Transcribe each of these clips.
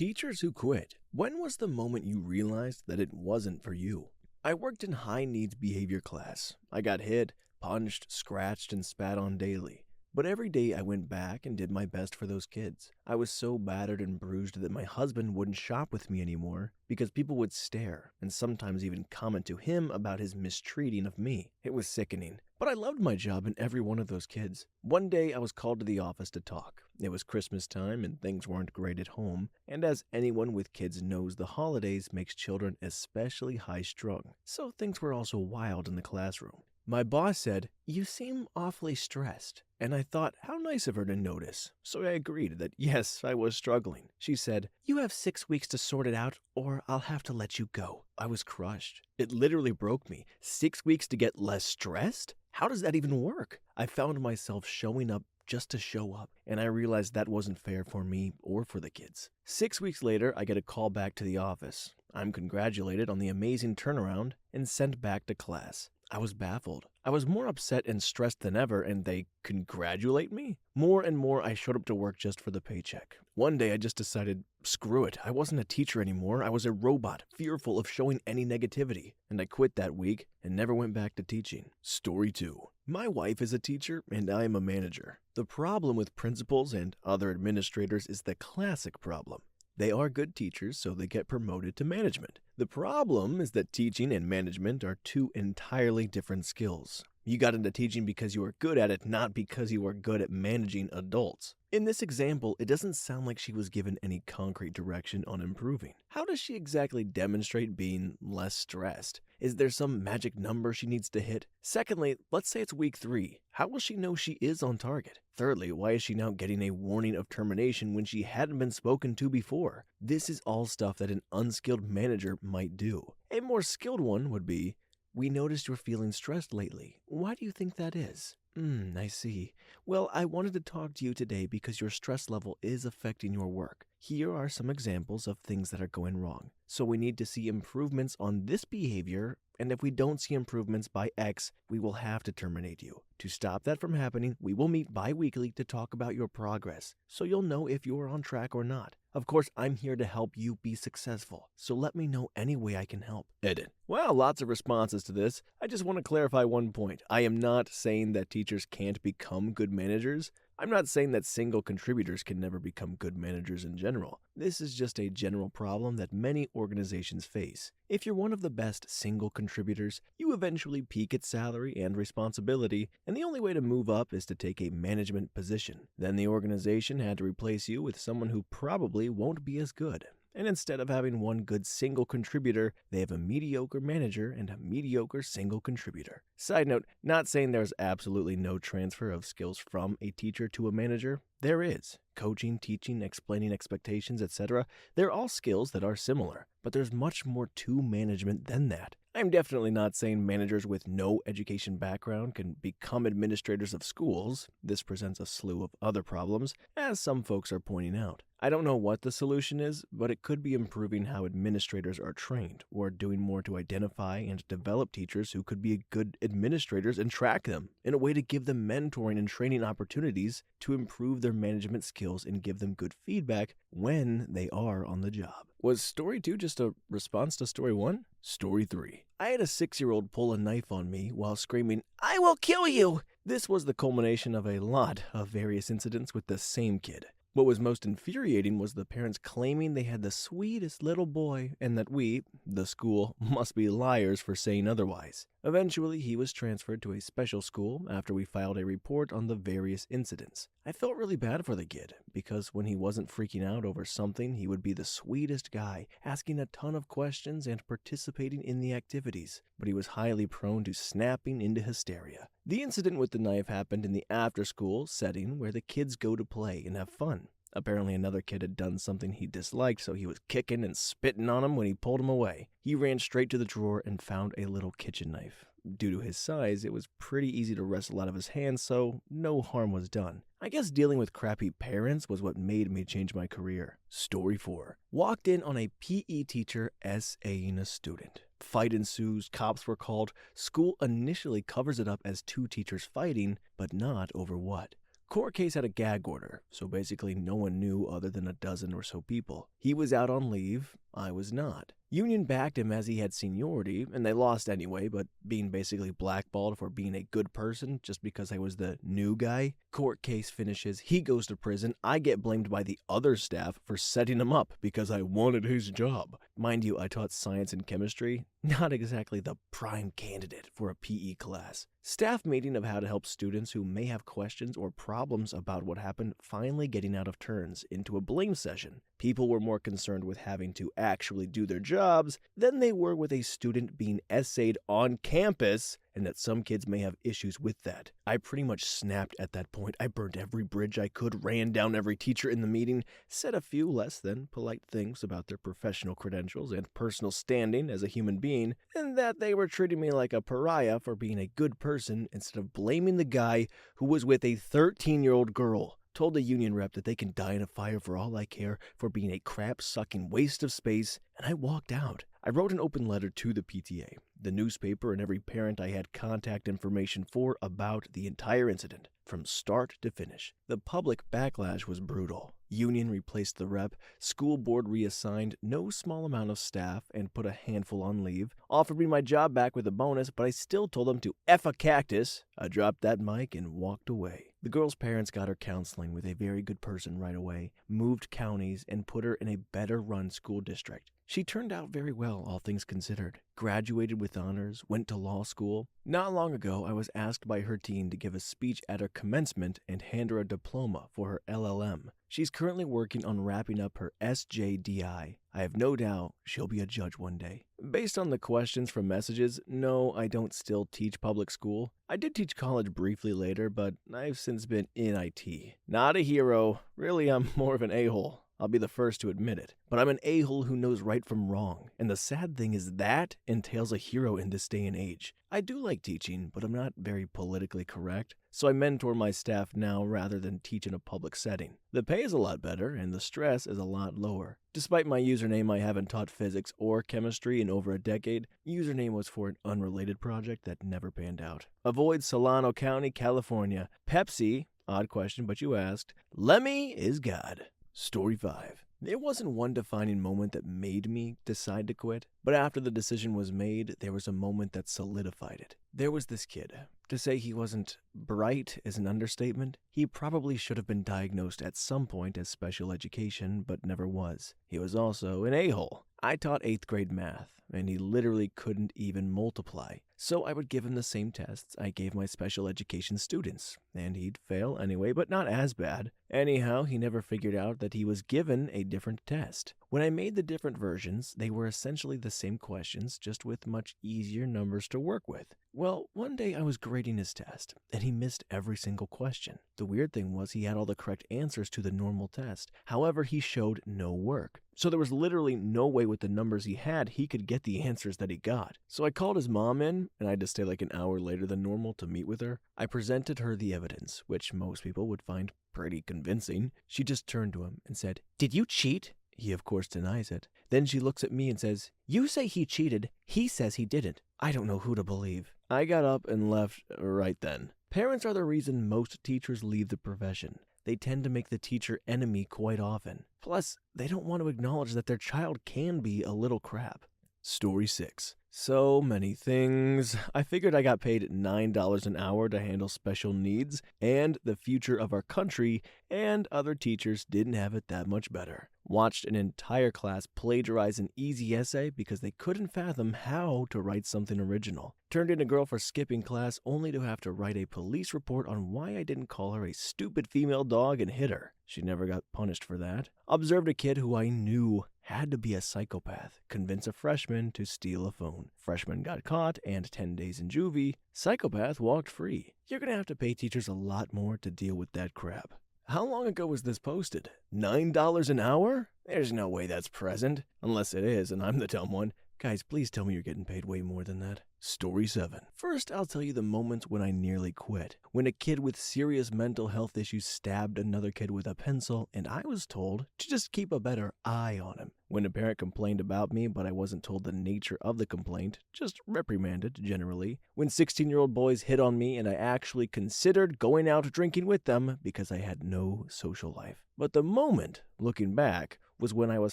Teachers who quit. When was the moment you realized that it wasn't for you? I worked in high needs behavior class. I got hit, punched, scratched, and spat on daily. But every day I went back and did my best for those kids. I was so battered and bruised that my husband wouldn't shop with me anymore because people would stare and sometimes even comment to him about his mistreating of me. It was sickening. But I loved my job and every one of those kids. One day I was called to the office to talk. It was Christmas time and things weren't great at home. And as anyone with kids knows, the holidays makes children especially high-strung. So things were also wild in the classroom. My boss said, "You seem awfully stressed." And I thought, how nice of her to notice. So I agreed that yes, I was struggling. She said, "You have 6 weeks to sort it out or I'll have to let you go." I was crushed. It literally broke me. 6 weeks to get less stressed? How does that even work? I found myself showing up just to show up, and I realized that wasn't fair for me or for the kids. 6 weeks later, I get a call back to the office. I'm congratulated on the amazing turnaround and sent back to class. I was baffled. I was more upset and stressed than ever, and they congratulate me? More and more, I showed up to work just for the paycheck. One day, I just decided, screw it. I wasn't a teacher anymore. I was a robot, fearful of showing any negativity. And I quit that week and never went back to teaching. Story 2. My wife is a teacher, and I am a manager. The problem with principals and other administrators is the classic problem. They are good teachers, so they get promoted to management. The problem is that teaching and management are two entirely different skills. You got into teaching because you are good at it, not because you are good at managing adults. In this example, it doesn't sound like she was given any concrete direction on improving. How does she exactly demonstrate being less stressed? Is there some magic number she needs to hit? Secondly, let's say it's week 3. How will she know she is on target? Thirdly, why is she now getting a warning of termination when she hadn't been spoken to before? This is all stuff that an unskilled manager might do. A more skilled one would be, "We noticed you're feeling stressed lately. Why do you think that is?" I see. Well, I wanted to talk to you today because your stress level is affecting your work. Here are some examples of things that are going wrong. So we need to see improvements on this behavior, and if we don't see improvements by X, we will have to terminate you. To stop that from happening, we will meet bi-weekly to talk about your progress, so you'll know if you're on track or not. Of course, I'm here to help you be successful, so let me know any way I can help. Edit. Well, lots of responses to this. I just want to clarify one point. I am not saying that teachers can't become good managers. I'm not saying that single contributors can never become good managers in general. This is just a general problem that many organizations face. If you're one of the best single contributors, you eventually peak at salary and responsibility, and the only way to move up is to take a management position. Then the organization had to replace you with someone who probably won't be as good. And instead of having one good single contributor, they have a mediocre manager and a mediocre single contributor. Side note, not saying there's absolutely no transfer of skills from a teacher to a manager. There is. Coaching, teaching, explaining expectations, etc. They're all skills that are similar, but there's much more to management than that. I'm definitely not saying managers with no education background can become administrators of schools. This presents a slew of other problems, as some folks are pointing out. I don't know what the solution is, but it could be improving how administrators are trained, or doing more to identify and develop teachers who could be good administrators and track them, in a way to give them mentoring and training opportunities to improve their management skills and give them good feedback when they are on the job. Was story 2 just a response to story 1? Story 3. I had a 6-year-old pull a knife on me while screaming, "I will kill you!" This was the culmination of a lot of various incidents with the same kid. What was most infuriating was the parents claiming they had the sweetest little boy and that we, the school, must be liars for saying otherwise. Eventually, he was transferred to a special school after we filed a report on the various incidents. I felt really bad for the kid because when he wasn't freaking out over something, he would be the sweetest guy, asking a ton of questions and participating in the activities, but he was highly prone to snapping into hysteria. The incident with the knife happened in the after-school setting where the kids go to play and have fun. Apparently another kid had done something he disliked, so he was kicking and spitting on him when he pulled him away. He ran straight to the drawer and found a little kitchen knife. Due to his size, it was pretty easy to wrestle out of his hands, so no harm was done. I guess dealing with crappy parents was what made me change my career. Story 4. Walked in on a PE teacher SAing a student. Fight ensues, cops were called. School initially covers it up as 2 teachers fighting, but not over what. Court case had a gag order, so basically no one knew other than a dozen or so people. He was out on leave, I was not. Union backed him as he had seniority, and they lost anyway, but being basically blackballed for being a good person just because I was the new guy. Court case finishes, he goes to prison, I get blamed by the other staff for setting him up because I wanted his job. Mind you, I taught science and chemistry, not exactly the prime candidate for a PE class. Staff meeting of how to help students who may have questions or problems about what happened finally getting out of turns into a blame session. People were more concerned with having to actually do their jobs than they were with a student being essayed on campus, and that some kids may have issues with that. I pretty much snapped at that point. I burned every bridge I could, ran down every teacher in the meeting, said a few less than polite things about their professional credentials and personal standing as a human being, and that they were treating me like a pariah for being a good person instead of blaming the guy who was with a 13-year-old girl. Told the union rep that they can die in a fire for all I care for being a crap-sucking waste of space, and I walked out. I wrote an open letter to the PTA, the newspaper, and every parent I had contact information for about the entire incident, from start to finish. The public backlash was brutal. Union replaced the rep, school board reassigned no small amount of staff and put a handful on leave, offered me my job back with a bonus, but I still told them to F a cactus. I dropped that mic and walked away. The girl's parents got her counseling with a very good person right away, moved counties, and put her in a better-run school district. She turned out very well, all things considered. Graduated with honors, went to law school. Not long ago, I was asked by her teen to give a speech at her commencement and hand her a diploma for her LLM. She's currently working on wrapping up her SJDI. I have no doubt she'll be a judge one day. Based on the questions from messages, no, I don't still teach public school. I did teach college briefly later, but I've since been in IT. Not a hero. Really, I'm more of an a-hole. I'll be the first to admit it. But I'm an a-hole who knows right from wrong. And the sad thing is that entails a hero in this day and age. I do like teaching, but I'm not very politically correct. So I mentor my staff now rather than teach in a public setting. The pay is a lot better, and the stress is a lot lower. Despite my username, I haven't taught physics or chemistry in over a decade. Username was for an unrelated project that never panned out. Avoid Solano County, California. Pepsi, odd question, but you asked. Lemmy is God. Story 5. There wasn't one defining moment that made me decide to quit, but after the decision was made, there was a moment that solidified it. There was this kid. To say he wasn't bright is an understatement. He probably should have been diagnosed at some point as special education, but never was. He was also an a-hole. I taught 8th grade math, and he literally couldn't even multiply. So I would give him the same tests I gave my special education students, and he'd fail anyway, but not as bad. Anyhow, he never figured out that he was given a different test. When I made the different versions, they were essentially the same questions, just with much easier numbers to work with. Well, one day I was grading his test, and he missed every single question. The weird thing was he had all the correct answers to the normal test. However, he showed no work. So there was literally no way with the numbers he had he could get the answers that he got. So I called his mom in, and I had to stay like an hour later than normal to meet with her. I presented her the evidence, which most people would find pretty convincing. She just turned to him and said, "Did you cheat?" He of course denies it. Then she looks at me and says, "You say he cheated. He says he didn't." I don't know who to believe. I got up and left right then. Parents are the reason most teachers leave the profession. They tend to make the teacher enemy quite often. Plus, they don't want to acknowledge that their child can be a little crap. Story 6. So many things. I figured I got paid $9 an hour to handle special needs and the future of our country, and other teachers didn't have it that much better. Watched an entire class plagiarize an easy essay because they couldn't fathom how to write something original. Turned in a girl for skipping class only to have to write a police report on why I didn't call her a stupid female dog and hit her. She never got punished for that. Observed a kid who I knew had to be a psychopath convince a freshman to steal a phone. Freshman got caught and 10 days in juvie. Psychopath walked free. You're gonna have to pay teachers a lot more to deal with that crap. How long ago was this posted? $9 an hour? There's no way that's present. Unless it is, and I'm the dumb one. Guys, please tell me you're getting paid way more than that. Story 7. First, I'll tell you the moments when I nearly quit. When a kid with serious mental health issues stabbed another kid with a pencil, and I was told to just keep a better eye on him. When a parent complained about me, but I wasn't told the nature of the complaint, just reprimanded generally. When 16-year-old boys hit on me and I actually considered going out drinking with them because I had no social life. But the moment, looking back, was when I was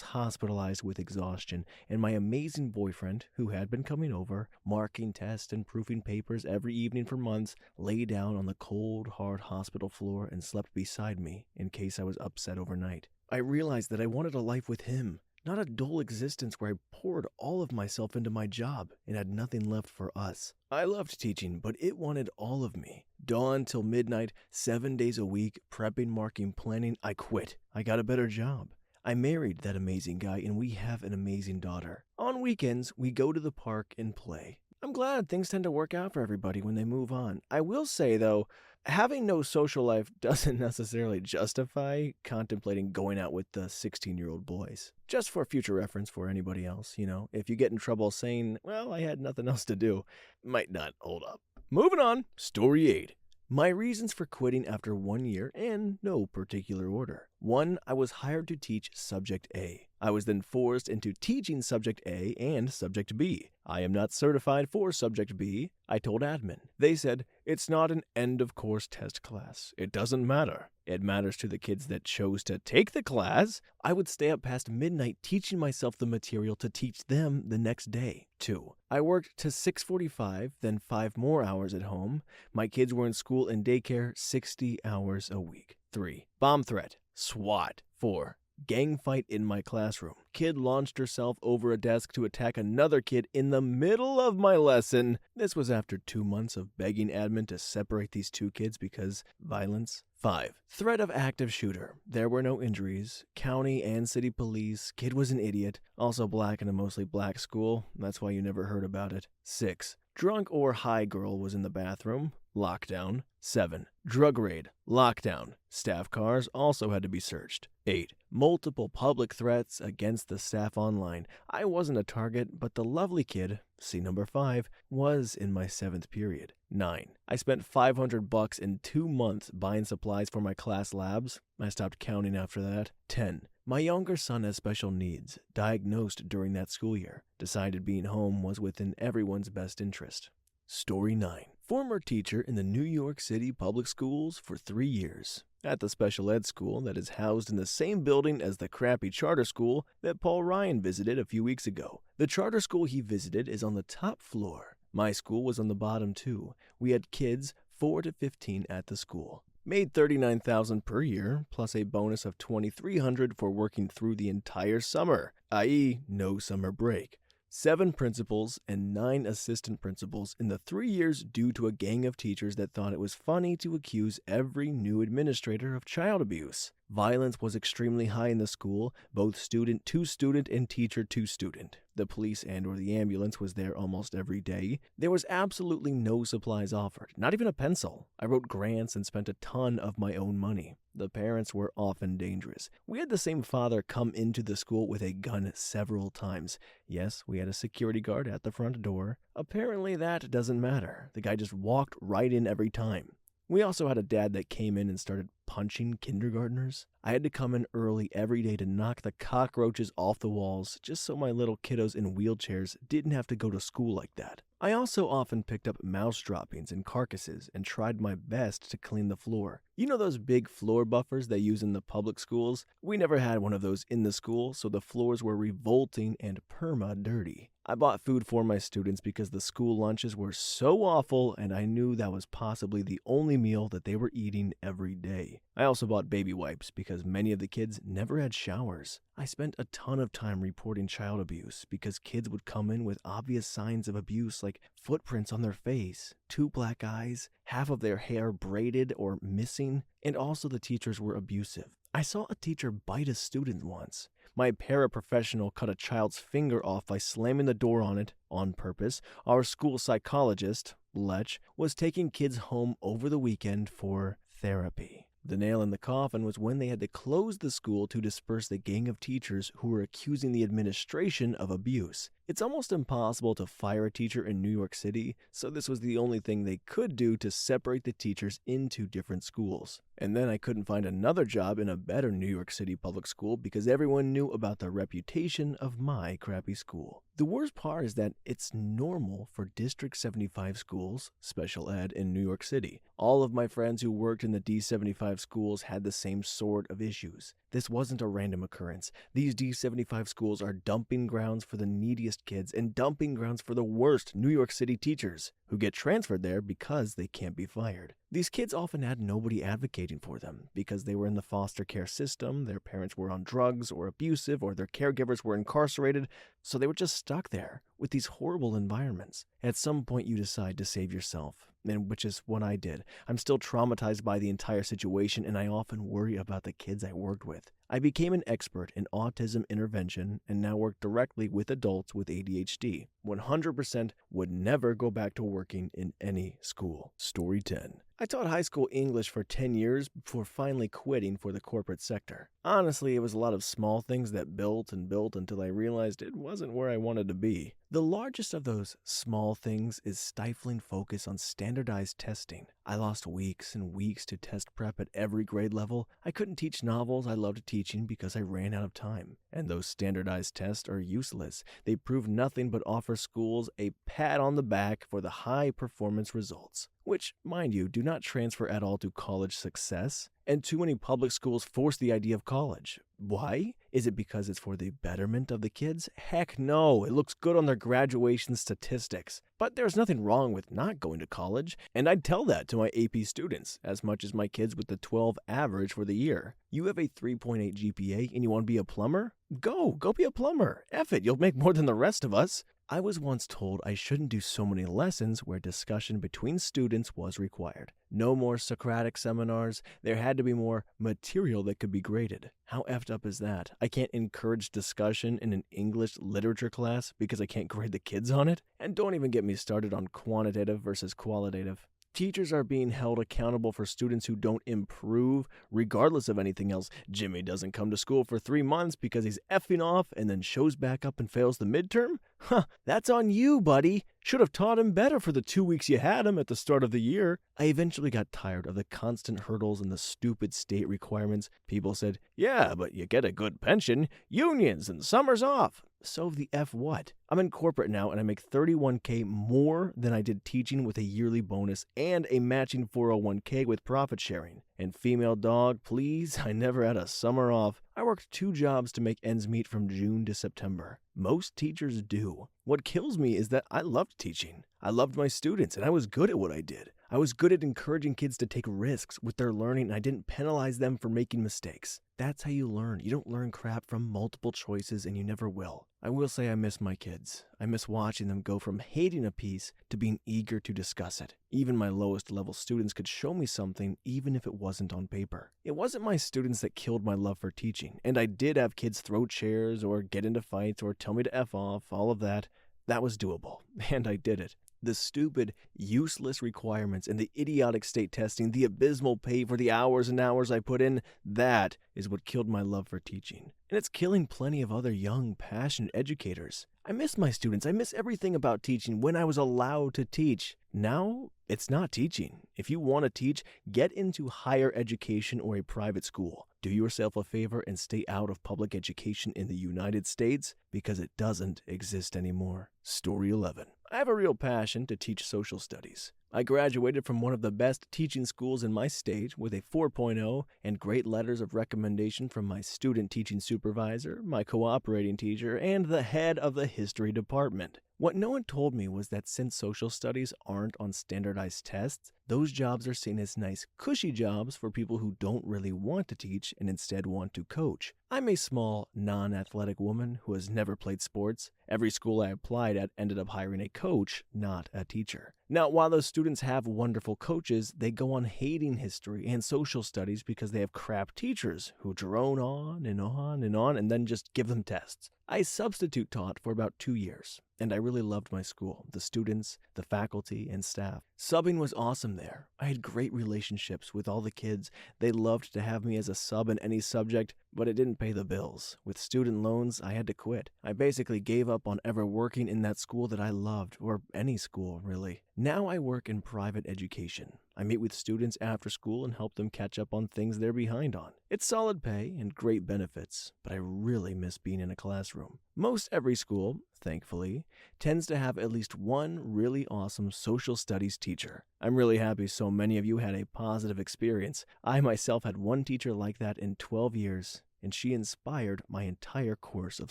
hospitalized with exhaustion and my amazing boyfriend, who had been coming over, marking tests and proofing papers every evening for months, lay down on the cold, hard hospital floor and slept beside me in case I was upset overnight. I realized that I wanted a life with him, not a dull existence where I poured all of myself into my job and had nothing left for us. I loved teaching, but it wanted all of me. Dawn till midnight, 7 days a week, prepping, marking, planning, I quit. I got a better job. I married that amazing guy and we have an amazing daughter. On weekends, we go to the park and play. I'm glad things tend to work out for everybody when they move on. I will say, though, having no social life doesn't necessarily justify contemplating going out with the 16-year-old boys. Just for future reference for anybody else, if you get in trouble saying, well, I had nothing else to do, might not hold up. Moving on, story 8. My reasons for quitting after 1 year in no particular order. 1. I was hired to teach Subject A. I was then forced into teaching Subject A and Subject B. I am not certified for Subject B, I told admin. They said, it's not an end-of-course test class. It doesn't matter. It matters to the kids that chose to take the class. I would stay up past midnight teaching myself the material to teach them the next day. 2. I worked to 6:45, then 5 more hours at home. My kids were in school and daycare 60 hours a week. 3. Bomb threat. SWAT. 4. Gang fight in my classroom. Kid launched herself over a desk to attack another kid in the middle of my lesson. This was after 2 months of begging admin to separate these 2 kids because violence. 5. Threat of active shooter. There were no injuries. County and city police. Kid was an idiot. Also black in a mostly black school. That's why you never heard about it. 6. Drunk or high girl was in the bathroom. Lockdown. 7. Drug raid. Lockdown. Staff cars also had to be searched. 8. Multiple public threats against the staff online. I wasn't a target, but the lovely kid, see number 5, was in my 7th period. 9. I spent $500 in 2 months buying supplies for my class labs. I stopped counting after that. 10. My younger son has special needs, diagnosed during that school year. Decided being home was within everyone's best interest. Story 9. Former teacher in the New York City public schools for 3 years. At the special ed school that is housed in the same building as the crappy charter school that Paul Ryan visited a few weeks ago. The charter school he visited is on the top floor. My school was on the bottom too. We had kids 4 to 15 at the school. Made $39,000 per year, plus a bonus of $2,300 for working through the entire summer, i.e. no summer break. 7 principals and 9 assistant principals in the 3 years due to a gang of teachers that thought it was funny to accuse every new administrator of child abuse. Violence was extremely high in the school, both student to student and teacher to student. The police and or the ambulance was there almost every day. There was absolutely no supplies offered, not even a pencil. I wrote grants and spent a ton of my own money. The parents were often dangerous. We had the same father come into the school with a gun several times. Yes, we had a security guard at the front door. Apparently that doesn't matter. The guy just walked right in every time. We also had a dad that came in and started punching kindergartners. I had to come in early every day to knock the cockroaches off the walls just so my little kiddos in wheelchairs didn't have to go to school like that. I also often picked up mouse droppings and carcasses and tried my best to clean the floor. You know those big floor buffers they use in the public schools? We never had one of those in the school, so the floors were revolting and perma-dirty. I bought food for my students because the school lunches were so awful and I knew that was possibly the only meal that they were eating every day. I also bought baby wipes because many of the kids never had showers. I spent a ton of time reporting child abuse because kids would come in with obvious signs of abuse like footprints on their face, 2 black eyes, half of their hair braided or missing, and also the teachers were abusive. I saw a teacher bite a student once. My paraprofessional cut a child's finger off by slamming the door on it on purpose. Our school psychologist, Lech, was taking kids home over the weekend for therapy. The nail in the coffin was when they had to close the school to disperse the gang of teachers who were accusing the administration of abuse. It's almost impossible to fire a teacher in New York City, so this was the only thing they could do to separate the teachers into different schools. And then I couldn't find another job in a better New York City public school because everyone knew about the reputation of my crappy school. The worst part is that it's normal for District 75 schools, special ed, in New York City. All of my friends who worked in the D75 schools had the same sort of issues. This wasn't a random occurrence. These D75 schools are dumping grounds for the neediest kids and dumping grounds for the worst New York City teachers who get transferred there because they can't be fired. These kids often had nobody advocating for them because they were in the foster care system, their parents were on drugs or abusive, or their caregivers were incarcerated, so they were just stuck there with these horrible environments. At some point you decide to save yourself, and which is what I did. I'm still traumatized by the entire situation, and I often worry about the kids I worked with. I became an expert in autism intervention and now work directly with adults with ADHD. 100% would never go back to working in any school. Story 10. I taught high school English for 10 years before finally quitting for the corporate sector. Honestly, it was a lot of small things that built and built until I realized it wasn't where I wanted to be. The largest of those small things is stifling focus on standardized testing. I lost weeks and weeks to test prep at every grade level. I couldn't teach novels I loved teaching because I ran out of time. And those standardized tests are useless. They prove nothing but offer schools a pat on the back for the high performance results, which, mind you, do not transfer at all to college success. And too many public schools force the idea of college. Why? Is it because it's for the betterment of the kids? Heck no, it looks good on their graduation statistics. But there's nothing wrong with not going to college, and I'd tell that to my AP students as much as my kids with the 12 average for the year. You have a 3.8 GPA and you want to be a plumber? Go be a plumber. F it, you'll make more than the rest of us. I was once told I shouldn't do so many lessons where discussion between students was required. No more Socratic seminars. There had to be more material that could be graded. How effed up is that? I can't encourage discussion in an English literature class because I can't grade the kids on it? And don't even get me started on quantitative versus qualitative. Teachers are being held accountable for students who don't improve, regardless of anything else. Jimmy doesn't come to school for 3 months because he's effing off and then shows back up and fails the midterm? Huh, that's on you, buddy. Should have taught him better for the 2 weeks you had him at the start of the year. I eventually got tired of the constant hurdles and the stupid state requirements. People said, yeah, but you get a good pension, unions, and summers off. So the F what? I'm in corporate now and I make $31K more than I did teaching with a yearly bonus and a matching 401K with profit sharing. And female dog, please, I never had a summer off. I worked 2 jobs to make ends meet from June to September. Most teachers do. What kills me is that I loved teaching. I loved my students and I was good at what I did. I was good at encouraging kids to take risks with their learning and I didn't penalize them for making mistakes. That's how you learn. You don't learn crap from multiple choices and you never will. I will say I miss my kids. I miss watching them go from hating a piece to being eager to discuss it. Even my lowest level students could show me something even if it wasn't on paper. It wasn't my students that killed my love for teaching, and I did have kids throw chairs or get into fights or tell me to F off, all of that. That was doable, and I did it. The stupid, useless requirements and the idiotic state testing, the abysmal pay for the hours and hours I put in, that is what killed my love for teaching. And it's killing plenty of other young, passionate educators. I miss my students. I miss everything about teaching when I was allowed to teach. Now, it's not teaching. If you want to teach, get into higher education or a private school. Do yourself a favor and stay out of public education in the United States because it doesn't exist anymore. Story 11. I have a real passion to teach social studies. I graduated from one of the best teaching schools in my state with a 4.0 and great letters of recommendation from my student teaching supervisor, my cooperating teacher, and the head of the history department. What no one told me was that since social studies aren't on standardized tests, those jobs are seen as nice, cushy jobs for people who don't really want to teach and instead want to coach. I'm a small, non-athletic woman who has never played sports. Every school I applied at ended up hiring a coach, not a teacher. Now, while those students have wonderful coaches, they go on hating history and social studies because they have crap teachers who drone on and on and on and then just give them tests. I substitute taught for about 2 years, and I really loved my school, the students, the faculty, and staff. Subbing was awesome there. I had great relationships with all the kids. They loved to have me as a sub in any subject, but it didn't pay the bills. With student loans, I had to quit. I basically gave up on ever working in that school that I loved, or any school, really. Now I work in private education. I meet with students after school and help them catch up on things they're behind on. It's solid pay and great benefits, but I really miss being in a classroom. Most every school, thankfully, tends to have at least one really awesome social studies teacher. I'm really happy so many of you had a positive experience. I myself had one teacher like that in 12 years, and she inspired my entire course of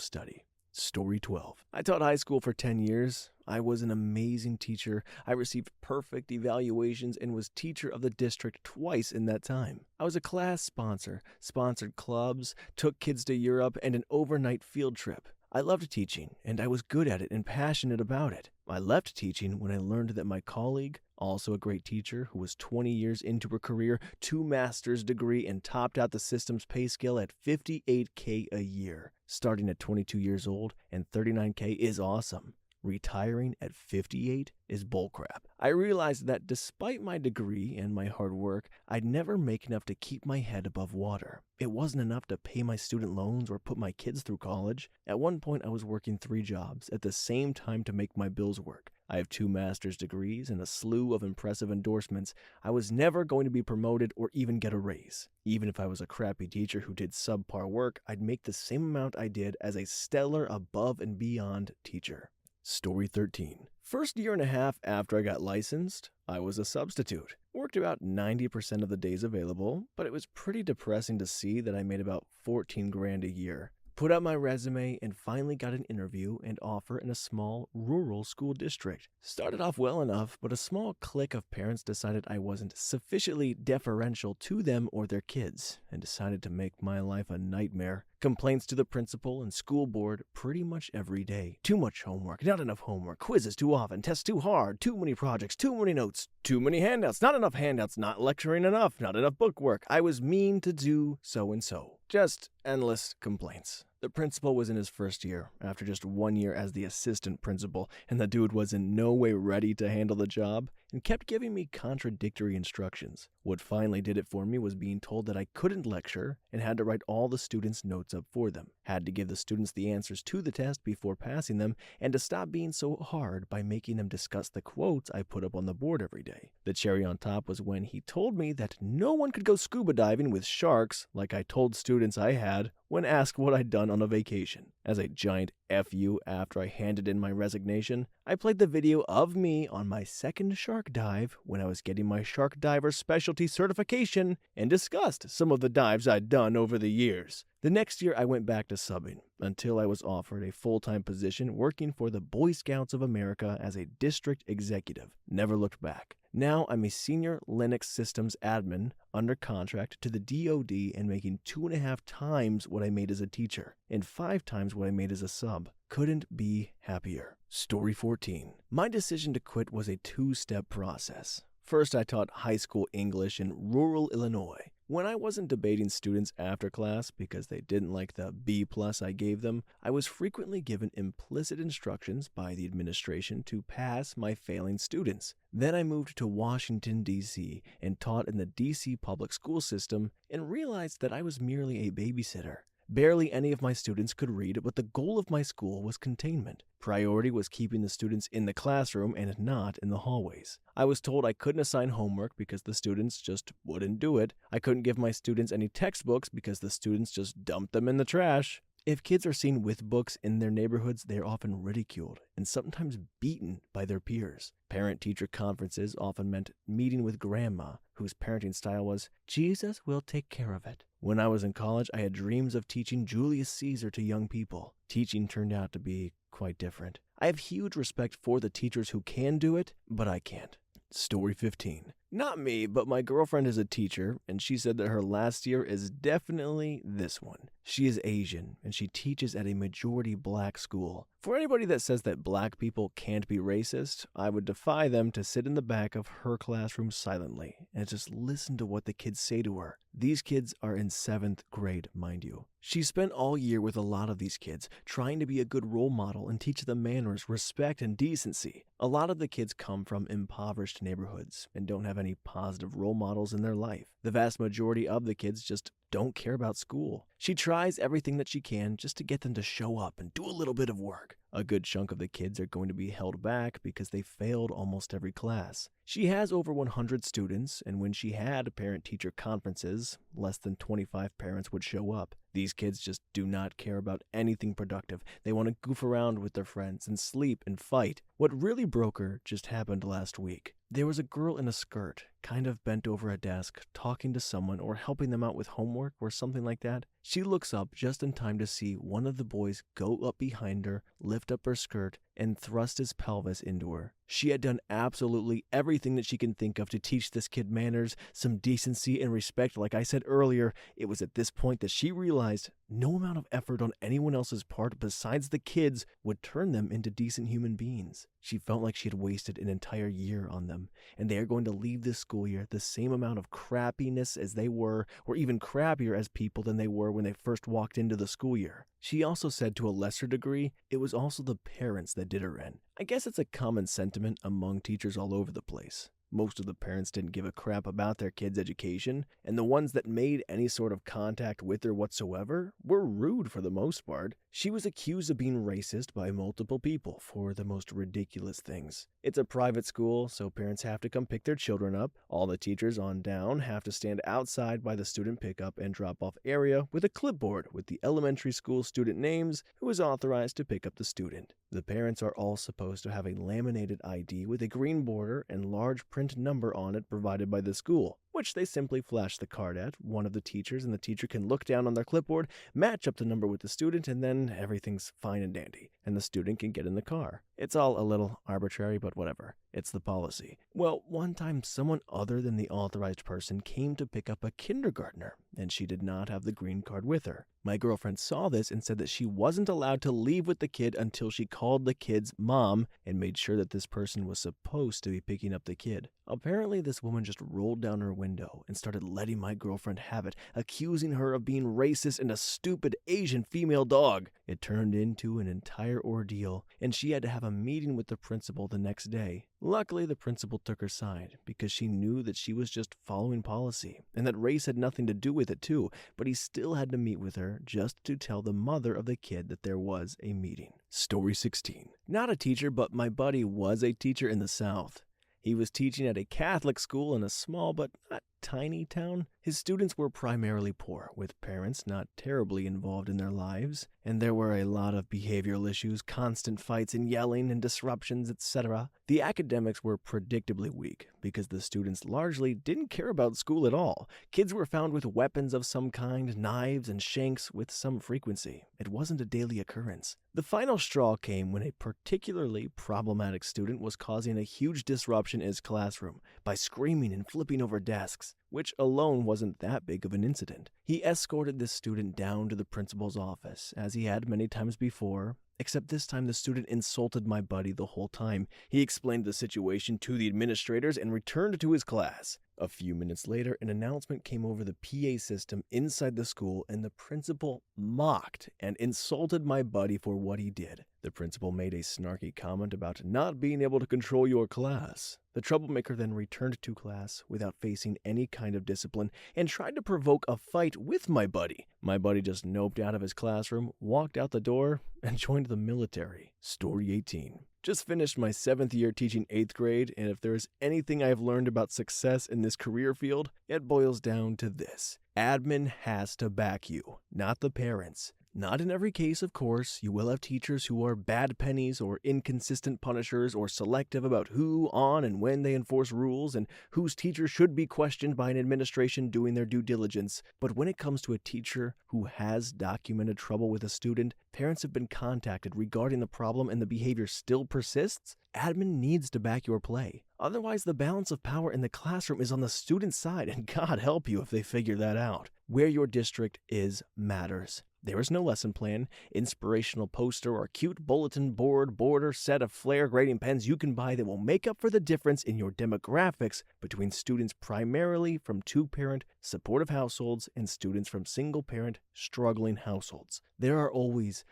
study. Story 12. I taught high school for 10 years. I was an amazing teacher. I received perfect evaluations and was teacher of the district twice in that time. I was a class sponsor, sponsored clubs, took kids to Europe, and an overnight field trip. I loved teaching, and I was good at it and passionate about it. I left teaching when I learned that my colleague, also a great teacher who was 20 years into her career, 2 master's degree, and topped out the system's pay scale at $58K a year. Starting at 22 years old and $39K is awesome. Retiring at 58 is bullcrap. I realized that despite my degree and my hard work, I'd never make enough to keep my head above water. It wasn't enough to pay my student loans or put my kids through college. At one point, I was working 3 jobs at the same time to make my bills work. I have 2 master's degrees and a slew of impressive endorsements. I was never going to be promoted or even get a raise. Even if I was a crappy teacher who did subpar work, I'd make the same amount I did as a stellar above and beyond teacher. Story 13. First year and a half after I got licensed, I was a substitute. Worked about 90% of the days available, but it was pretty depressing to see that I made about 14 grand a year. Put out my resume and finally got an interview and offer in a small rural school district. Started off well enough, but a small clique of parents decided I wasn't sufficiently deferential to them or their kids and decided to make my life a nightmare. Complaints to the principal and school board pretty much every day. Too much homework, not enough homework, quizzes too often, tests too hard, too many projects, too many notes, too many handouts, not enough handouts, not lecturing enough, not enough book work. I was mean to do so and so. Just endless complaints. The principal was in his first year, after just 1 year as the assistant principal, and the dude was in no way ready to handle the job and kept giving me contradictory instructions. What finally did it for me was being told that I couldn't lecture and had to write all the students' notes up for them, had to give the students the answers to the test before passing them, and to stop being so hard by making them discuss the quotes I put up on the board every day. The cherry on top was when he told me that no one could go scuba diving with sharks like I told students I had when asked what I'd done on a vacation. As a giant F you after I handed in my resignation, I played the video of me on my second shark dive when I was getting my shark diver specialty certification and discussed some of the dives I'd done over the years. The next year I went back to subbing until I was offered a full-time position working for the Boy Scouts of America as a district executive. Never looked back. Now I'm a senior Linux systems admin under contract to the DoD and making 2.5 times what I made as a teacher and 5 times what I made as a sub. Couldn't be happier. Story 14. My decision to quit was a 2-step process. First, I taught high school English in rural Illinois. When I wasn't debating students after class because they didn't like the B+ I gave them, I was frequently given implicit instructions by the administration to pass my failing students. Then I moved to Washington, D.C. and taught in the D.C. public school system and realized that I was merely a babysitter. Barely any of my students could read, but the goal of my school was containment. Priority was keeping the students in the classroom and not in the hallways. I was told I couldn't assign homework because the students just wouldn't do it. I couldn't give my students any textbooks because the students just dumped them in the trash. If kids are seen with books in their neighborhoods, they are often ridiculed and sometimes beaten by their peers. Parent-teacher conferences often meant meeting with grandma, whose parenting style was, "Jesus will take care of it." When I was in college, I had dreams of teaching Julius Caesar to young people. Teaching turned out to be quite different. I have huge respect for the teachers who can do it, but I can't. Story 15. Not me, but my girlfriend is a teacher, and she said that her last year is definitely this one. She is Asian, and she teaches at a majority black school. For anybody that says that black people can't be racist, I would defy them to sit in the back of her classroom silently and just listen to what the kids say to her. These kids are in 7th grade, mind you. She spent all year with a lot of these kids, trying to be a good role model and teach them manners, respect, and decency. A lot of the kids come from impoverished neighborhoods and don't have any positive role models in their life. The vast majority of the kids just don't care about school. She tries everything that she can just to get them to show up and do a little bit of work. A good chunk of the kids are going to be held back because they failed almost every class. She has over 100 students, and when she had parent-teacher conferences, less than 25 parents would show up. These kids just do not care about anything productive. They want to goof around with their friends and sleep and fight. What really broke her just happened last week. There was a girl in a skirt, kind of bent over a desk, talking to someone or helping them out with homework or something like that. She looks up just in time to see one of the boys go up behind her, lift up her skirt, and thrust his pelvis into her. She had done absolutely everything that she can think of to teach this kid manners, some decency and respect. Like I said earlier, it was at this point that she realized no amount of effort on anyone else's part besides the kids would turn them into decent human beings. She felt like she had wasted an entire year on them, and they are going to leave this school year the same amount of crappiness as they were, or even crappier as people than they were when they first walked into the school year. She also said to a lesser degree, it was also the parents that did her in. I guess it's a common sentiment among teachers all over the place. Most of the parents didn't give a crap about their kids' education, and the ones that made any sort of contact with her whatsoever were rude for the most part. She was accused of being racist by multiple people for the most ridiculous things. It's a private school, so parents have to come pick their children up. All the teachers on down have to stand outside by the student pickup and drop-off area with a clipboard with the elementary school student names who is authorized to pick up the student. The parents are all supposed to have a laminated ID with a green border and large print number on it provided by the school, which they simply flash the card at one of the teachers, and the teacher can look down on their clipboard, match up the number with the student, and then everything's fine and dandy, and the student can get in the car. It's all a little arbitrary, but whatever. It's the policy. Well, one time someone other than the authorized person came to pick up a kindergartner, and she did not have the green card with her. My girlfriend saw this and said that she wasn't allowed to leave with the kid until she called the kid's mom and made sure that this person was supposed to be picking up the kid. Apparently, this woman just rolled down her window and started letting my girlfriend have it, accusing her of being racist and a stupid Asian female dog. It turned into an entire ordeal, and she had to have a meeting with the principal the next day. Luckily, the principal took her side because she knew that she was just following policy and that race had nothing to do with it too, but he still had to meet with her just to tell the mother of the kid that there was a meeting. Story 16. Not a teacher, but my buddy was a teacher in the South. He was teaching at a Catholic school in a small but not tiny town. His students were primarily poor, with parents not terribly involved in their lives, and there were a lot of behavioral issues, constant fights and yelling and disruptions, etc. The academics were predictably weak because the students largely didn't care about school at all. Kids were found with weapons of some kind, knives and shanks with some frequency. It wasn't a daily occurrence. The final straw came when a particularly problematic student was causing a huge disruption in his classroom by screaming and flipping over desks, which alone wasn't that big of an incident. He escorted this student down to the principal's office, as he had many times before, except this time the student insulted my buddy the whole time. He explained the situation to the administrators and returned to his class. A few minutes later, an announcement came over the PA system inside the school, and the principal mocked and insulted my buddy for what he did. The principal made a snarky comment about not being able to control your class. The troublemaker then returned to class without facing any kind of discipline and tried to provoke a fight with my buddy. My buddy just noped out of his classroom, walked out the door, and joined the military. Story 18. Just finished my 7th year teaching 8th grade, and if there is anything I have learned about success in this career field, it boils down to this. Admin has to back you, not the parents. Not in every case, of course. You will have teachers who are bad pennies or inconsistent punishers or selective about who, on, and when they enforce rules, and whose teacher should be questioned by an administration doing their due diligence. But when it comes to a teacher who has documented trouble with a student, parents have been contacted regarding the problem, and the behavior still persists, admin needs to back your play. Otherwise, the balance of power in the classroom is on the student's side, and God help you if they figure that out. Where your district is matters. There is no lesson plan, inspirational poster, or cute bulletin board, border, set of flare grading pens you can buy that will make up for the difference in your demographics between students primarily from two-parent, supportive households and students from single-parent, struggling households. There are always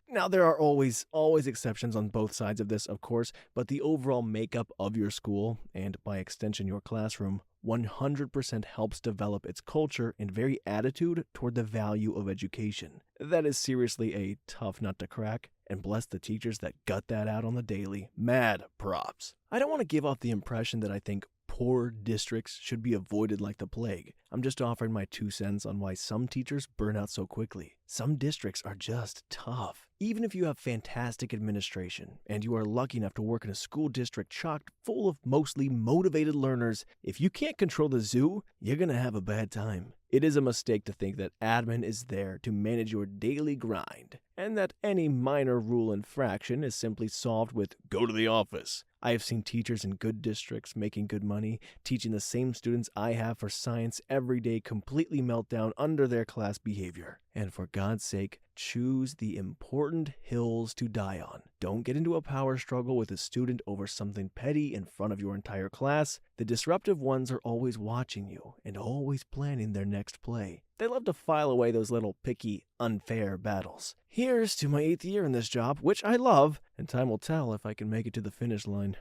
exceptions on both sides of this, of course, but the overall makeup of your school, and by extension your classroom, 100% helps develop its culture and very attitude toward the value of education. That is seriously a tough nut to crack, and bless the teachers that gut that out on the daily. Mad props. I don't want to give off the impression that I think poor districts should be avoided like the plague. I'm just offering my 2 cents on why some teachers burn out so quickly. Some districts are just tough. Even if you have fantastic administration and you are lucky enough to work in a school district chock full of mostly motivated learners, if you can't control the zoo, you're going to have a bad time. It is a mistake to think that admin is there to manage your daily grind, and that any minor rule infraction is simply solved with "go to the office." I have seen teachers in good districts making good money, teaching the same students I have for science every day completely melt down under their class behavior. And for God's sake, choose the important hills to die on. Don't get into a power struggle with a student over something petty in front of your entire class. The disruptive ones are always watching you and always planning their next play. They love to file away those little picky, unfair battles. Here's to my 8th year in this job, which I love, and time will tell if I can make it to the finish line.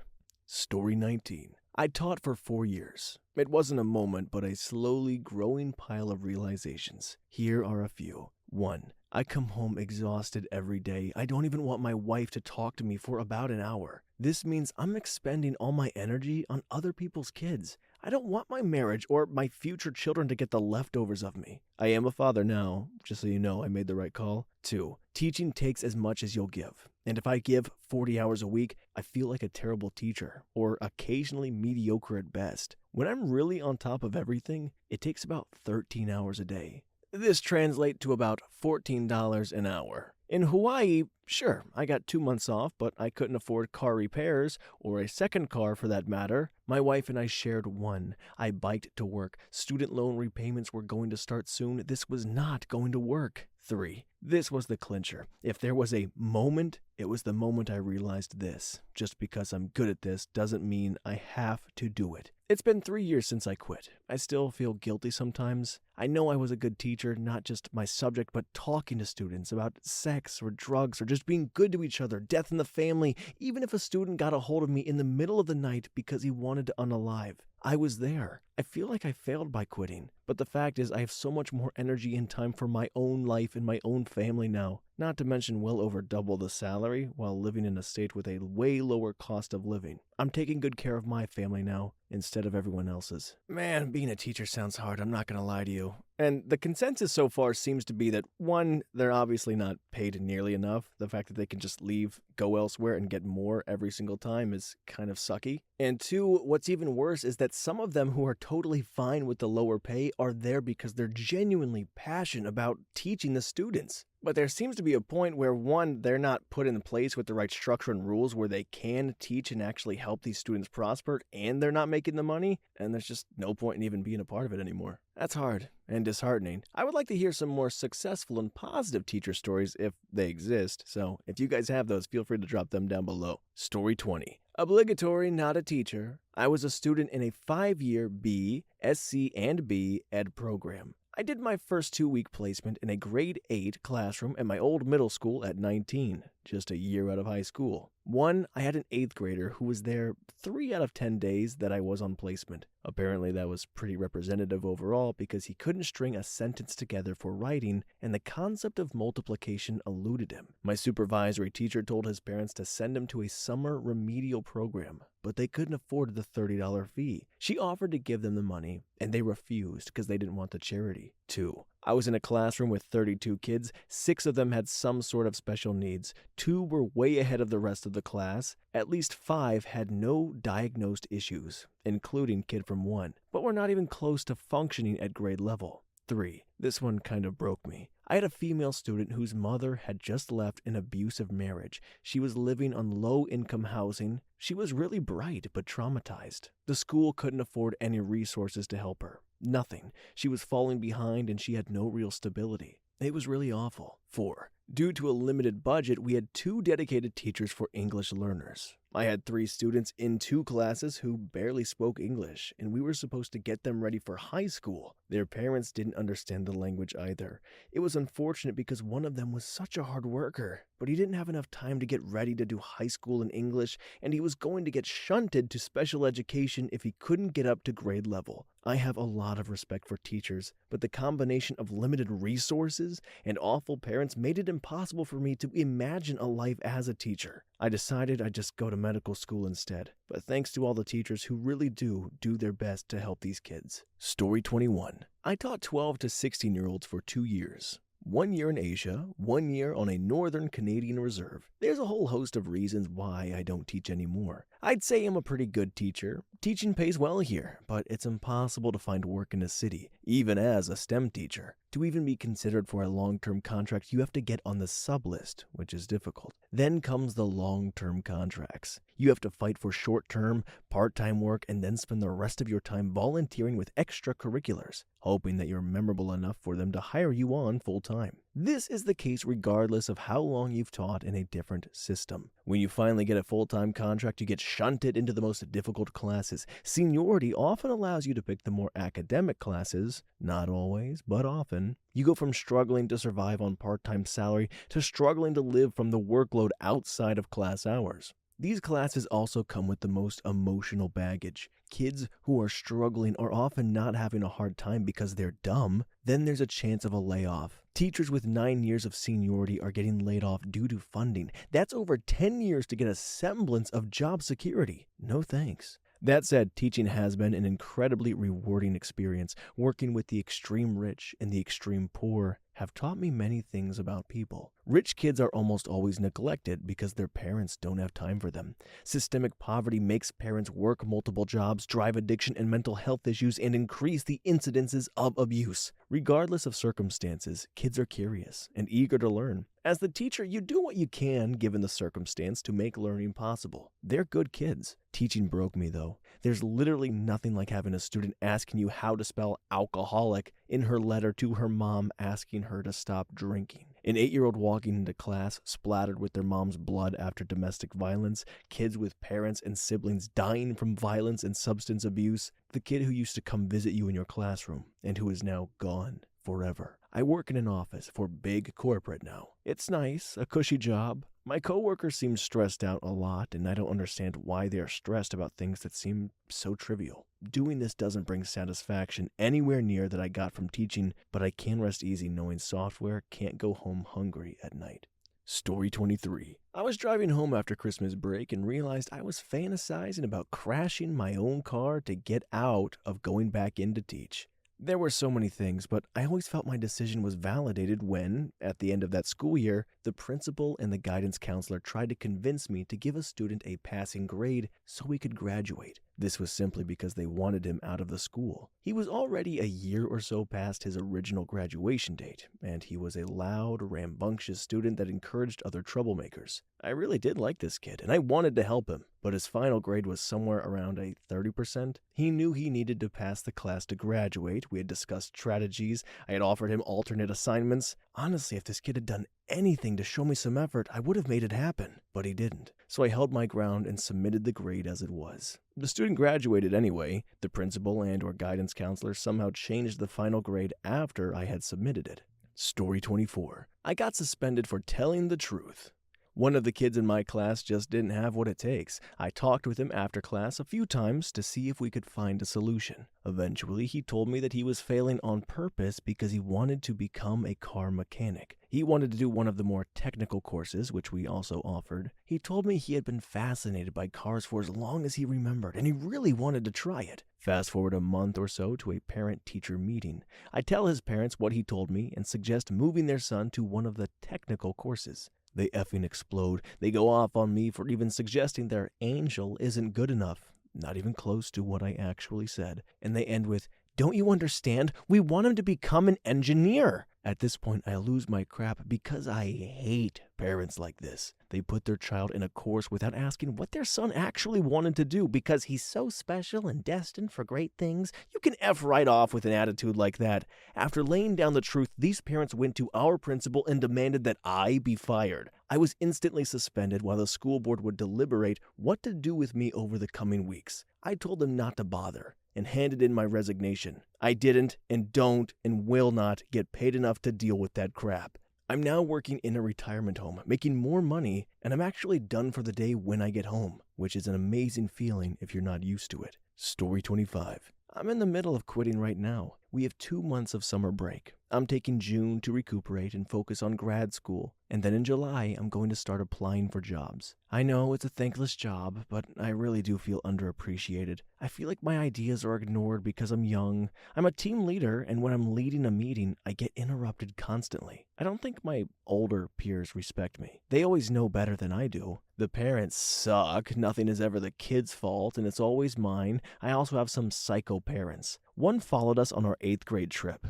Story 19. I taught for 4 years. It wasn't a moment, but a slowly growing pile of realizations. Here are a few. 1. I come home exhausted every day. I don't even want my wife to talk to me for about an hour. This means I'm expending all my energy on other people's kids. I don't want my marriage or my future children to get the leftovers of me. I am a father now, just so you know I made the right call. 2. Teaching takes as much as you'll give. And if I give 40 hours a week, I feel like a terrible teacher, or occasionally mediocre at best. When I'm really on top of everything, it takes about 13 hours a day. This translates to about $14 an hour. In Hawaii, sure, I got 2 months off, but I couldn't afford car repairs, or a second car for that matter. My wife and I shared one. I biked to work. Student loan repayments were going to start soon. This was not going to work. 3. This was the clincher. If there was a moment, it was the moment I realized this. Just because I'm good at this doesn't mean I have to do it. It's been 3 years since I quit. I still feel guilty sometimes. I know I was a good teacher, not just my subject, but talking to students about sex or drugs or just being good to each other, death in the family, even if a student got a hold of me in the middle of the night because he wanted to unalive. I was there. I feel like I failed by quitting, but the fact is I have so much more energy and time for my own life and my own family now, not to mention well over double the salary while living in a state with a way lower cost of living. I'm taking good care of my family now instead of everyone else's. Man, being a teacher sounds hard, I'm not gonna lie to you. And the consensus so far seems to be that 1, they're obviously not paid nearly enough. The fact that they can just leave, go elsewhere, and get more every single time is kind of sucky. And 2, what's even worse is that some of them who are totally fine with the lower pay are there because they're genuinely passionate about teaching the students. But there seems to be a point where 1, they're not put in place with the right structure and rules where they can teach and actually help these students prosper, and they're not making the money, and there's just no point in even being a part of it anymore. That's hard and disheartening. I would like to hear some more successful and positive teacher stories if they exist, so if you guys have those, feel free to drop them down below. Story 20. Obligatory, not a teacher. I was a student in a 5-year B, SC, and B ed program. I did my first 2-week placement in a grade 8 classroom at my old middle school at 19, just a year out of high school. 1, I had an 8th grader who was there 3 out of 10 days that I was on placement. Apparently that was pretty representative overall because he couldn't string a sentence together for writing and the concept of multiplication eluded him. My supervisory teacher told his parents to send him to a summer remedial program, but they couldn't afford the $30 fee. She offered to give them the money, and they refused because they didn't want the charity. 2, I was in a classroom with 32 kids. 6 of them had some sort of special needs. 2 were way ahead of the rest of the class. At least 5 had no diagnosed issues, including kid from 1, but were not even close to functioning at grade level. 3, this one kind of broke me. I had a female student whose mother had just left an abusive marriage. She was living on low-income housing. She was really bright, but traumatized. The school couldn't afford any resources to help her. Nothing. She was falling behind and she had no real stability. It was really awful. 4. Due to a limited budget, we had 2 dedicated teachers for English learners. I had 3 students in 2 classes who barely spoke English, and we were supposed to get them ready for high school. Their parents didn't understand the language either. It was unfortunate because one of them was such a hard worker, but he didn't have enough time to get ready to do high school in English, and he was going to get shunted to special education if he couldn't get up to grade level. I have a lot of respect for teachers, but the combination of limited resources and awful parents made it impossible for me to imagine a life as a teacher. I decided I'd just go to medical school instead, but thanks to all the teachers who really do their best to help these kids. Story 21. I taught 12 to 16-year-olds for 2 years. 1 year in Asia, 1 year on a northern Canadian reserve. There's a whole host of reasons why I don't teach anymore. I'd say I'm a pretty good teacher. Teaching pays well here, but it's impossible to find work in a city, even as a STEM teacher. To even be considered for a long-term contract, you have to get on the sub-list, which is difficult. Then comes the long-term contracts. You have to fight for short-term, part-time work and then spend the rest of your time volunteering with extracurriculars, hoping that you're memorable enough for them to hire you on full-time. This is the case regardless of how long you've taught in a different system. When you finally get a full-time contract, you get shunted into the most difficult classes. Seniority often allows you to pick the more academic classes, not always, but often. You go from struggling to survive on part-time salary to struggling to live from the workload outside of class hours. These classes also come with the most emotional baggage. Kids who are struggling are often not having a hard time because they're dumb. Then there's a chance of a layoff. Teachers with 9 years of seniority are getting laid off due to funding. That's over 10 years to get a semblance of job security. No thanks. That said, teaching has been an incredibly rewarding experience. Working with the extreme rich and the extreme poor have taught me many things about people. Rich kids are almost always neglected because their parents don't have time for them. Systemic poverty makes parents work multiple jobs, drive addiction and mental health issues, and increase the incidences of abuse. Regardless of circumstances, kids are curious and eager to learn. As the teacher, you do what you can given the circumstance to make learning possible. They're good kids. Teaching broke me though. There's literally nothing like having a student asking you how to spell alcoholic in her letter to her mom asking her to stop drinking. An 8-year-old walking into class splattered with their mom's blood after domestic violence, kids with parents and siblings dying from violence and substance abuse, the kid who used to come visit you in your classroom and who is now gone forever. I work in an office for big corporate now. It's nice, a cushy job. My coworkers seem stressed out a lot, and I don't understand why they are stressed about things that seem so trivial. Doing this doesn't bring satisfaction anywhere near that I got from teaching, but I can rest easy knowing software can't go home hungry at night. Story 23. I was driving home after Christmas break and realized I was fantasizing about crashing my own car to get out of going back in to teach. There were so many things, but I always felt my decision was validated when, at the end of that school year, the principal and the guidance counselor tried to convince me to give a student a passing grade so we could graduate. This was simply because they wanted him out of the school. He was already a year or so past his original graduation date, and he was a loud, rambunctious student that encouraged other troublemakers. I really did like this kid, and I wanted to help him, but his final grade was somewhere around a 30%. He knew he needed to pass the class to graduate. We had discussed strategies. I had offered him alternate assignments. Honestly, if this kid had done anything to show me some effort, I would have made it happen, but he didn't. So I held my ground and submitted the grade as it was. The student graduated anyway. The principal and/or guidance counselor somehow changed the final grade after I had submitted it. Story 24. I got suspended for telling the truth. One of the kids in my class just didn't have what it takes. I talked with him after class a few times to see if we could find a solution. Eventually, he told me that he was failing on purpose because he wanted to become a car mechanic. He wanted to do one of the more technical courses, which we also offered. He told me he had been fascinated by cars for as long as he remembered, and he really wanted to try it. Fast forward a month or so to a parent-teacher meeting. I tell his parents what he told me and suggest moving their son to one of the technical courses. They effing explode. They go off on me for even suggesting their angel isn't good enough. Not even close to what I actually said. And they end with, "Don't you understand? We want him to become an engineer." At this point, I lose my crap because I hate parents like this. They put their child in a course without asking what their son actually wanted to do because he's so special and destined for great things. You can F right off with an attitude like that. After laying down the truth, these parents went to our principal and demanded that I be fired. I was instantly suspended while the school board would deliberate what to do with me over the coming weeks. I told them not to bother and handed in my resignation. I didn't and don't and will not get paid enough to deal with that crap. I'm now working in a retirement home, making more money, and I'm actually done for the day when I get home, which is an amazing feeling if you're not used to it. Story 25. I'm in the middle of quitting right now. We have 2 months of summer break. I'm taking June to recuperate and focus on grad school, and then in July, I'm going to start applying for jobs. I know it's a thankless job, but I really do feel underappreciated. I feel like my ideas are ignored because I'm young. I'm a team leader, and when I'm leading a meeting, I get interrupted constantly. I don't think my older peers respect me. They always know better than I do. The parents suck. Nothing is ever the kid's fault, and it's always mine. I also have some psycho parents. One followed us on our 8th grade trip.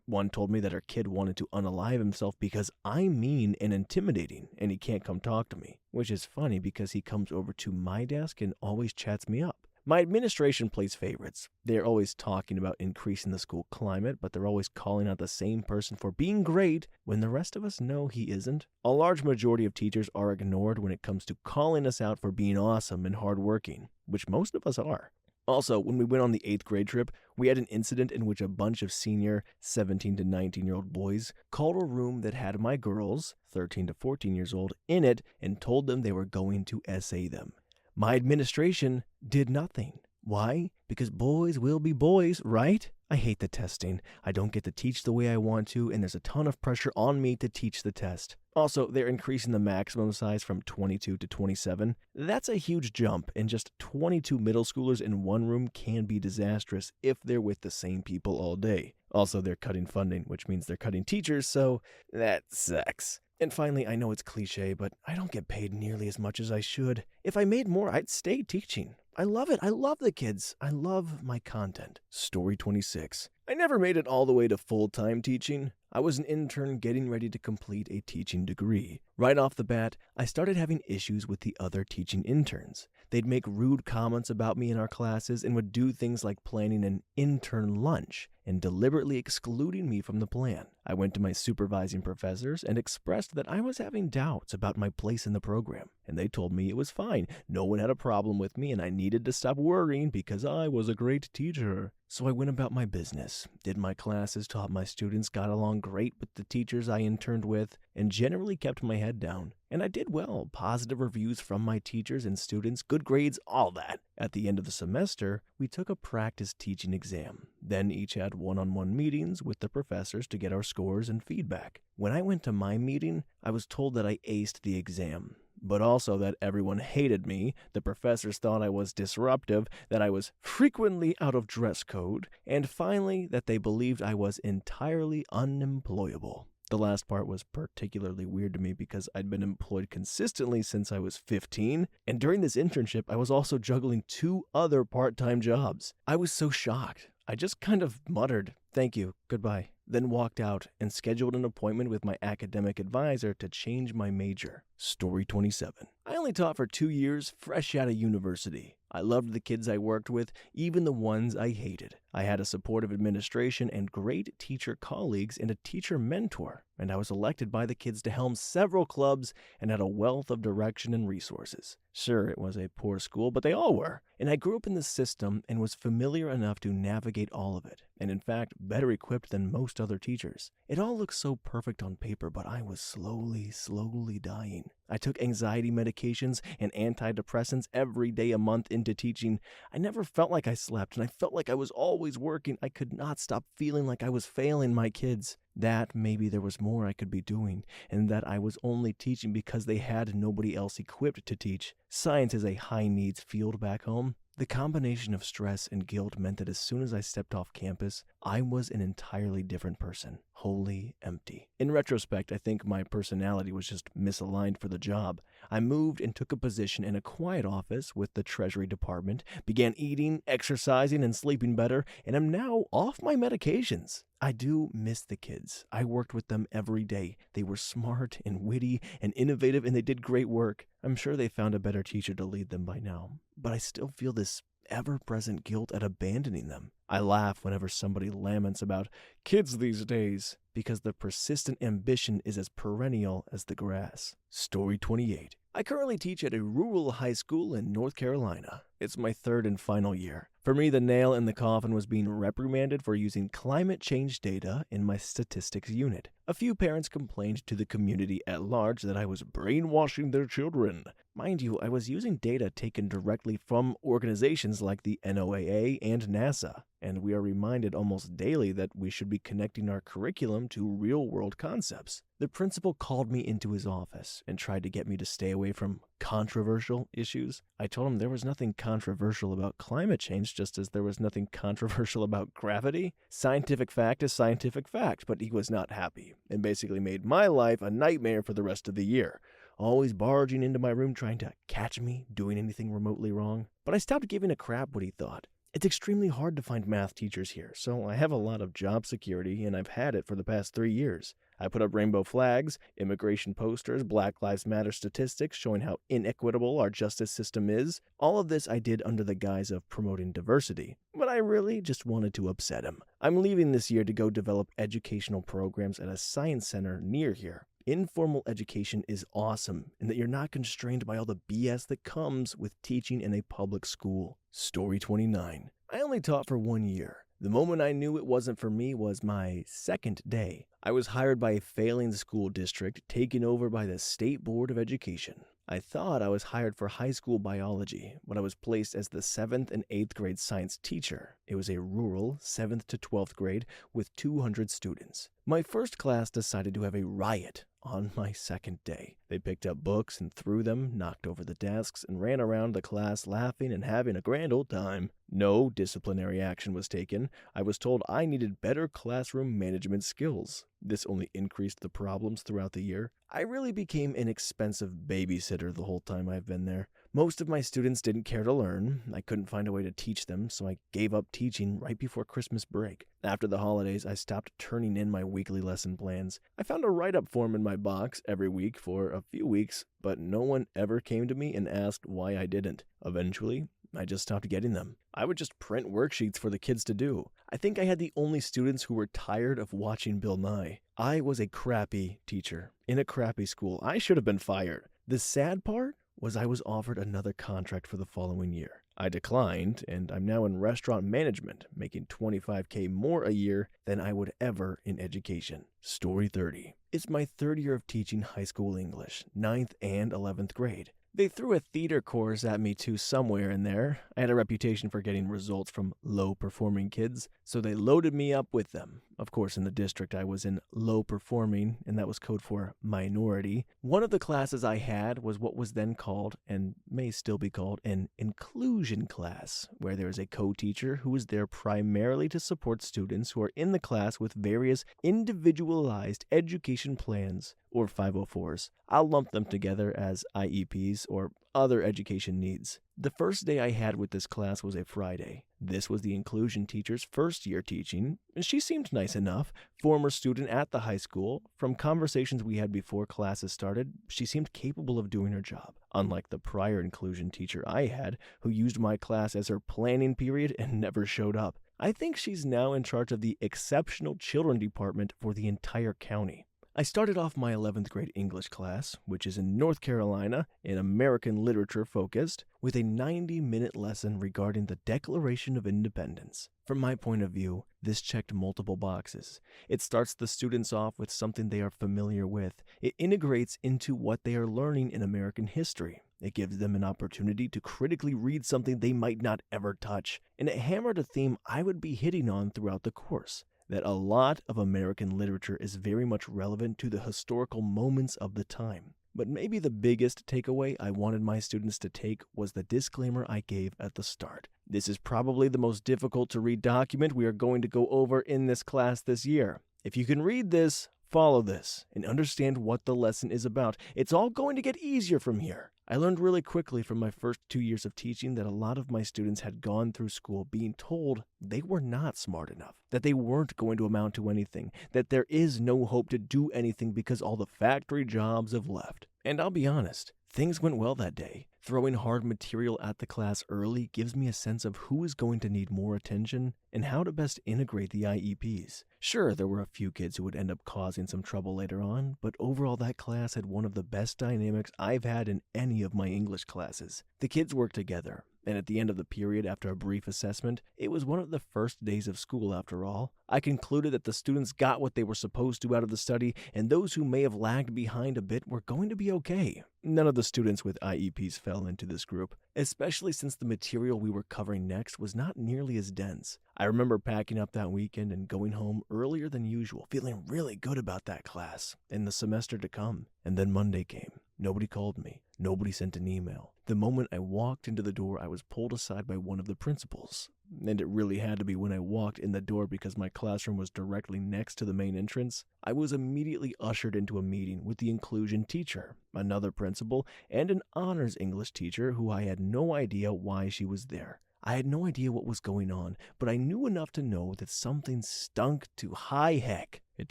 One told me that her kid wanted to unalive himself because I'm mean and intimidating and he can't come talk to me, which is funny because he comes over to my desk and always chats me up. My administration plays favorites. They're always talking about increasing the school climate, but they're always calling out the same person for being great when the rest of us know he isn't. A large majority of teachers are ignored when it comes to calling us out for being awesome and hardworking, which most of us are. Also, when we went on the 8th grade trip, we had an incident in which a bunch of senior 17 to 19-year-old boys called a room that had my girls, 13 to 14 years old, in it and told them they were going to essay them. My administration did nothing. Why? Because boys will be boys, right? I hate the testing. I don't get to teach the way I want to, and there's a ton of pressure on me to teach the test. Also, they're increasing the maximum size from 22 to 27. That's a huge jump, and just 22 middle schoolers in one room can be disastrous if they're with the same people all day. Also, they're cutting funding, which means they're cutting teachers, so that sucks. And finally, I know it's cliche, but I don't get paid nearly as much as I should. If I made more, I'd stay teaching. I love it. I love the kids. I love my content. Story 26. I never made it all the way to full-time teaching. I was an intern getting ready to complete a teaching degree. Right off the bat, I started having issues with the other teaching interns. They'd make rude comments about me in our classes and would do things like planning an intern lunch and deliberately excluding me from the plan. I went to my supervising professors and expressed that I was having doubts about my place in the program, and they told me it was fine. No one had a problem with me, and I needed to stop worrying because I was a great teacher. So I went about my business, did my classes, taught my students, got along great with the teachers I interned with, and generally kept my head down. And I did well, positive reviews from my teachers and students, good grades, all that. At the end of the semester, we took a practice teaching exam, then each had one-on-one meetings with the professors to get our scores and feedback. When I went to my meeting, I was told that I aced the exam, but also that everyone hated me, the professors thought I was disruptive, that I was frequently out of dress code, and finally that they believed I was entirely unemployable. The last part was particularly weird to me because I'd been employed consistently since I was 15, and during this internship I was also juggling 2 other part-time jobs. I was so shocked. I just kind of muttered, "Thank you, goodbye," then walked out and scheduled an appointment with my academic advisor to change my major. Story 27. I only taught for 2 years, fresh out of university. I loved the kids I worked with, even the ones I hated. I had a supportive administration and great teacher colleagues and a teacher mentor, and I was elected by the kids to helm several clubs and had a wealth of direction and resources. Sure, it was a poor school, but they all were, and I grew up in the system and was familiar enough to navigate all of it, and in fact, better equipped than most other teachers. It all looked so perfect on paper, but I was slowly dying. I took anxiety medications and antidepressants every day a month into teaching. I never felt like I slept, and I felt like I was always working. I could not stop feeling like I was failing my kids. That maybe there was more I could be doing, and that I was only teaching because they had nobody else equipped to teach. Science is a high-needs field back home. The combination of stress and guilt meant that as soon as I stepped off campus, I was an entirely different person, wholly empty. In retrospect, I think my personality was just misaligned for the job. I moved and took a position in a quiet office with the Treasury Department, began eating, exercising, and sleeping better, and am now off my medications. I do miss the kids. I worked with them every day. They were smart and witty and innovative, and they did great work. I'm sure they found a better teacher to lead them by now, but I still feel this ever-present guilt at abandoning them. I laugh whenever somebody laments about kids these days because the persistent ambition is as perennial as the grass. Story 28. I currently teach at a rural high school in North Carolina. It's my third and final year. For me, the nail in the coffin was being reprimanded for using climate change data in my statistics unit. A few parents complained to the community at large that I was brainwashing their children. Mind you, I was using data taken directly from organizations like the NOAA and NASA, and we are reminded almost daily that we should be connecting our curriculum to real-world concepts. The principal called me into his office and tried to get me to stay away from controversial issues. I told him there was nothing controversial about climate change, just as there was nothing controversial about gravity. Scientific fact is scientific fact, but he was not happy and basically made my life a nightmare for the rest of the year, always barging into my room trying to catch me doing anything remotely wrong. But I stopped giving a crap what he thought. It's extremely hard to find math teachers here, so I have a lot of job security, and I've had it for the past 3 years. I put up rainbow flags, immigration posters, Black Lives Matter statistics showing how inequitable our justice system is. All of this I did under the guise of promoting diversity, but I really just wanted to upset him. I'm leaving this year to go develop educational programs at a science center near here. Informal education is awesome in that you're not constrained by all the BS that comes with teaching in a public school. Story 29. I only taught for 1 year. The moment I knew it wasn't for me was my second day. I was hired by a failing school district taken over by the State Board of Education. I thought I was hired for high school biology, but I was placed as the 7th and 8th grade science teacher. It was a rural 7th to 12th grade with 200 students. My first class decided to have a riot on my second day. They picked up books and threw them, knocked over the desks, and ran around the class laughing and having a grand old time. No disciplinary action was taken. I was told I needed better classroom management skills. This only increased the problems throughout the year. I really became an expensive babysitter the whole time I've been there. Most of my students didn't care to learn. I couldn't find a way to teach them, so I gave up teaching right before Christmas break. After the holidays, I stopped turning in my weekly lesson plans. I found a write-up form in my box every week for a few weeks, but no one ever came to me and asked why I didn't. Eventually, I just stopped getting them. I would just print worksheets for the kids to do. I think I had the only students who were tired of watching Bill Nye. I was a crappy teacher in a crappy school. I should have been fired. The sad part was I was offered another contract for the following year. I declined, and I'm now in restaurant management, making $25K more a year than I would ever in education. Story 30. It's my third year of teaching high school English, 9th and 11th grade. They threw a theater course at me too somewhere in there. I had a reputation for getting results from low-performing kids, so they loaded me up with them. Of course, in the district I was in low-performing, and that was code for minority. One of the classes I had was what was then called, and may still be called, an inclusion class, where there is a co-teacher who is there primarily to support students who are in the class with various individualized education plans, or 504s. I'll lump them together as IEPs or other education needs. The first day I had with this class was a Friday. This was the inclusion teacher's first year teaching, and she seemed nice enough. Former student at the high school. From conversations we had before classes started, she seemed capable of doing her job, unlike the prior inclusion teacher I had, who used my class as her planning period and never showed up. I think she's now in charge of the exceptional children department for the entire county. I started off my 11th grade English class, which is in North Carolina and American literature focused, with a 90-minute lesson regarding the Declaration of Independence. From my point of view, this checked multiple boxes. It starts the students off with something they are familiar with. It integrates into what they are learning in American history. It gives them an opportunity to critically read something they might not ever touch. And it hammered a theme I would be hitting on throughout the course, that a lot of American literature is very much relevant to the historical moments of the time. But maybe the biggest takeaway I wanted my students to take was the disclaimer I gave at the start. This is probably the most difficult to read document we are going to go over in this class this year. If you can read this, follow this and understand what the lesson is about. It's all going to get easier from here. I learned really quickly from my first 2 years of teaching that a lot of my students had gone through school being told they were not smart enough, that they weren't going to amount to anything, that there is no hope to do anything because all the factory jobs have left. And I'll be honest, things went well that day. Throwing hard material at the class early gives me a sense of who is going to need more attention and how to best integrate the IEPs. Sure, there were a few kids who would end up causing some trouble later on, but overall that class had one of the best dynamics I've had in any of my English classes. The kids worked together, and at the end of the period after a brief assessment, it was one of the first days of school after all. I concluded that the students got what they were supposed to out of the study, and those who may have lagged behind a bit were going to be okay. None of the students with IEPs fell into this group, especially since the material we were covering next was not nearly as dense. I remember packing up that weekend and going home earlier than usual, feeling really good about that class and the semester to come. And then Monday came. Nobody called me. Nobody sent an email. The moment I walked into the door, I was pulled aside by one of the principals. And it really had to be when I walked in the door because my classroom was directly next to the main entrance. I was immediately ushered into a meeting with the inclusion teacher, another principal, and an honors English teacher who I had no idea why she was there. I had no idea what was going on, but I knew enough to know that something stunk to high heck. It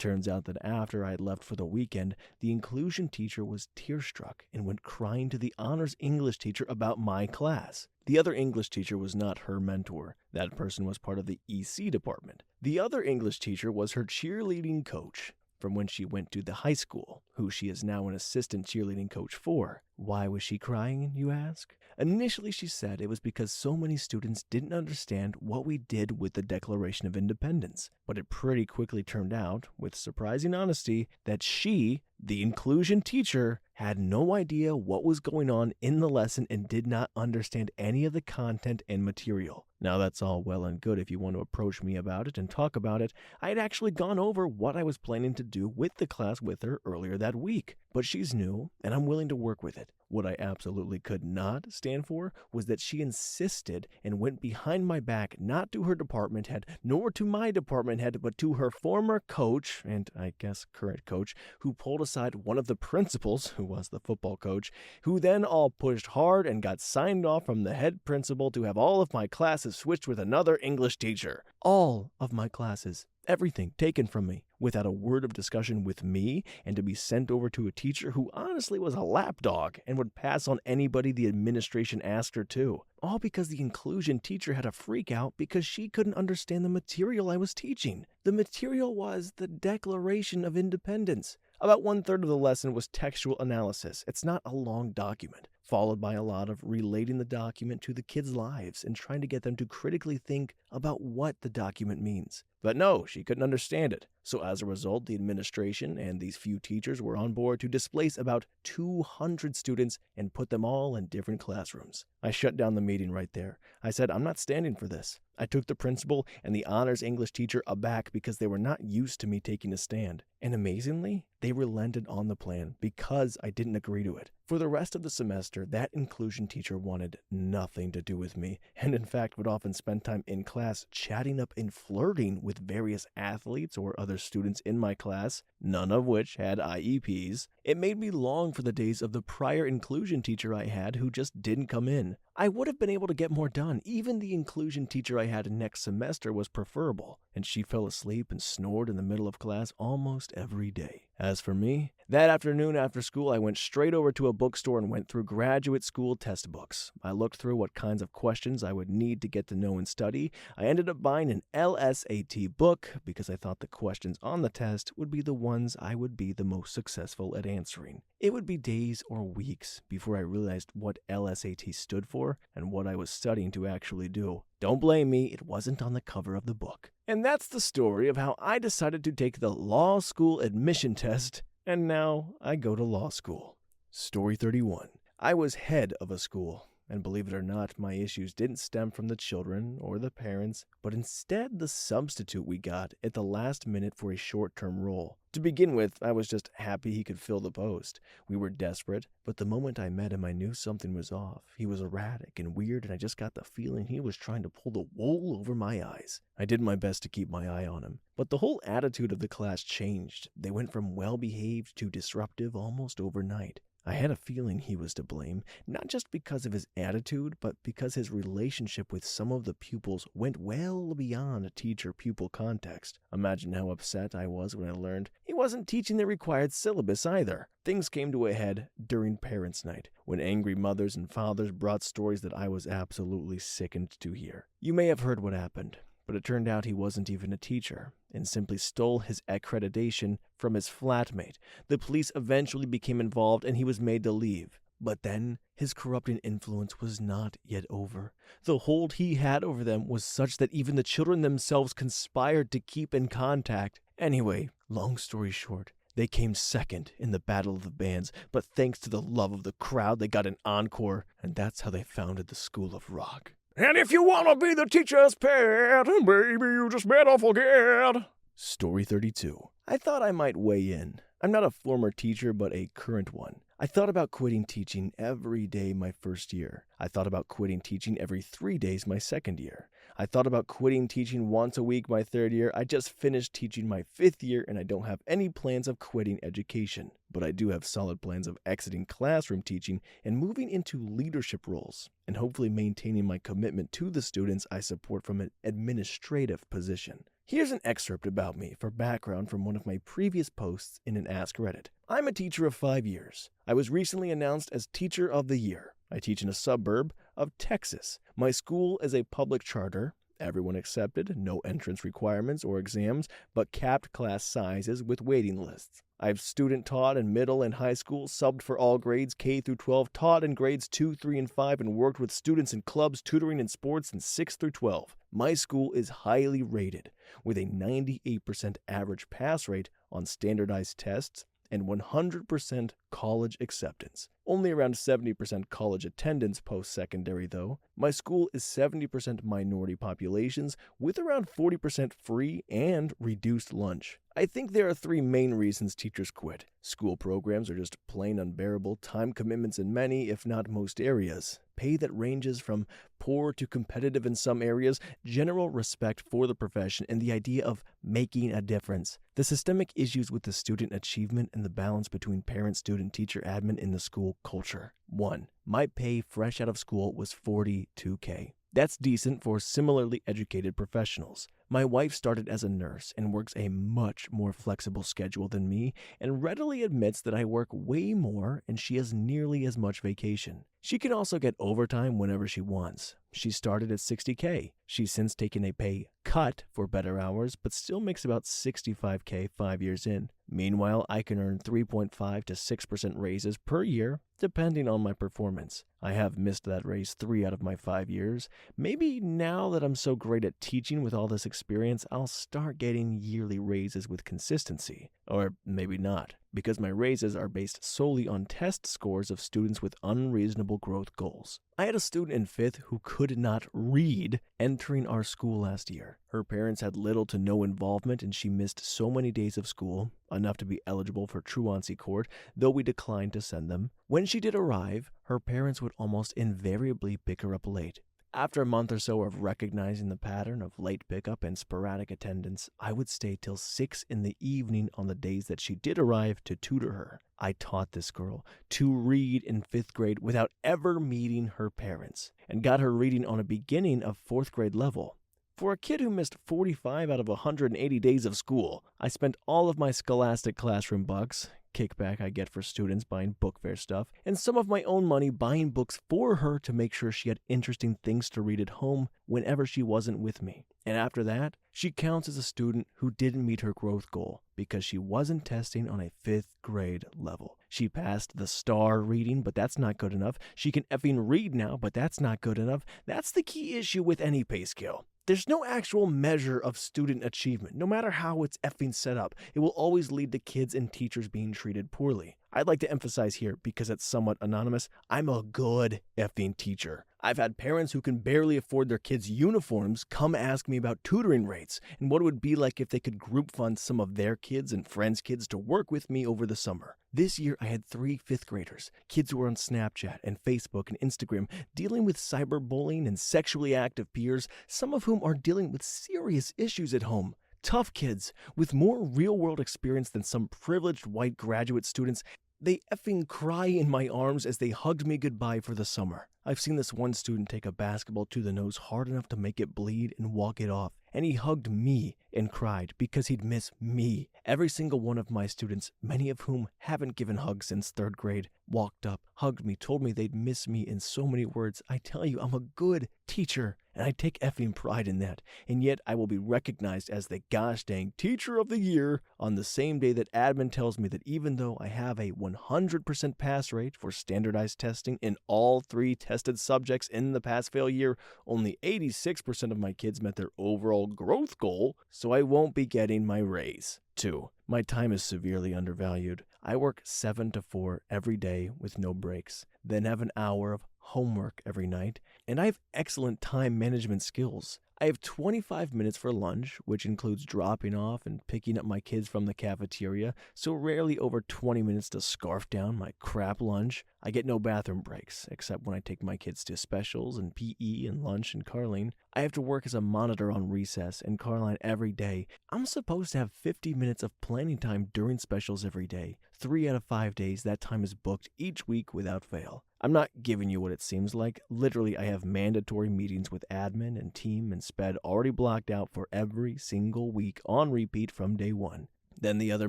turns out that after I had left for the weekend, the inclusion teacher was tear-struck and went crying to the honors English teacher about my class. The other English teacher was not her mentor. That person was part of the EC department. The other English teacher was her cheerleading coach from when she went to the high school, who she is now an assistant cheerleading coach for. Why was she crying, you ask? Initially, she said it was because so many students didn't understand what we did with the Declaration of Independence. But it pretty quickly turned out, with surprising honesty, that she, the inclusion teacher, had no idea what was going on in the lesson and did not understand any of the content and material. Now that's all well and good if you want to approach me about it and talk about it. I had actually gone over what I was planning to do with the class with her earlier that week. But she's new, and I'm willing to work with it. What I absolutely could not stand for was that she insisted and went behind my back, not to her department head, nor to my department head, but to her former coach, and I guess current coach, who pulled aside one of the principals, who was the football coach, who then all pushed hard and got signed off from the head principal to have all of my classes switched with another English teacher. All of my classes. Everything taken from me, without a word of discussion with me, and to be sent over to a teacher who honestly was a lapdog and would pass on anybody the administration asked her to. All because the inclusion teacher had a freak out because she couldn't understand the material I was teaching. The material was the Declaration of Independence. About 1/3 of the lesson was textual analysis. It's not a long document, followed by a lot of relating the document to the kids' lives and trying to get them to critically think about what the document means. But no, she couldn't understand it. So as a result, the administration and these few teachers were on board to displace about 200 students and put them all in different classrooms. I shut down the meeting right there. I said, I'm not standing for this. I took the principal and the honors English teacher aback because they were not used to me taking a stand. And amazingly, they relented on the plan because I didn't agree to it. For the rest of the semester, that inclusion teacher wanted nothing to do with me, and in fact would often spend time in class chatting up and flirting with various athletes or other students in my class, none of which had IEPs. It made me long for the days of the prior inclusion teacher I had who just didn't come in. I would have been able to get more done. Even the inclusion teacher I had next semester was preferable, and she fell asleep and snored in the middle of class almost every day. As for me, that afternoon after school, I went straight over to a bookstore and went through graduate school test books. I looked through what kinds of questions I would need to get to know and study. I ended up buying an LSAT book because I thought the questions on the test would be the ones I would be the most successful at answering. It would be days or weeks before I realized what LSAT stood for and what I was studying to actually do. Don't blame me, it wasn't on the cover of the book. And that's the story of how I decided to take the law school admission test, and now I go to law school. Story 31. I was head of a school. And believe it or not, my issues didn't stem from the children or the parents, but instead the substitute we got at the last minute for a short-term role. To begin with, I was just happy he could fill the post. We were desperate, but the moment I met him, I knew something was off. He was erratic and weird, and I just got the feeling he was trying to pull the wool over my eyes. I did my best to keep my eye on him, but the whole attitude of the class changed. They went from well-behaved to disruptive almost overnight. I had a feeling he was to blame, not just because of his attitude, but because his relationship with some of the pupils went well beyond a teacher-pupil context. Imagine how upset I was when I learned he wasn't teaching the required syllabus either. Things came to a head during Parents' Night, when angry mothers and fathers brought stories that I was absolutely sickened to hear. You may have heard what happened, but it turned out he wasn't even a teacher and simply stole his accreditation from his flatmate. The police eventually became involved and he was made to leave. But then, his corrupting influence was not yet over. The hold he had over them was such that even the children themselves conspired to keep in contact. Anyway, long story short, they came second in the Battle of the Bands, but thanks to the love of the crowd, they got an encore, and that's how they founded the School of Rock. And if you want to be the teacher's pet, baby, you just better forget. Story 32. I thought I might weigh in. I'm not a former teacher, but a current one. I thought about quitting teaching every day my first year. I thought about quitting teaching every 3 days my second year. I thought about quitting teaching once a week my third year. I just finished teaching my 5th year, and I don't have any plans of quitting education. But I do have solid plans of exiting classroom teaching and moving into leadership roles, and hopefully maintaining my commitment to the students I support from an administrative position. Here's an excerpt about me for background from one of my previous posts in an Ask Reddit. I'm a teacher of 5 years. I was recently announced as Teacher of the Year. I teach in a suburb of Texas. My school is a public charter. Everyone accepted, no entrance requirements or exams, but capped class sizes with waiting lists. I've student taught in middle and high school, subbed for all grades K through 12, taught in grades 2, 3, and 5, and worked with students in clubs, tutoring, and sports in 6 through 12. My school is highly rated, with a 98% average pass rate on standardized tests and 100% college acceptance. Only around 70% college attendance post-secondary, though. My school is 70% minority populations, with around 40% free and reduced lunch. I think there are 3 main reasons teachers quit. School programs are just plain unbearable, time commitments in many, if not most areas, pay that ranges from poor to competitive in some areas, general respect for the profession, and the idea of making a difference. The systemic issues with the student achievement and the balance between parent, student, teacher, admin in the school culture. 1. My pay fresh out of school was $42K. That's decent for similarly educated professionals. My wife started as a nurse and works a much more flexible schedule than me, and readily admits that I work way more and she has nearly as much vacation. She can also get overtime whenever she wants. She started at $60K. She's since taken a pay cut for better hours, but still makes about $65K 5 years in. Meanwhile, I can earn 3.5 to 6% raises per year, depending on my performance. I have missed that raise 3 out of my 5 years. Maybe now that I'm so great at teaching with all this experience, I'll start getting yearly raises with consistency. Or maybe not, because my raises are based solely on test scores of students with unreasonable growth goals. I had a student in 5th who could not read entering our school last year. Her parents had little to no involvement, and she missed so many days of school, enough to be eligible for truancy court, though we declined to send them. When she did arrive, her parents would almost invariably pick her up late. After a month or so of recognizing the pattern of late pickup and sporadic attendance, I would stay till 6 in the evening on the days that she did arrive to tutor her. I taught this girl to read in 5th grade without ever meeting her parents, and got her reading on a beginning of 4th grade level. For a kid who missed 45 out of 180 days of school, I spent all of my scholastic classroom bucks, kickback I get for students buying book fair stuff, and some of my own money buying books for her to make sure she had interesting things to read at home whenever she wasn't with me. And after that, she counts as a student who didn't meet her growth goal because she wasn't testing on a 5th grade level. She passed the STAR reading, but that's not good enough. She can effing read now, but that's not good enough. That's the key issue with any pay scale. There's no actual measure of student achievement. No matter how it's effing set up, it will always lead to kids and teachers being treated poorly. I'd like to emphasize here, because it's somewhat anonymous, I'm a good effing teacher. I've had parents who can barely afford their kids' uniforms come ask me about tutoring rates and what it would be like if they could group fund some of their kids and friends' kids to work with me over the summer. This year, I had 3 fifth graders, kids who were on Snapchat and Facebook and Instagram, dealing with cyberbullying and sexually active peers, some of whom are dealing with serious issues at home. Tough kids with more real-world experience than some privileged white graduate students. They effing cry in my arms as they hugged me goodbye for the summer. I've seen this one student take a basketball to the nose hard enough to make it bleed and walk it off. And he hugged me and cried because he'd miss me. Every single one of my students, many of whom haven't given hugs since 3rd grade, walked up, hugged me, told me they'd miss me in so many words. I tell you, I'm a good teacher, and I take effing pride in that. And yet I will be recognized as the gosh dang Teacher of the Year on the same day that admin tells me that even though I have a 100% pass rate for standardized testing in all 3 tested subjects in the pass-fail year, only 86% of my kids met their overall growth goal, so I won't be getting my raise. 2. My time is severely undervalued. I work 7 to 4 every day with no breaks, then have an hour of homework every night, and I have excellent time management skills. I have 25 minutes for lunch, which includes dropping off and picking up my kids from the cafeteria, so rarely over 20 minutes to scarf down my crap lunch. I get no bathroom breaks, except when I take my kids to specials and PE and lunch and Carline. I have to work as a monitor on recess and Carline every day. I'm supposed to have 50 minutes of planning time during specials every day. 3 out of 5 days, that time is booked each week without fail. I'm not giving you what it seems like. Literally, I have mandatory meetings with admin and team and sped already blocked out for every single week on repeat from day 1. Then the other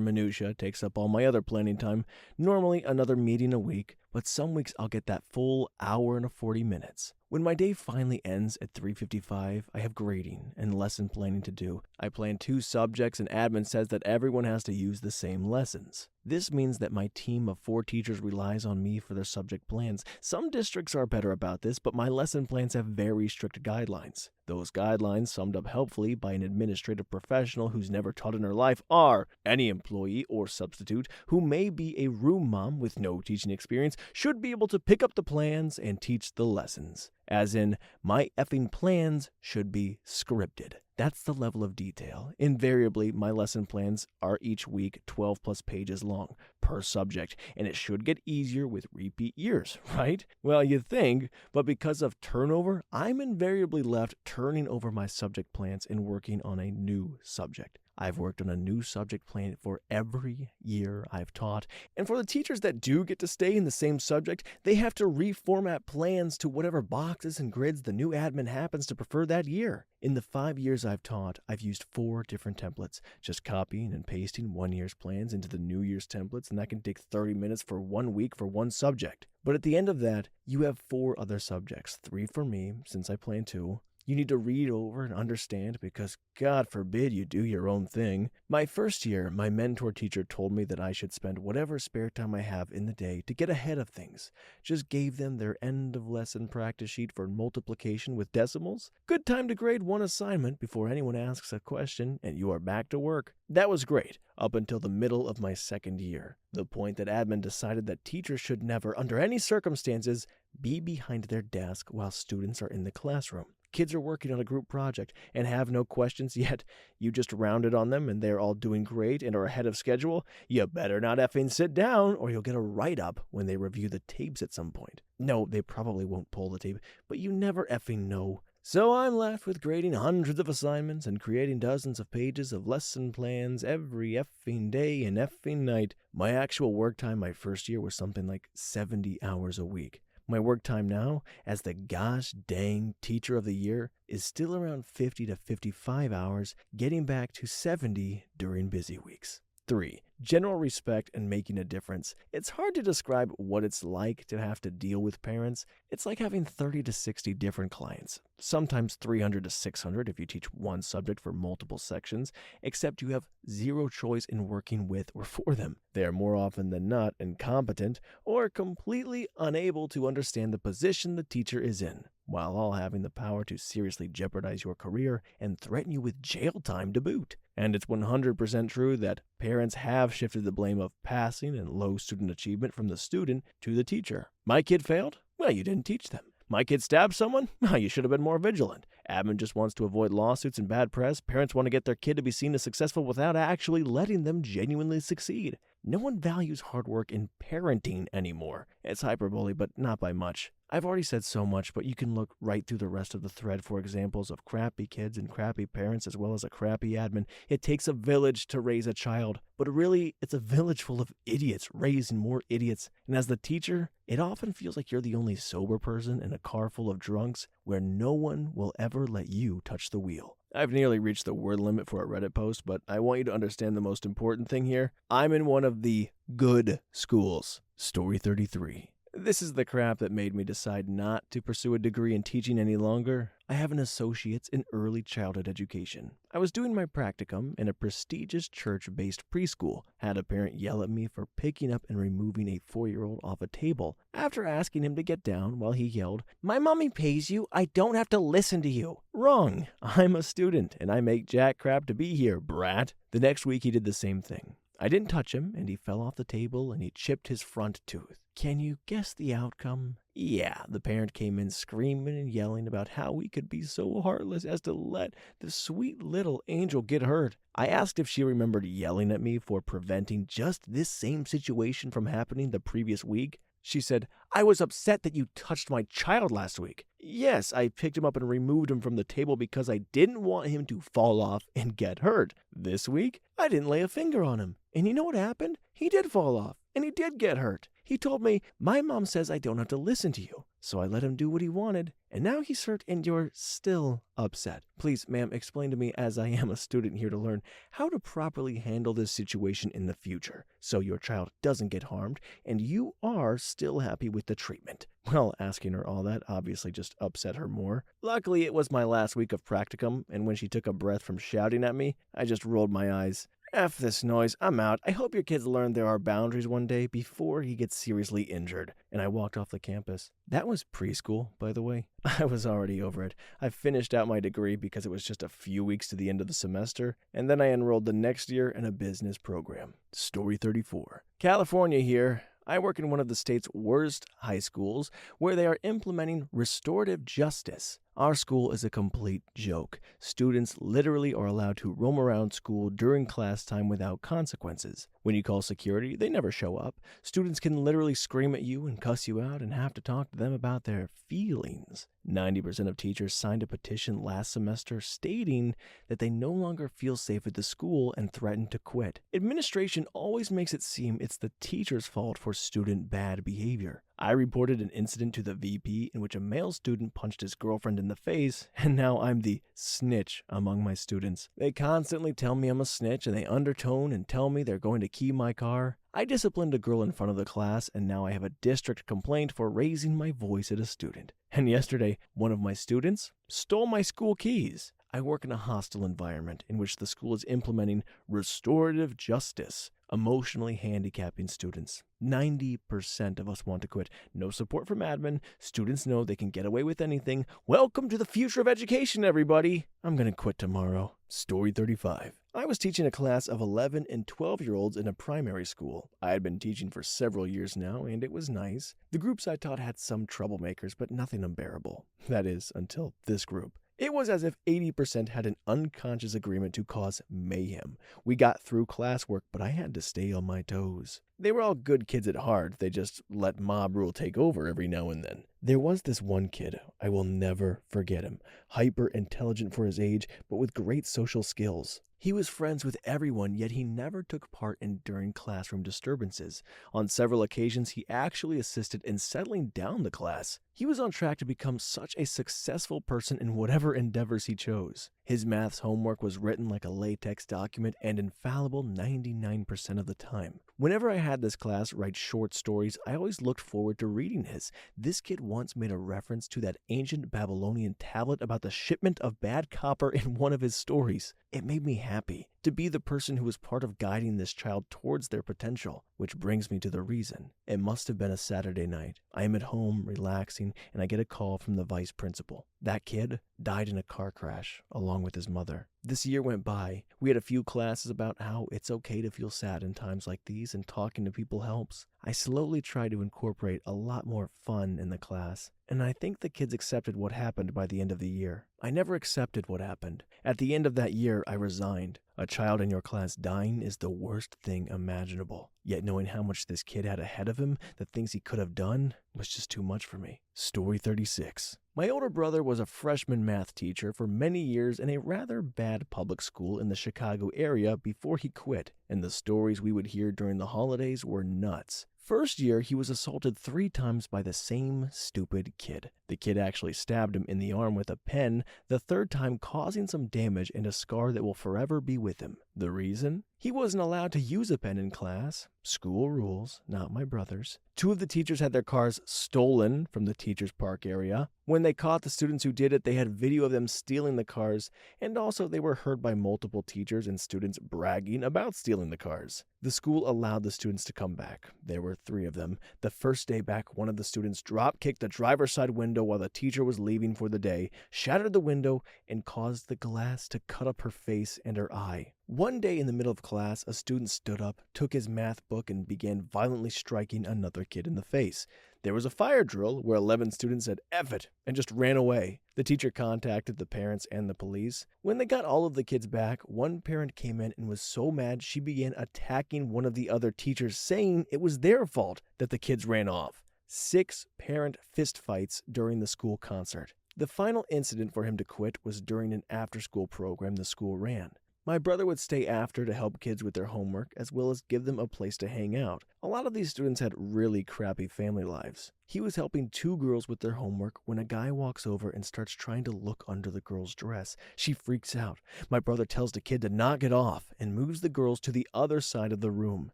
minutia takes up all my other planning time, normally another meeting a week, but some weeks I'll get that full hour and 40 minutes. When my day finally ends at 3:55, I have grading and lesson planning to do. I plan 2 subjects and admin says that everyone has to use the same lessons. This means that my team of 4 teachers relies on me for their subject plans. Some districts are better about this, but my lesson plans have very strict guidelines. Those guidelines, summed up helpfully by an administrative professional who's never taught in her life, are any employee or substitute who may be a room mom with no teaching experience should be able to pick up the plans and teach the lessons. As in, my effing plans should be scripted. That's the level of detail. Invariably, my lesson plans are each week 12 plus pages long per subject, and it should get easier with repeat years, right? Well, you'd think, but because of turnover, I'm invariably left turning over my subject plans and working on a new subject. I've worked on a new subject plan for every year I've taught, and for the teachers that do get to stay in the same subject, they have to reformat plans to whatever boxes and grids the new admin happens to prefer that year. In the 5 years I've taught, I've used 4 different templates, just copying and pasting 1 year's plans into the new year's templates, and that can take 30 minutes for 1 week for 1 subject. But at the end of that, you have 4 other subjects, 3 for me, since I plan 2. You need to read over and understand because God forbid you do your own thing. My first year, my mentor teacher told me that I should spend whatever spare time I have in the day to get ahead of things. Just gave them their end of lesson practice sheet for multiplication with decimals. Good time to grade 1 assignment before anyone asks a question and you are back to work. That was great, up until the middle of my 2nd year. The point that admin decided that teachers should never, under any circumstances, be behind their desk while students are in the classroom. Kids are working on a group project and have no questions yet. You just rounded on them and they're all doing great and are ahead of schedule. You better not effing sit down or you'll get a write-up when they review the tapes at some point. No, they probably won't pull the tape, but you never effing know. So I'm left with grading hundreds of assignments and creating dozens of pages of lesson plans every effing day and effing night. My actual work time my first year was something like 70 hours a week. My work time now, as the gosh dang Teacher of the Year, is still around 50 to 55 hours, getting back to 70 during busy weeks. 3. General respect and making a difference. It's hard to describe what it's like to have to deal with parents. It's like having 30 to 60 different clients, sometimes 300 to 600 if you teach one subject for multiple sections, except you have zero choice in working with or for them. They are more often than not incompetent or completely unable to understand the position the teacher is in, while all having the power to seriously jeopardize your career and threaten you with jail time to boot. And it's 100% true that parents have shifted the blame of passing and low student achievement from the student to the teacher. My kid failed? Well, you didn't teach them. My kid stabbed someone? Well, you should have been more vigilant. Admin just wants to avoid lawsuits and bad press. Parents want to get their kid to be seen as successful without actually letting them genuinely succeed. No one values hard work in parenting anymore. It's hyperbole, but not by much. I've already said so much, but you can look right through the rest of the thread for examples of crappy kids and crappy parents as well as a crappy admin. It takes a village to raise a child, but really, it's a village full of idiots raising more idiots. And as the teacher, it often feels like you're the only sober person in a car full of drunks where no one will ever let you touch the wheel. I've nearly reached the word limit for a Reddit post, but I want you to understand the most important thing here. I'm in one of the good schools. Story 33. This is the crap that made me decide not to pursue a degree in teaching any longer. I have an associate's in early childhood education. I was doing my practicum in a prestigious church-based preschool. Had a parent yell at me for picking up and removing a 4-year-old off a table after asking him to get down while he yelled, "My mommy pays you, I don't have to listen to you." Wrong. I'm a student and I make jack crap to be here, brat. The next week he did the same thing. I didn't touch him, and he fell off the table, and he chipped his front tooth. Can you guess the outcome? Yeah, the parent came in screaming and yelling about how we could be so heartless as to let the sweet little angel get hurt. I asked if she remembered yelling at me for preventing just this same situation from happening the previous week. She said, "I was upset that you touched my child last week." Yes, I picked him up and removed him from the table because I didn't want him to fall off and get hurt. This week, I didn't lay a finger on him. And you know what happened? He did fall off, and he did get hurt. He told me, "My mom says I don't have to listen to you." So I let him do what he wanted, and now he's hurt and you're still upset. Please, ma'am, explain to me, as I am a student here to learn, how to properly handle this situation in the future so your child doesn't get harmed and you are still happy with the treatment. Well, asking her all that obviously just upset her more. Luckily, it was my last week of practicum, and when she took a breath from shouting at me, I just rolled my eyes. F this noise, I'm out. I hope your kids learn there are boundaries one day before he gets seriously injured. And I walked off the campus. That was preschool, by the way. I was already over it. I finished out my degree because it was just a few weeks to the end of the semester, and then I enrolled the next year in a business program. Story 34. California here. I work in one of the state's worst high schools where they are implementing restorative justice. Our school is a complete joke. Students literally are allowed to roam around school during class time without consequences. When you call security, they never show up. Students can literally scream at you and cuss you out and have to talk to them about their feelings. 90% of teachers signed a petition last semester stating that they no longer feel safe at the school and threaten to quit. Administration always makes it seem it's the teacher's fault for student bad behavior. I reported an incident to the VP in which a male student punched his girlfriend in the face, and now I'm the snitch among my students. They constantly tell me I'm a snitch, and they undertone and tell me they're going to key my car. I disciplined a girl in front of the class, and now I have a district complaint for raising my voice at a student. And yesterday, one of my students stole my school keys. I work in a hostile environment in which the school is implementing restorative justice, emotionally handicapping students. 90% of us want to quit. No support from admin. Students know they can get away with anything. Welcome to the future of education, everybody. I'm going to quit tomorrow. Story 35. I was teaching a class of 11 and 12-year-olds in a primary school. I had been teaching for several years now, and it was nice. The groups I taught had some troublemakers, but nothing unbearable. That is, until this group. It was as if 80% had an unconscious agreement to cause mayhem. We got through classwork, but I had to stay on my toes. They were all good kids at heart. They just let mob rule take over every now and then. There was this one kid, I will never forget him. Hyper intelligent for his age, but with great social skills. He was friends with everyone, yet he never took part in during classroom disturbances. On several occasions, he actually assisted in settling down the class. He was on track to become such a successful person in whatever endeavors he chose. His maths homework was written like a latex document and infallible 99% of the time. Whenever I had this class write short stories, I always looked forward to reading his. This kid once made a reference to that ancient Babylonian tablet about the shipment of bad copper in one of his stories. It made me happy. to be the person who was part of guiding this child towards their potential. Which brings me to the reason. It must have been a Saturday night. I am at home, relaxing, and I get a call from the vice principal. That kid died in a car crash, along with his mother. This year went by. We had a few classes about how it's okay to feel sad in times like these, and talking to people helps. I slowly tried to incorporate a lot more fun in the class, and I think the kids accepted what happened by the end of the year. I never accepted what happened. At the end of that year, I resigned. A child in your class dying is the worst thing imaginable. Yet knowing how much this kid had ahead of him, the things he could have done, was just too much for me. Story 36. My older brother was a freshman math teacher for many years in a rather bad public school in the Chicago area before he quit, and the stories we would hear during the holidays were nuts. First year, he was assaulted 3 times by the same stupid kid. The kid actually stabbed him in the arm with a pen, the 3rd time causing some damage and a scar that will forever be with him. The reason? He wasn't allowed to use a pen in class. School rules, not my brother's. 2 of the teachers had their cars stolen from the teachers' park area. When they caught the students who did it, they had video of them stealing the cars, and also they were heard by multiple teachers and students bragging about stealing the cars. The school allowed the students to come back. There were 3 of them. The first day back, one of the students drop-kicked the driver's side window while the teacher was leaving for the day, shattered the window, and caused the glass to cut up her face and her eye. One day in the middle of class, a student stood up, took his math book, and began violently striking another kid in the face. There was a fire drill where 11 students said, "F it," and just ran away. The teacher contacted the parents and the police. When they got all of the kids back, one parent came in and was so mad she began attacking one of the other teachers, saying it was their fault that the kids ran off. 6 parent fistfights during the school concert. The final incident for him to quit was during an after-school program the school ran. My brother would stay after to help kids with their homework, as well as give them a place to hang out. A lot of these students had really crappy family lives. He was helping 2 girls with their homework when a guy walks over and starts trying to look under the girl's dress. She freaks out. My brother tells the kid to knock it off and moves the girls to the other side of the room.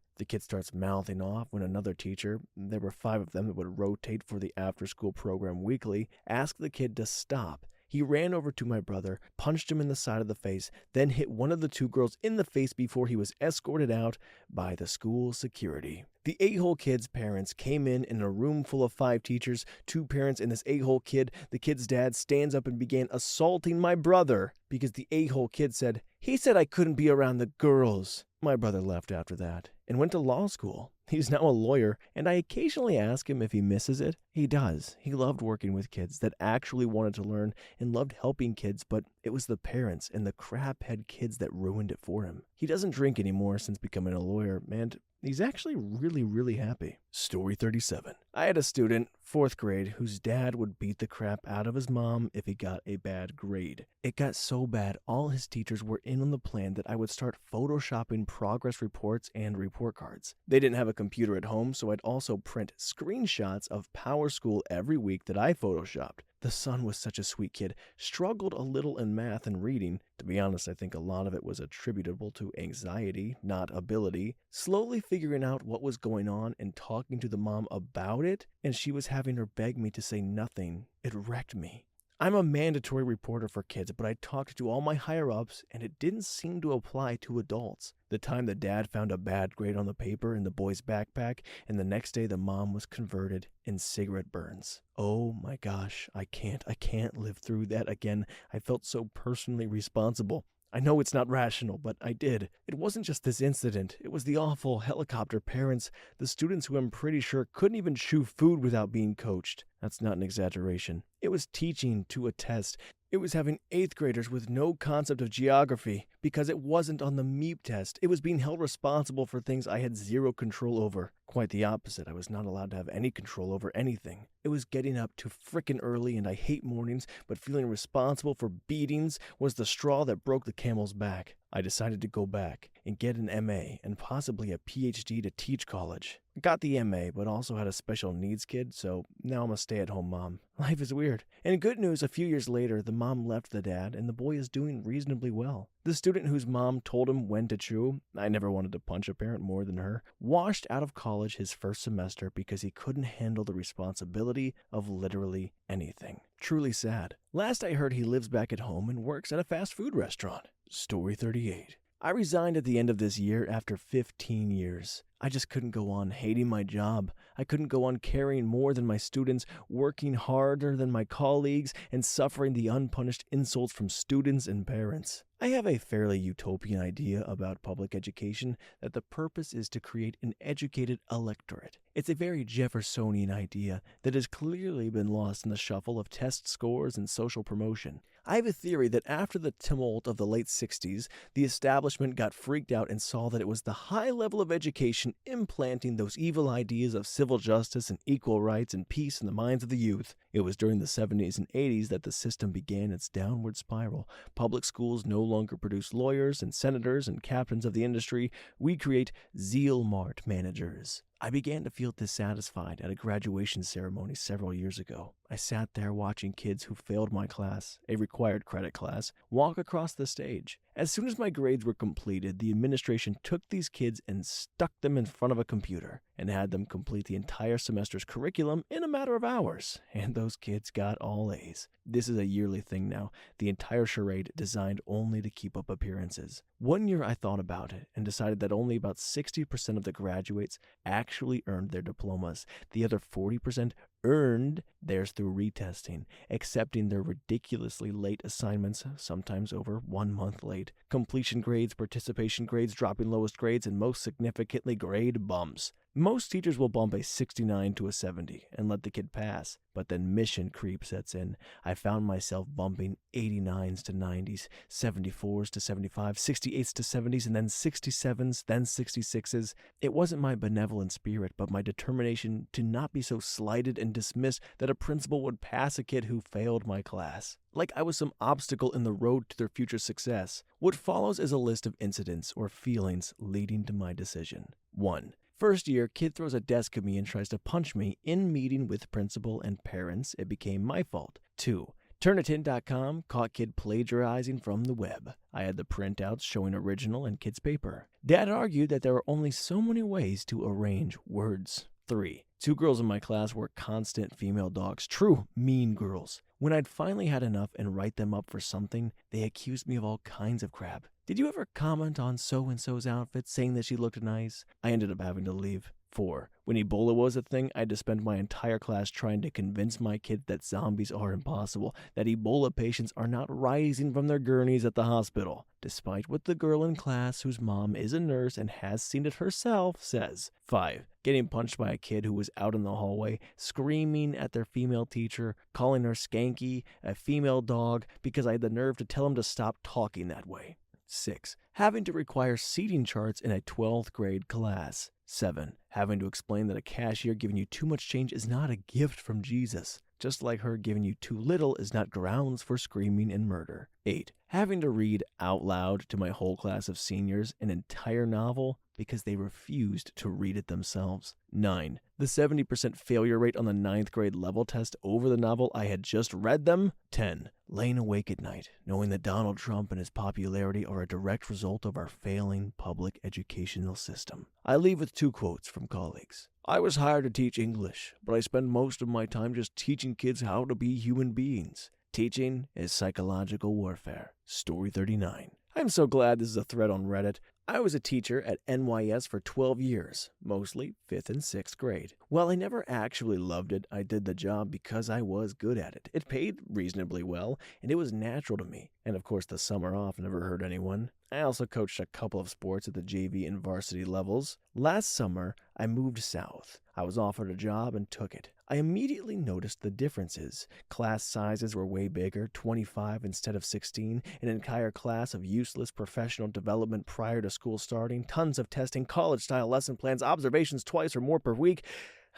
The kid starts mouthing off when another teacher, there were 5 of them that would rotate for the after-school program weekly, asked the kid to stop. He ran over to my brother, punched him in the side of the face, then hit one of the 2 girls in the face before he was escorted out by the school security. The a-hole kid's parents came in a room full of 5 teachers, 2 parents and this a-hole kid. The kid's dad stands up and began assaulting my brother because the a-hole kid said, "He said I couldn't be around the girls." My brother left after that and went to law school. He's now a lawyer, and I occasionally ask him if he misses it. He does. He loved working with kids that actually wanted to learn and loved helping kids, but it was the parents and the craphead kids that ruined it for him. He doesn't drink anymore since becoming a lawyer, and he's actually really happy. Story 37. I had a student, 4th grade, whose dad would beat the crap out of his mom if he got a bad grade. It got so bad, all his teachers were in on the plan that I would start photoshopping progress reports and report cards. They didn't have a computer at home, so I'd also print screenshots of Power School every week that I photoshopped. The son was such a sweet kid, struggled a little in math and reading. To be honest, I think a lot of it was attributable to anxiety, not ability. Slowly figuring out what was going on and talking to the mom about it, and she was having her beg me to say nothing. It wrecked me. I'm a mandatory reporter for kids, but I talked to all my higher-ups, and it didn't seem to apply to adults. The time the dad found a bad grade on the paper in the boy's backpack, and the next day the mom was converted in cigarette burns. Oh my gosh, I can't live through that again. I felt so personally responsible. I know it's not rational, but I did. It wasn't just this incident. It was the awful helicopter parents, the students who I'm pretty sure couldn't even chew food without being coached. That's not an exaggeration. It was teaching to a test. It was having 8th graders with no concept of geography because it wasn't on the MEP test. It was being held responsible for things I had 0 control over. Quite the opposite. I was not allowed to have any control over anything. It was getting up too frickin' early, and I hate mornings, but feeling responsible for beatings was the straw that broke the camel's back. I decided to go back and get an MA and possibly a PhD to teach college. I got the MA, but also had a special needs kid, so now I'm a stay-at-home mom. Life is weird. And good news, a few years later, the mom left the dad, and the boy is doing reasonably well. The student whose mom told him when to chew, I never wanted to punch a parent more than her, washed out of college his first semester because he couldn't handle the responsibility of literally anything. Truly sad. Last I heard, he lives back at home and works at a fast food restaurant. Story 38. I resigned at the end of this year after 15 years. I just couldn't go on hating my job. I couldn't go on caring more than my students, working harder than my colleagues, and suffering the unpunished insults from students and parents. I have a fairly utopian idea about public education that the purpose is to create an educated electorate. It's a very Jeffersonian idea that has clearly been lost in the shuffle of test scores and social promotion. I have a theory that after the tumult of the late 60s, the establishment got freaked out and saw that it was the high level of education implanting those evil ideas of civil justice and equal rights and peace in the minds of the youth. It was during the 70s and 80s that the system began its downward spiral. Public schools no longer produce lawyers and senators and captains of the industry. We create zeal mart managers. I began to feel dissatisfied at a graduation ceremony several years ago. I sat there watching kids who failed my class, a required credit class, walk across the stage. As soon as my grades were completed, the administration took these kids and stuck them in front of a computer and had them complete the entire semester's curriculum in a matter of hours. And those kids got all A's. This is a yearly thing now, the entire charade designed only to keep up appearances. One year I thought about it and decided that only about 60% of the graduates actually earned their diplomas. The other 40% earned theirs through retesting, accepting their ridiculously late assignments, sometimes over 1 month late, completion grades, participation grades, dropping lowest grades, and most significantly, grade bumps. Most teachers will bump a 69 to a 70 and let the kid pass, but then mission creep sets in. I found myself bumping 89s to 90s, 74s to 75s, 68s to 70s, and then 67s, then 66s. It wasn't my benevolent spirit, but my determination to not be so slighted and dismissed that a principal would pass a kid who failed my class, like I was some obstacle in the road to their future success. What follows is a list of incidents or feelings leading to my decision. 1. First year, kid throws a desk at me and tries to punch me in meeting with principal and parents. It became my fault. 2. Turnitin.com caught kid plagiarizing from the web. I had the printouts showing original and kid's paper. Dad argued that there were only so many ways to arrange words. 3. 2 girls in my class were constant female dogs. True, mean girls. When I'd finally had enough and write them up for something, they accused me of all kinds of crap. Did you ever comment on so-and-so's outfit saying that she looked nice? I ended up having to leave. 4. When Ebola was a thing, I had to spend my entire class trying to convince my kids that zombies are impossible, that Ebola patients are not rising from their gurneys at the hospital, despite what the girl in class, whose mom is a nurse and has seen it herself, says. 5. Getting punched by a kid who was out in the hallway, screaming at their female teacher, calling her skanky, a female dog, because I had the nerve to tell him to stop talking that way. 6. Having to require seating charts in a 12th grade class. 7. Having to explain that a cashier giving you too much change is not a gift from Jesus, just like her giving you too little is not grounds for screaming and murder. 8. Having to read out loud to my whole class of seniors an entire novel because they refused to read it themselves. 9. The 70% failure rate on the 9th grade level test over the novel I had just read them. 10. Laying awake at night, knowing that Donald Trump and his popularity are a direct result of our failing public educational system. I leave with 2 quotes from colleagues. I was hired to teach English, but I spend most of my time just teaching kids how to be human beings. Teaching is psychological warfare. Story 39. I'm so glad this is a thread on Reddit. I was a teacher at NYS for 12 years, mostly 5th and 6th grade. While I never actually loved it, I did the job because I was good at it. It paid reasonably well, and it was natural to me. And of course, the summer off never hurt anyone. I also coached a couple of sports at the JV and varsity levels. Last summer, I moved south. I was offered a job and took it. I immediately noticed the differences. Class sizes were way bigger, 25 instead of 16, an entire class of useless professional development prior to school starting, tons of testing, college-style lesson plans, observations twice or more per week.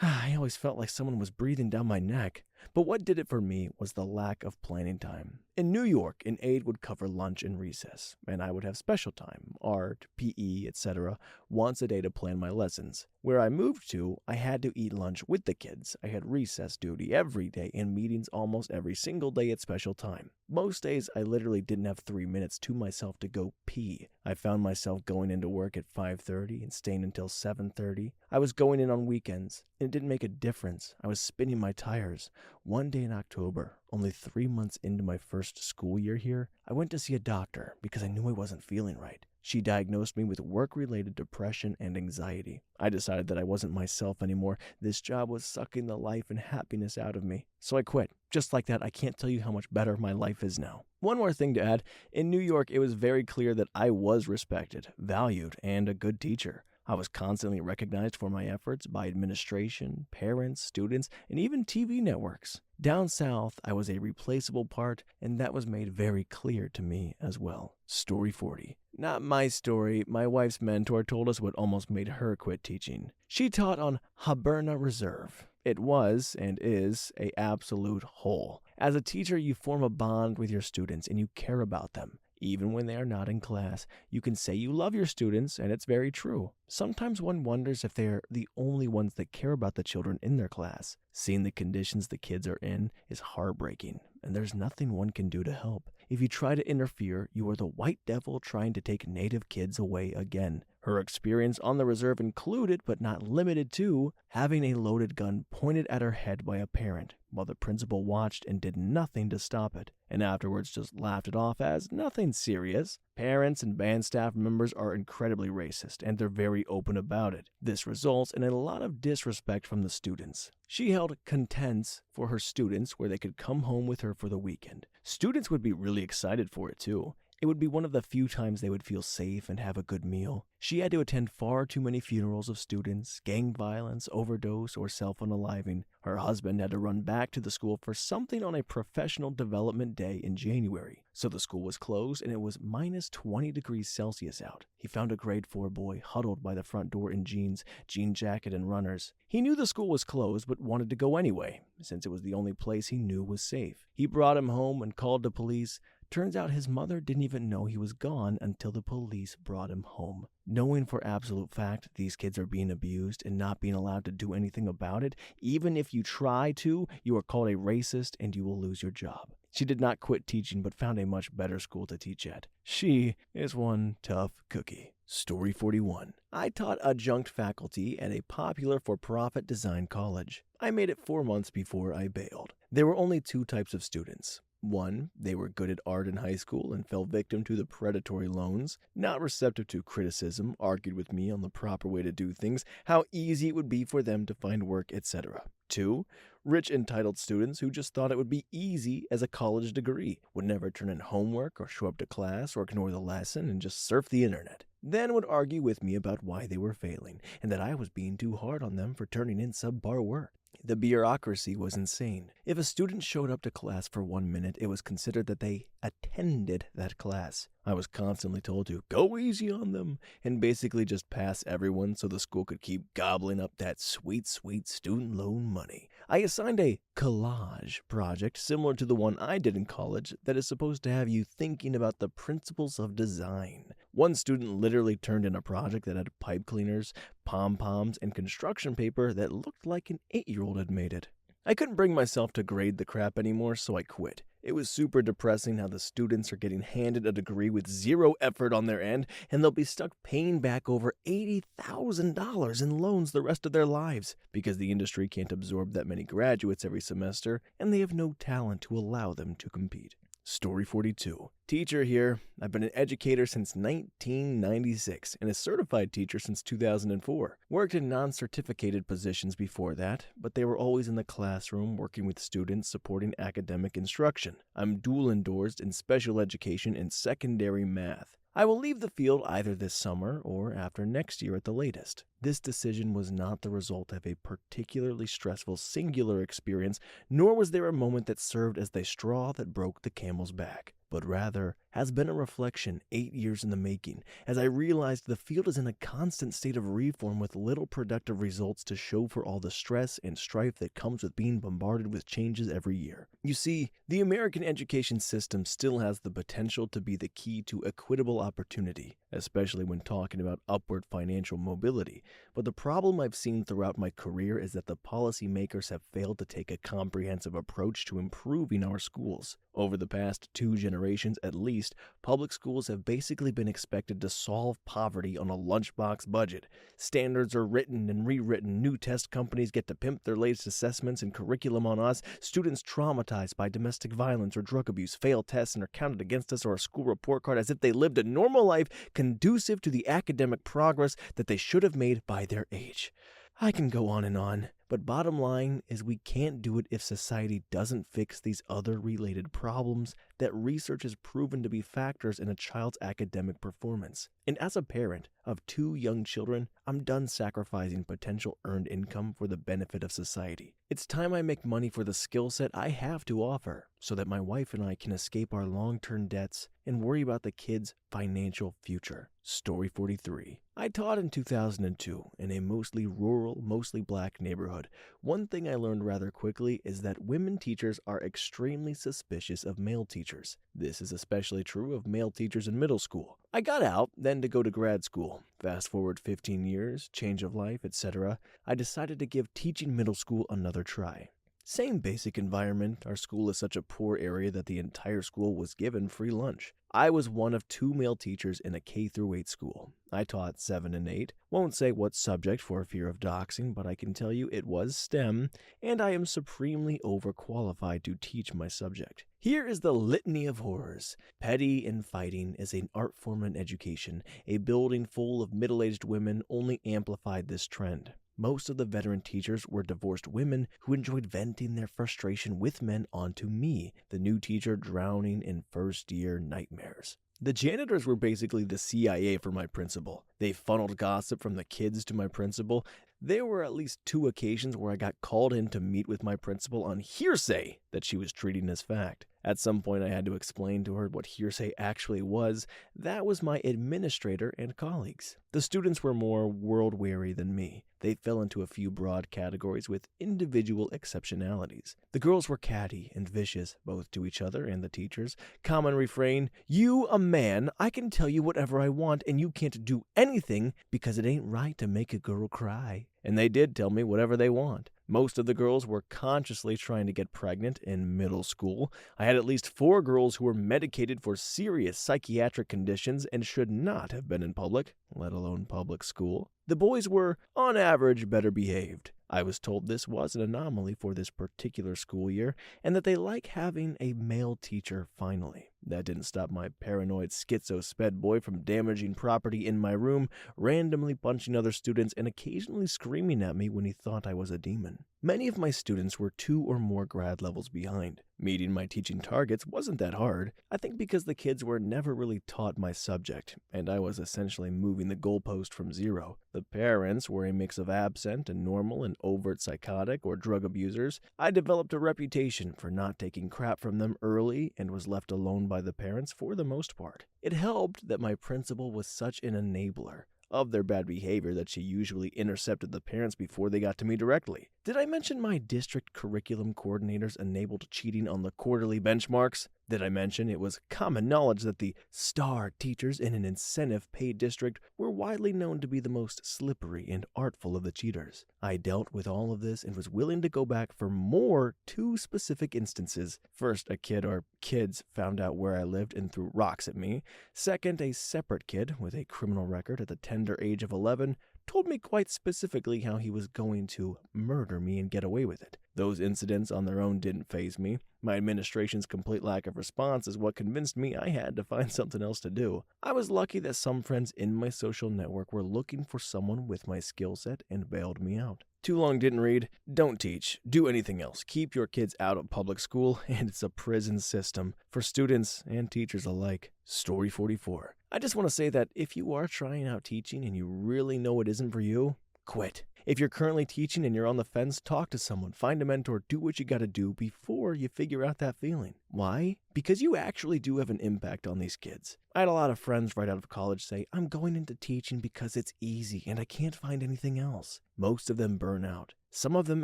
I always felt like someone was breathing down my neck. But what did it for me was the lack of planning time. In New York, an aide would cover lunch and recess, and I would have special time, art, PE, etc., once a day to plan my lessons. Where I moved to, I had to eat lunch with the kids. I had recess duty every day and meetings almost every single day at special time. Most days, I literally didn't have 3 minutes to myself to go pee. I found myself going into work at 5:30 and staying until 7:30. I was going in on weekends, and it didn't make a difference. I was spinning my tires. One day in October, only 3 months into my first school year here, I went to see a doctor because I knew I wasn't feeling right. She diagnosed me with work-related depression and anxiety. I decided that I wasn't myself anymore. This job was sucking the life and happiness out of me. So I quit. Just like that, I can't tell you how much better my life is now. One more thing to add. In New York, it was very clear that I was respected, valued, and a good teacher. I was constantly recognized for my efforts by administration, parents, students, and even TV networks. Down south, I was a replaceable part, and that was made very clear to me as well. Story 40. Not my story. My wife's mentor told us what almost made her quit teaching. She taught on Hiberna Reserve. It was, and is, a absolute hole. As a teacher, you form a bond with your students and you care about them. Even when they are not in class, you can say you love your students, and it's very true. Sometimes one wonders if they're the only ones that care about the children in their class. Seeing the conditions the kids are in is heartbreaking, and there's nothing one can do to help. If you try to interfere, you are the white devil trying to take native kids away again. Her experience on the reserve included, but not limited to, having a loaded gun pointed at her head by a parent, while the principal watched and did nothing to stop it, and afterwards just laughed it off as nothing serious. Parents and band staff members are incredibly racist, and they're very open about it. This results in a lot of disrespect from the students. She held contents for her students where they could come home with her for the weekend. Students would be really excited for it too. It would be one of the few times they would feel safe and have a good meal. She had to attend far too many funerals of students, gang violence, overdose, or self-unaliving. Her husband had to run back to the school for something on a professional development day in January. So the school was closed and it was minus 20 degrees Celsius out. He found a grade 4 boy huddled by the front door in jeans, jean jacket, and runners. He knew the school was closed but wanted to go anyway, since it was the only place he knew was safe. He brought him home and called the police. Turns out his mother didn't even know he was gone until the police brought him home. Knowing for absolute fact these kids are being abused and not being allowed to do anything about it, even if you try to, you are called a racist and you will lose your job. She did not quit teaching but found a much better school to teach at. She is one tough cookie. Story 41. I taught adjunct faculty at a popular for-profit design college. I made it 4 months before I bailed. There were only 2 types of students. 1, they were good at art in high school and fell victim to the predatory loans, not receptive to criticism, argued with me on the proper way to do things, how easy it would be for them to find work, etc. 2, rich entitled students who just thought it would be easy as a college degree, would never turn in homework or show up to class or ignore the lesson and just surf the internet. Then would argue with me about why they were failing and that I was being too hard on them for turning in subpar work. The bureaucracy was insane. If a student showed up to class for 1 minute, it was considered that they attended that class. I was constantly told to go easy on them and basically just pass everyone so the school could keep gobbling up that sweet, sweet student loan money. I assigned a collage project similar to the one I did in college that is supposed to have you thinking about the principles of design. One student literally turned in a project that had pipe cleaners, pom-poms, and construction paper that looked like an 8-year-old had made it. I couldn't bring myself to grade the crap anymore, so I quit. It was super depressing how the students are getting handed a degree with zero effort on their end, and they'll be stuck paying back over $80,000 in loans the rest of their lives because the industry can't absorb that many graduates every semester, and they have no talent to allow them to compete. Story 42. Teacher here. I've been an educator since 1996 and a certified teacher since 2004. Worked in non-certificated positions before that, but they were always in the classroom working with students supporting academic instruction. I'm dual endorsed in special education and secondary math. I will leave the field either this summer or after next year at the latest. This decision was not the result of a particularly stressful singular experience, nor was there a moment that served as the straw that broke the camel's back, but rather has been a reflection 8 years in the making, as I realized the field is in a constant state of reform with little productive results to show for all the stress and strife that comes with being bombarded with changes every year. You see, the American education system still has the potential to be the key to equitable opportunity, especially when talking about upward financial mobility. But the problem I've seen throughout my career is that the policymakers have failed to take a comprehensive approach to improving our schools. Over the past 2 generations, generations at least, public schools have basically been expected to solve poverty on a lunchbox budget. Standards are written and rewritten, new test companies get to pimp their latest assessments and curriculum on us, students traumatized by domestic violence or drug abuse fail tests and are counted against us or a school report card as if they lived a normal life conducive to the academic progress that they should have made by their age. I can go on, but bottom line is we can't do it if society doesn't fix these other related problems that research has proven to be factors in a child's academic performance. And as a parent of 2 young children, I'm done sacrificing potential earned income for the benefit of society. It's time I make money for the skill set I have to offer so that my wife and I can escape our long-term debts and worry about the kids' financial future. Story 43. I taught in 2002 in a mostly rural, mostly black neighborhood. One thing I learned rather quickly is that women teachers are extremely suspicious of male teachers. This is especially true of male teachers in middle school. I got out, then to go to grad school. Fast forward 15 years, change of life, etc. I decided to give teaching middle school another try. Same basic environment. Our school is such a poor area that the entire school was given free lunch. I was one of 2 male teachers in a K-8 school. I taught 7 and 8. Won't say what subject for fear of doxing, but I can tell you it was STEM, and I am supremely overqualified to teach my subject. Here is the litany of horrors. Petty infighting is an art form in education. A building full of middle-aged women only amplified this trend. Most of the veteran teachers were divorced women who enjoyed venting their frustration with men onto me, the new teacher drowning in first-year nightmares. The janitors were basically the CIA for my principal. They funneled gossip from the kids to my principal. There were at least 2 occasions where I got called in to meet with my principal on hearsay that she was treating as fact. At some point, I had to explain to her what hearsay actually was. That was my administrator and colleagues. The students were more world-weary than me. They fell into a few broad categories with individual exceptionalities. The girls were catty and vicious, both to each other and the teachers. Common refrain, "You, a man, I can tell you whatever I want and you can't do anything because it ain't right to make a girl cry." And they did tell me whatever they want. Most of the girls were consciously trying to get pregnant in middle school. I had at least 4 girls who were medicated for serious psychiatric conditions and should not have been in public, let alone public school. The boys were, on average, better behaved. I was told this was an anomaly for this particular school year, and that they like having a male teacher finally. That didn't stop my paranoid schizo-sped boy from damaging property in my room, randomly punching other students, and occasionally screaming at me when he thought I was a demon. Many of my students were 2 or more grad levels behind. Meeting my teaching targets wasn't that hard, I think because the kids were never really taught my subject, and I was essentially moving the goalpost from 0. The parents were a mix of absent and normal and overt psychotic or drug abusers. I developed a reputation for not taking crap from them early and was left alone by the parents for the most part. It helped that my principal was such an enabler of their bad behavior that she usually intercepted the parents before they got to me directly. Did I mention my district curriculum coordinators enabled cheating on the quarterly benchmarks? Did I mention it was common knowledge that the star teachers in an incentive-paid district were widely known to be the most slippery and artful of the cheaters? I dealt with all of this and was willing to go back for more 2 specific instances. First, a kid or kids found out where I lived and threw rocks at me. Second, a separate kid with a criminal record at the tender age of 11 told me quite specifically how he was going to murder me and get away with it. Those incidents on their own didn't faze me. My administration's complete lack of response is what convinced me I had to find something else to do. I was lucky that some friends in my social network were looking for someone with my skill set and bailed me out. Too long didn't read. Don't teach. Do anything else. Keep your kids out of public school, and it's a prison system for students and teachers alike. Story 44. I just want to say that if you are trying out teaching and you really know it isn't for you, quit. If you're currently teaching and you're on the fence, talk to someone, find a mentor, do what you gotta do before you figure out that feeling. Why? Because you actually do have an impact on these kids. I had a lot of friends right out of college say, I'm going into teaching because it's easy and I can't find anything else. Most of them burn out. Some of them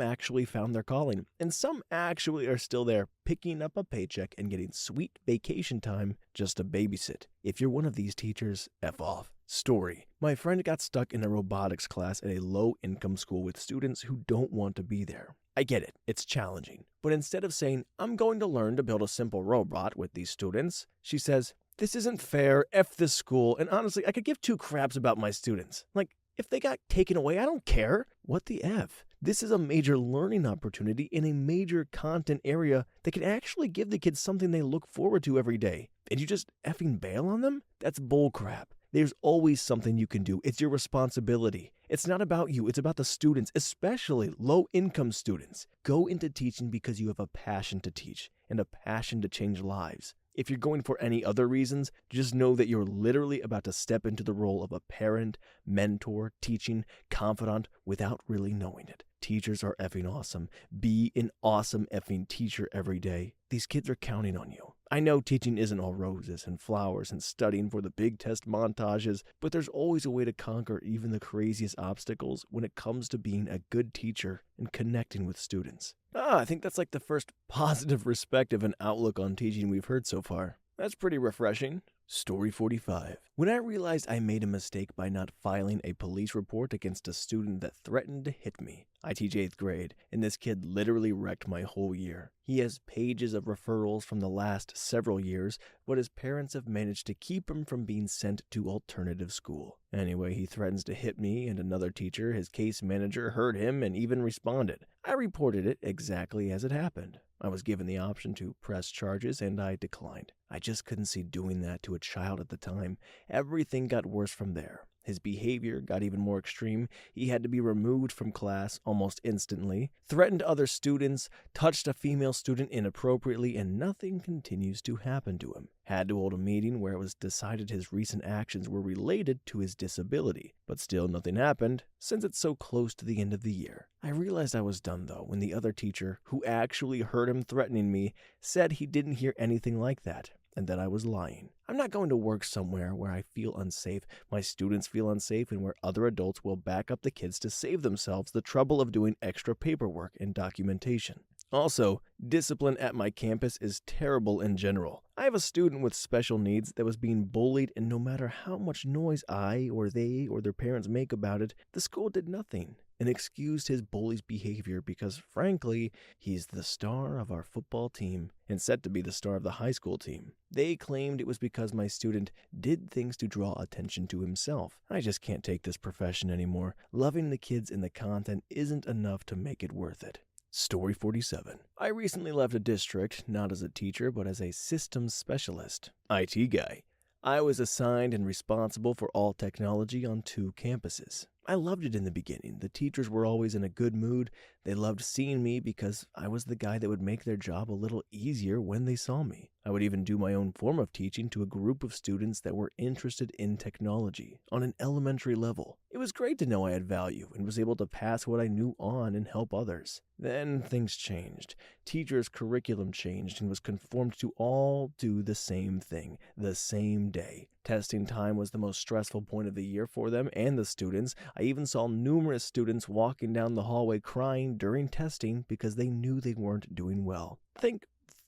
actually found their calling, and some actually are still there picking up a paycheck and getting sweet vacation time just to babysit. If you're one of these teachers, F off. Story. My friend got stuck in a robotics class at a low-income school with students who don't want to be there. I get it, it's challenging. But instead of saying, I'm going to learn to build a simple robot with these students, she says, this isn't fair, F this school, and honestly, I could give two craps about my students. Like, if they got taken away, I don't care. What the F? This is a major learning opportunity in a major content area that can actually give the kids something they look forward to every day. And you just effing bail on them? That's bullcrap. There's always something you can do. It's your responsibility. It's not about you. It's about the students, especially low-income students. Go into teaching because you have a passion to teach and a passion to change lives. If you're going for any other reasons, just know that you're literally about to step into the role of a parent, mentor, teaching, confidant without really knowing it. Teachers are effing awesome. Be an awesome effing teacher every day. These kids are counting on you. I know teaching isn't all roses and flowers and studying for the big test montages, but there's always a way to conquer even the craziest obstacles when it comes to being a good teacher and connecting with students. I think that's like the first positive perspective and outlook on teaching we've heard so far. That's pretty refreshing. Story 45. When I realized I made a mistake by not filing a police report against a student that threatened to hit me. I teach 8th grade, and this kid literally wrecked my whole year. He has pages of referrals from the last several years, but his parents have managed to keep him from being sent to alternative school. Anyway, he threatens to hit me and another teacher. His case manager heard him and even responded. I reported it exactly as it happened. I was given the option to press charges and I declined. I just couldn't see doing that to a child at the time. Everything got worse from there. His behavior got even more extreme. He had to be removed from class almost instantly, threatened other students, touched a female student inappropriately, and nothing continues to happen to him. Had to hold a meeting where it was decided his recent actions were related to his disability, but still nothing happened since it's so close to the end of the year. I realized I was done though when the other teacher, who actually heard him threatening me, said he didn't hear anything like that, and that I was lying. I'm not going to work somewhere where I feel unsafe, my students feel unsafe, and where other adults will back up the kids to save themselves the trouble of doing extra paperwork and documentation. Also, discipline at my campus is terrible in general. I have a student with special needs that was being bullied, and no matter how much noise I or they or their parents make about it, the school did nothing and excused his bully's behavior because, frankly, he's the star of our football team and set to be the star of the high school team. They claimed it was because my student did things to draw attention to himself. I just can't take this profession anymore. Loving the kids and the content isn't enough to make it worth it. Story 47. I recently left a district, not as a teacher, but as a systems specialist, IT guy. I was assigned and responsible for all technology on 2 campuses. I loved it in the beginning. The teachers were always in a good mood. They loved seeing me because I was the guy that would make their job a little easier when they saw me. I would even do my own form of teaching to a group of students that were interested in technology on an elementary level. It was great to know I had value and was able to pass what I knew on and help others. Then things changed. Teachers' curriculum changed and was conformed to all do the same thing, the same day. Testing time was the most stressful point of the year for them and the students. I even saw numerous students walking down the hallway crying during testing because they knew they weren't doing well. Think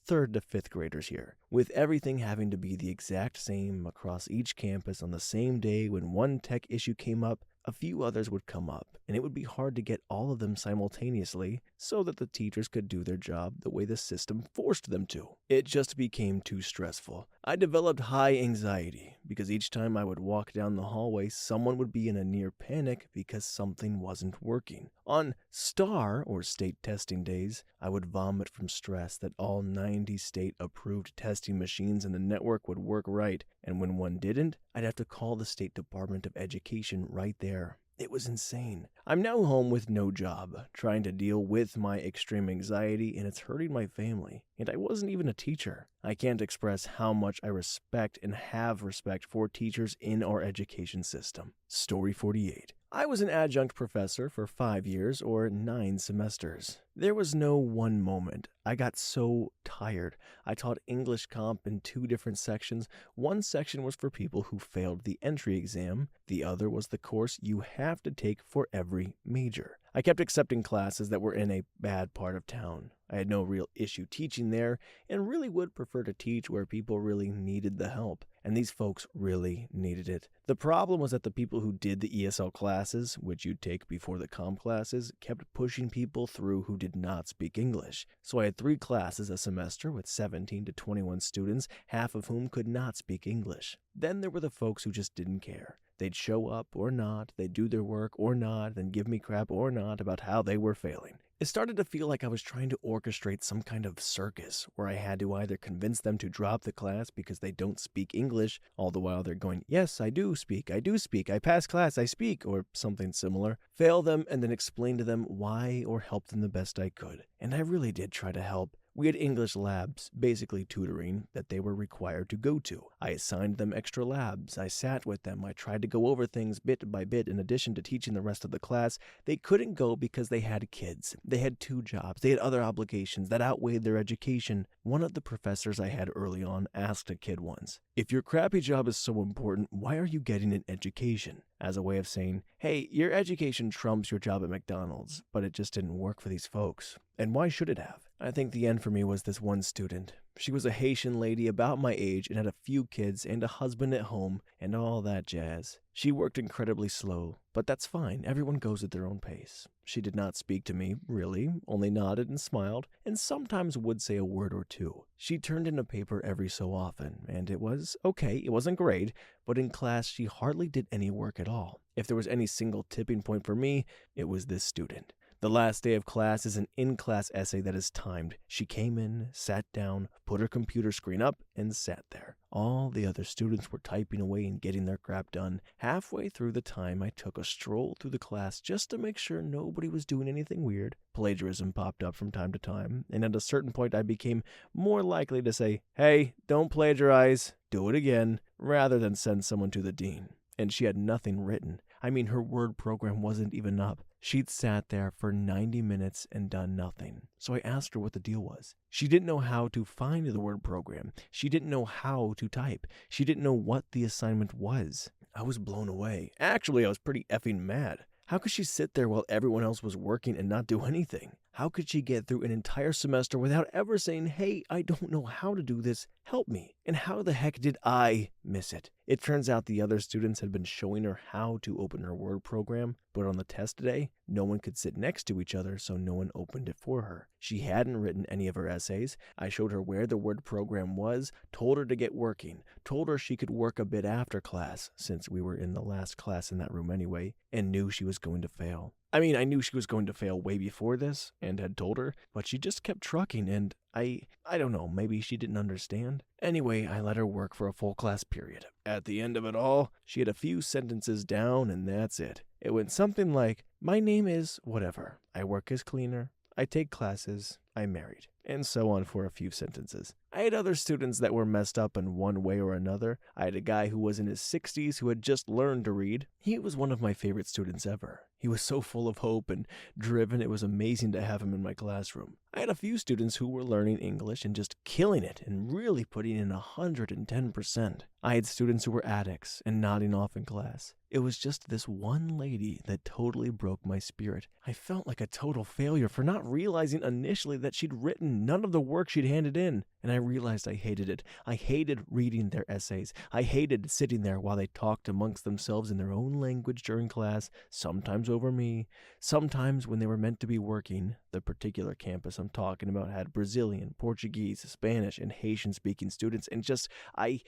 3rd to 5th graders here, with everything having to be the exact same across each campus on the same day. When one tech issue came up, a few others would come up, and it would be hard to get all of them simultaneously so that the teachers could do their job the way the system forced them to. It just became too stressful. I developed high anxiety because each time I would walk down the hallway, someone would be in a near panic because something wasn't working. On STAR, or state testing days, I would vomit from stress that all 90 state-approved testing machines in the network would work right, and when one didn't, I'd have to call the State Department of Education right there. It was insane. I'm now home with no job, trying to deal with my extreme anxiety, and it's hurting my family. And I wasn't even a teacher. I can't express how much I respect and have respect for teachers in our education system. Story 48. I was an adjunct professor for 5 years or 9 semesters. There was no one moment. I got so tired. I taught English Comp in 2 different sections. One section was for people who failed the entry exam. The other was the course you have to take for every major. I kept accepting classes that were in a bad part of town. I had no real issue teaching there and really would prefer to teach where people really needed the help, and these folks really needed it. The problem was that the people who did the ESL classes, which you'd take before the comm classes, kept pushing people through who did not speak English. So I had 3 classes a semester with 17 to 21 students, half of whom could not speak English. Then there were the folks who just didn't care. They'd show up or not, they'd do their work or not, then give me crap or not about how they were failing. It started to feel like I was trying to orchestrate some kind of circus where I had to either convince them to drop the class because they don't speak English, all the while they're going, yes, I do speak, I pass class, I speak, or something similar, fail them and then explain to them why or help them the best I could. And I really did try to help. We had English labs, basically tutoring, that they were required to go to. I assigned them extra labs. I sat with them. I tried to go over things bit by bit in addition to teaching the rest of the class. They couldn't go because they had kids. They had 2 jobs. They had other obligations that outweighed their education. One of the professors I had early on asked a kid once, if your crappy job is so important, why are you getting an education? As a way of saying, hey, your education trumps your job at McDonald's, but it just didn't work for these folks. And why should it have? I think the end for me was this one student. She was a Haitian lady about my age and had a few kids and a husband at home and all that jazz. She worked incredibly slow, but that's fine. Everyone goes at their own pace. She did not speak to me, really, only nodded and smiled, and sometimes would say a word or two. She turned in a paper every so often, and it was okay. It wasn't great, but in class she hardly did any work at all. If there was any single tipping point for me, it was this student. The last day of class is an in-class essay that is timed. She came in, sat down, put her computer screen up, and sat there. All the other students were typing away and getting their crap done. Halfway through the time, I took a stroll through the class just to make sure nobody was doing anything weird. Plagiarism popped up from time to time, and at a certain point I became more likely to say, hey, don't plagiarize, do it again, rather than send someone to the dean. And she had nothing written. I mean, her word program wasn't even up. She'd sat there for 90 minutes and done nothing. So I asked her what the deal was. She didn't know how to find the word program. She didn't know how to type. She didn't know what the assignment was. I was blown away. Actually, I was pretty effing mad. How could she sit there while everyone else was working and not do anything? How could she get through an entire semester without ever saying, hey, I don't know how to do this, help me? And how the heck did I miss it? It turns out the other students had been showing her how to open her Word program, but on the test today, no one could sit next to each other, so no one opened it for her. She hadn't written any of her essays. I showed her where the Word program was, told her to get working, told her she could work a bit after class, since we were in the last class in that room anyway, and knew she was going to fail. I mean, I knew she was going to fail way before this, and had told her, but she just kept trucking, and I don't know, maybe she didn't understand. Anyway, I let her work for a full class period. At the end of it all, she had a few sentences down, and that's it. It went something like, my name is whatever. I work as cleaner. I take classes. I'm married. And so on for a few sentences. I had other students that were messed up in one way or another. I had a guy who was in his 60s who had just learned to read. He was one of my favorite students ever. He was so full of hope and driven, it was amazing to have him in my classroom. I had a few students who were learning English and just killing it and really putting in 110%. I had students who were addicts and nodding off in class. It was just this one lady that totally broke my spirit. I felt like a total failure for not realizing initially that she'd written none of the work she'd handed in. And I realized I hated it. I hated reading their essays. I hated sitting there while they talked amongst themselves in their own language during class, sometimes over me, sometimes when they were meant to be working. The particular campus I'm talking about had Brazilian, Portuguese, Spanish, and Haitian-speaking students, and just, I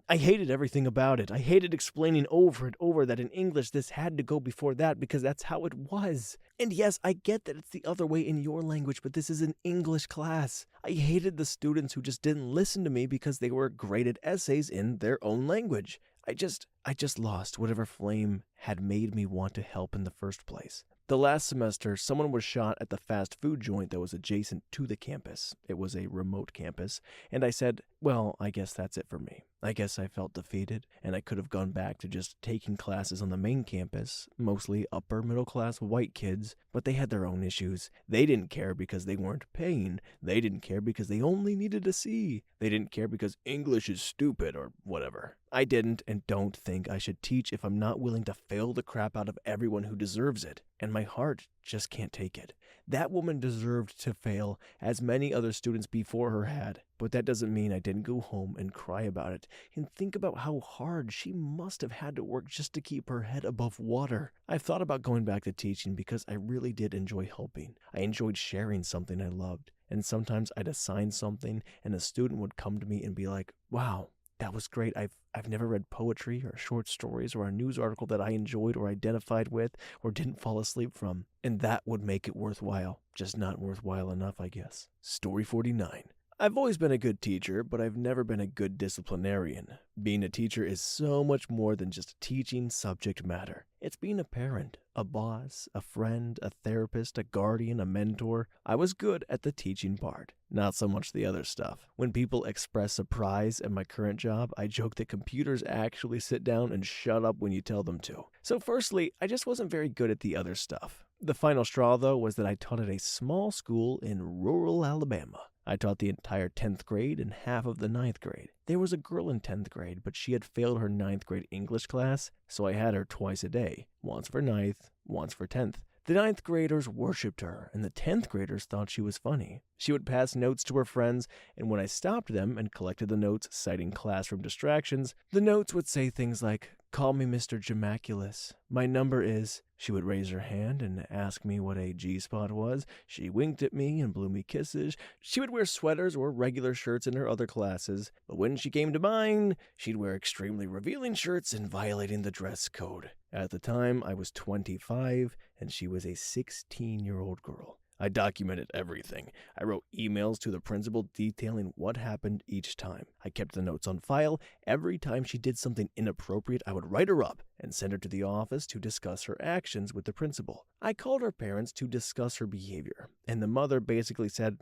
hated everything about it. I hated explaining over and over that in English this had to go before that because that's how it was. And yes, I get that it's the other way in your language, but this is an English class. I hated the students who just didn't listen to me because they were great at essays in their own language. I just lost whatever flame had made me want to help in the first place. The last semester, someone was shot at the fast food joint that was adjacent to the campus. It was a remote campus, and I said, well, I guess that's it for me. I guess I felt defeated, and I could have gone back to just taking classes on the main campus, mostly upper middle class white kids, but they had their own issues. They didn't care because they weren't paying. They didn't care because they only needed a C. They didn't care because English is stupid or whatever. I didn't and don't think I should teach if I'm not willing to fail the crap out of everyone who deserves it. And my heart just can't take it. That woman deserved to fail, as many other students before her had, but that doesn't mean I didn't go home and cry about it and think about how hard she must have had to work just to keep her head above water. I've thought about going back to teaching because I really did enjoy helping. I enjoyed sharing something I loved, and sometimes I'd assign something and a student would come to me and be like, "Wow, that was great. I've never read poetry or short stories or a news article that I enjoyed or identified with or didn't fall asleep from." And that would make it worthwhile. Just not worthwhile enough, I guess. Story 49. I've always been a good teacher, but I've never been a good disciplinarian. Being a teacher is so much more than just teaching subject matter. It's being a parent, a boss, a friend, a therapist, a guardian, a mentor. I was good at the teaching part, not so much the other stuff. When people express surprise at my current job, I joke that computers actually sit down and shut up when you tell them to. So firstly, I just wasn't very good at the other stuff. The final straw, though, was that I taught at a small school in rural Alabama. I taught the entire 10th grade and half of the 9th grade. There was a girl in 10th grade, but she had failed her 9th grade English class, so I had her twice a day, once for 9th, once for 10th. The 9th graders worshipped her, and the 10th graders thought she was funny. She would pass notes to her friends, and when I stopped them and collected the notes citing classroom distractions, the notes would say things like, "Call me Mr. Gemaculus. My number is..." She would raise her hand and ask me what a G-spot was. She winked at me and blew me kisses. She would wear sweaters or regular shirts in her other classes, but when she came to mine, she'd wear extremely revealing shirts and violating the dress code. At the time, I was 25, and she was a 16-year-old girl. I documented everything. I wrote emails to the principal detailing what happened each time. I kept the notes on file. Every time she did something inappropriate, I would write her up and send her to the office to discuss her actions with the principal. I called her parents to discuss her behavior, and the mother basically said,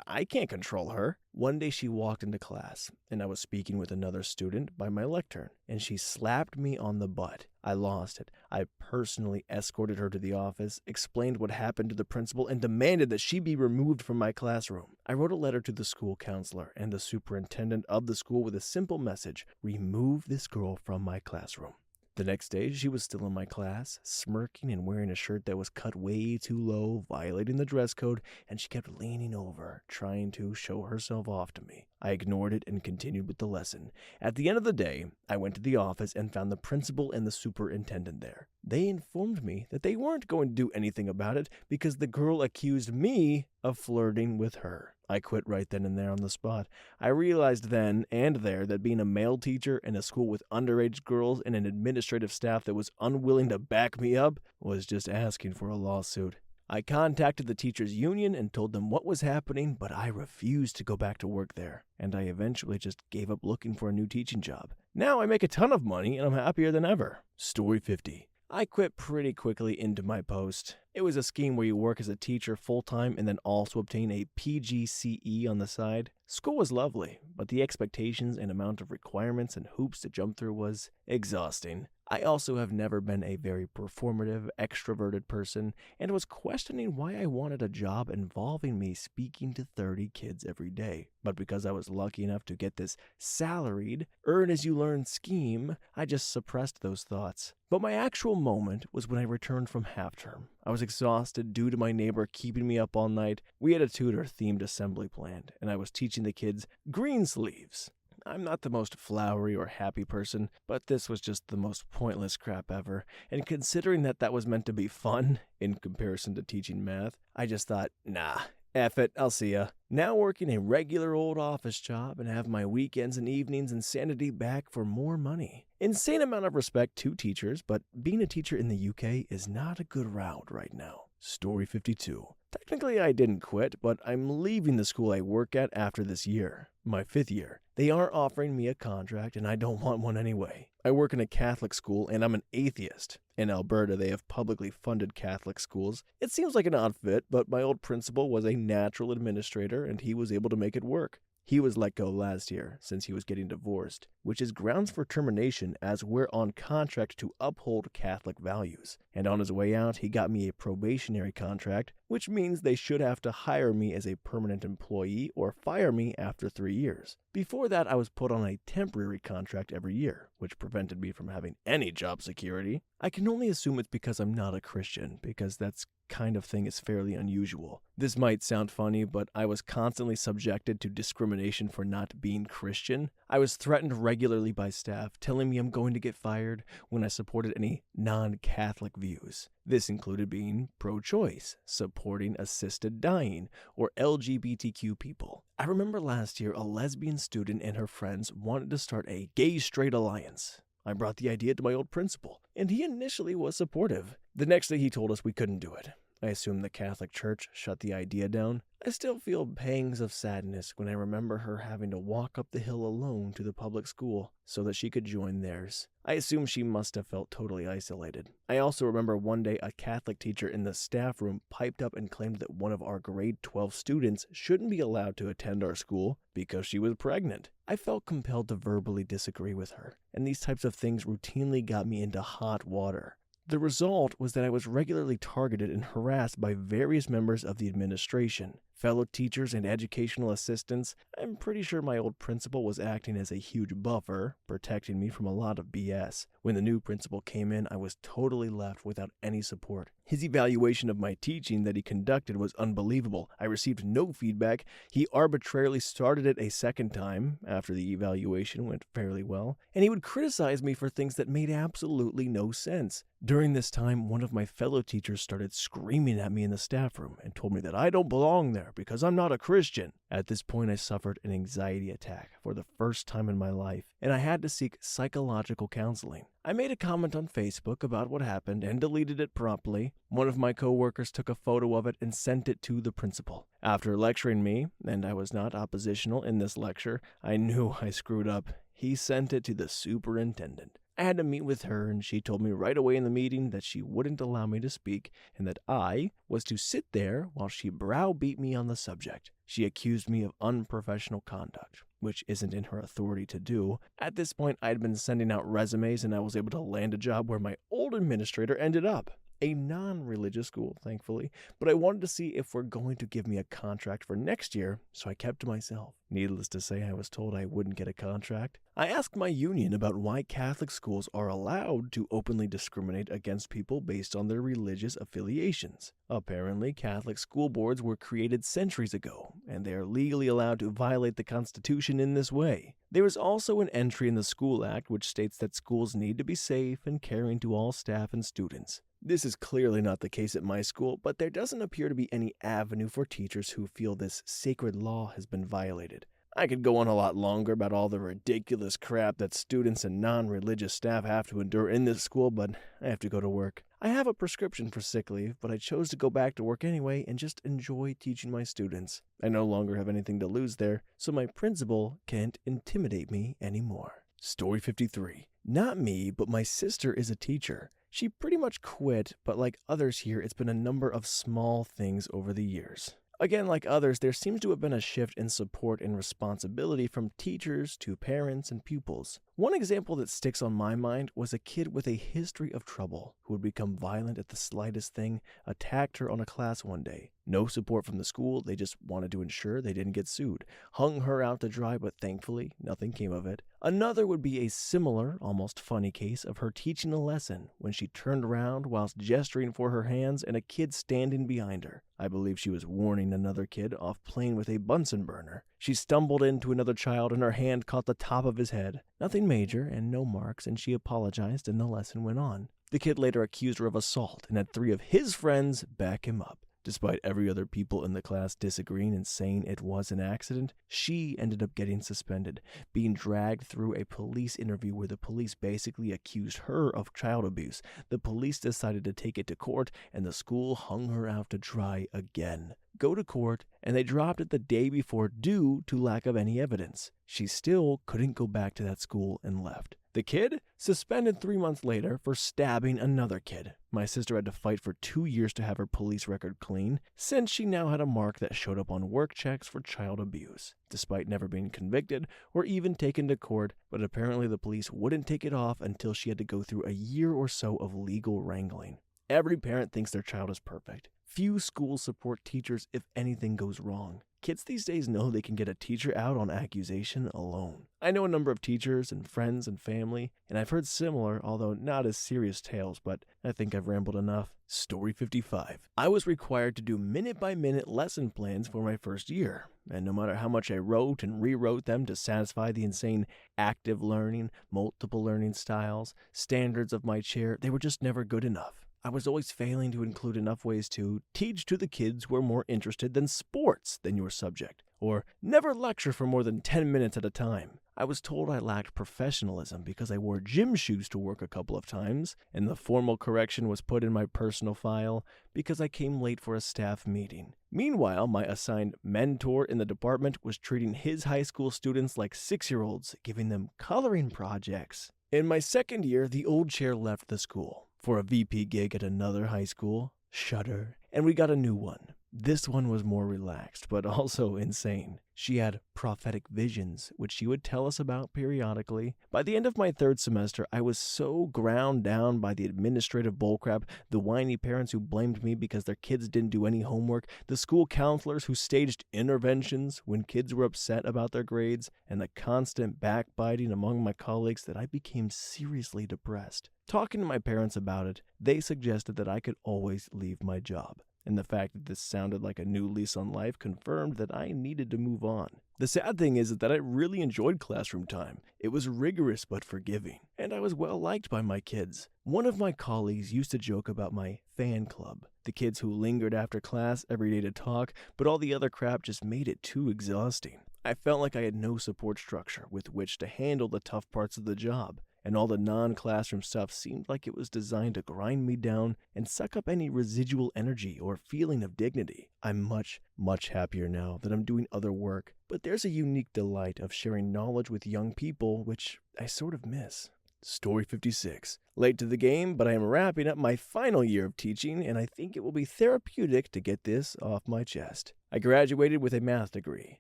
"I can't control her." One day she walked into class, and I was speaking with another student by my lectern, and she slapped me on the butt. I lost it. I personally escorted her to the office, explained what happened to the principal, and demanded that she be removed from my classroom. I wrote a letter to the school counselor and the superintendent of the school with a simple message: remove this girl from my classroom. The next day, she was still in my class, smirking and wearing a shirt that was cut way too low, violating the dress code, and she kept leaning over, trying to show herself off to me. I ignored it and continued with the lesson. At the end of the day, I went to the office and found the principal and the superintendent there. They informed me that they weren't going to do anything about it because the girl accused me of flirting with her. I quit right then and there on the spot. I realized then and there that being a male teacher in a school with underage girls and an administrative staff that was unwilling to back me up was just asking for a lawsuit. I contacted the teachers' union and told them what was happening, but I refused to go back to work there, and I eventually just gave up looking for a new teaching job. Now I make a ton of money and I'm happier than ever. Story 50. I quit pretty quickly into my post. It was a scheme where you work as a teacher full-time and then also obtain a PGCE on the side. School was lovely, but the expectations and amount of requirements and hoops to jump through was exhausting. I also have never been a very performative, extroverted person and was questioning why I wanted a job involving me speaking to 30 kids every day. But because I was lucky enough to get this salaried, earn-as-you-learn scheme, I just suppressed those thoughts. But my actual moment was when I returned from half-term. I was exhausted due to my neighbor keeping me up all night. We had a tutor-themed assembly planned, and I was teaching the kids green sleeves. I'm not the most flowery or happy person, but this was just the most pointless crap ever. And considering that was meant to be fun, in comparison to teaching math, I just thought, nah, F it, I'll see ya. Now working a regular old office job and have my weekends and evenings and sanity back for more money. Insane amount of respect to teachers, but being a teacher in the UK is not a good route right now. Story 52. Technically, I didn't quit, but I'm leaving the school I work at after this year, my 5th year. They aren't offering me a contract, and I don't want one anyway. I work in a Catholic school, and I'm an atheist. In Alberta, they have publicly funded Catholic schools. It seems like an odd fit, but my old principal was a natural administrator, and he was able to make it work. He was let go last year since he was getting divorced, which is grounds for termination as we're on contract to uphold Catholic values. And on his way out, he got me a probationary contract, which means they should have to hire me as a permanent employee or fire me after 3 years. Before that, I was put on a temporary contract every year, which prevented me from having any job security. I can only assume it's because I'm not a Christian, because that's kind of thing is fairly unusual. This might sound funny, but I was constantly subjected to discrimination for not being Christian. I was threatened regularly by staff, telling me I'm going to get fired when I supported any non-Catholic views. This included being pro-choice, supporting assisted dying, or LGBTQ people. I remember last year a lesbian student and her friends wanted to start a gay-straight alliance. I brought the idea to my old principal, and he initially was supportive. The next day he told us we couldn't do it. I assume the Catholic Church shut the idea down. I still feel pangs of sadness when I remember her having to walk up the hill alone to the public school so that she could join theirs. I assume she must have felt totally isolated. I also remember one day a Catholic teacher in the staff room piped up and claimed that one of our grade 12 students shouldn't be allowed to attend our school because she was pregnant. I felt compelled to verbally disagree with her, and these types of things routinely got me into hot water. The result was that I was regularly targeted and harassed by various members of the administration, fellow teachers and educational assistants. I'm pretty sure my old principal was acting as a huge buffer, protecting me from a lot of BS. When the new principal came in, I was totally left without any support. His evaluation of my teaching that he conducted was unbelievable. I received no feedback. He arbitrarily started it a second time after the evaluation went fairly well, and he would criticize me for things that made absolutely no sense. During this time, one of my fellow teachers started screaming at me in the staff room and told me that I don't belong there because I'm not a Christian. At this point, I suffered an anxiety attack for the first time in my life, and I had to seek psychological counseling. I made a comment on Facebook about what happened and deleted it promptly. One of my coworkers took a photo of it and sent it to the principal. After lecturing me, and I was not oppositional in this lecture, I knew I screwed up. He sent it to the superintendent. I had to meet with her, and she told me right away in the meeting that she wouldn't allow me to speak and that I was to sit there while she browbeat me on the subject. She accused me of unprofessional conduct, which isn't in her authority to do. At this point, I'd been sending out resumes, and I was able to land a job where my old administrator ended up. A non-religious school, thankfully, but I wanted to see if we're going to give me a contract for next year, so I kept to myself. Needless to say, I was told I wouldn't get a contract. I asked my union about why Catholic schools are allowed to openly discriminate against people based on their religious affiliations. Apparently, Catholic school boards were created centuries ago, and they are legally allowed to violate the Constitution in this way. There is also an entry in the School Act which states that schools need to be safe and caring to all staff and students. This is clearly not the case at my school, but there doesn't appear to be any avenue for teachers who feel this sacred law has been violated. I could go on a lot longer about all the ridiculous crap that students and non-religious staff have to endure in this school, but I have to go to work. I have a prescription for sick leave, but I chose to go back to work anyway and just enjoy teaching my students. I no longer have anything to lose there, so my principal can't intimidate me anymore. Story 53. Not me, but my sister is a teacher. She pretty much quit, but like others here, it's been a number of small things over the years. Again, like others, there seems to have been a shift in support and responsibility from teachers to parents and pupils. One example that sticks on my mind was a kid with a history of trouble who would become violent at the slightest thing, attacked her on a class one day. No support from the school, they just wanted to ensure they didn't get sued. Hung her out to dry, but thankfully, nothing came of it. Another would be a similar, almost funny case of her teaching a lesson when she turned around whilst gesturing for her hands and a kid standing behind her. I believe she was warning another kid off playing with a Bunsen burner. She stumbled into another child and her hand caught the top of his head. Nothing major and no marks, and she apologized and the lesson went on. The kid later accused her of assault and had 3 of his friends back him up. Despite every other people in the class disagreeing and saying it was an accident, she ended up getting suspended, being dragged through a police interview where the police basically accused her of child abuse. The police decided to take it to court, and the school hung her out to dry again. Go to court, and they dropped it the day before due to lack of any evidence. She still couldn't go back to that school and left. The kid suspended 3 months later for stabbing another kid. My sister had to fight for 2 years to have her police record clean, since she now had a mark that showed up on work checks for child abuse, despite never being convicted or even taken to court. But apparently the police wouldn't take it off until she had to go through a year or so of legal wrangling. Every parent thinks their child is perfect. Few schools support teachers if anything goes wrong. Kids these days know they can get a teacher out on accusation alone. I know a number of teachers and friends and family, and I've heard similar, although not as serious tales, but I think I've rambled enough. Story 55. I was required to do minute-by-minute lesson plans for my first year, and no matter how much I wrote and rewrote them to satisfy the insane active learning, multiple learning styles, standards of my chair, they were just never good enough. I was always failing to include enough ways to teach to the kids who are more interested than sports than your subject, or never lecture for more than 10 minutes at a time. I was told I lacked professionalism because I wore gym shoes to work a couple of times, and the formal correction was put in my personal file because I came late for a staff meeting. Meanwhile, my assigned mentor in the department was treating his high school students like 6-year-olds, giving them coloring projects. In my second year, the old chair left the school for a VP gig at another high school, shudder, and we got a new one. This one was more relaxed, but also insane. She had prophetic visions, which she would tell us about periodically. By the end of my third semester, I was so ground down by the administrative bullcrap, the whiny parents who blamed me because their kids didn't do any homework, the school counselors who staged interventions when kids were upset about their grades, and the constant backbiting among my colleagues that I became seriously depressed. Talking to my parents about it, they suggested that I could always leave my job. And the fact that this sounded like a new lease on life confirmed that I needed to move on. The sad thing is that I really enjoyed classroom time. It was rigorous but forgiving, and I was well liked by my kids. One of my colleagues used to joke about my fan club, the kids who lingered after class every day to talk, but all the other crap just made it too exhausting. I felt like I had no support structure with which to handle the tough parts of the job. And all the non-classroom stuff seemed like it was designed to grind me down and suck up any residual energy or feeling of dignity. I'm much, much happier now that I'm doing other work, but there's a unique delight of sharing knowledge with young people, which I sort of miss. Story 56. Late to the game, but I am wrapping up my final year of teaching, and I think it will be therapeutic to get this off my chest. I graduated with a math degree,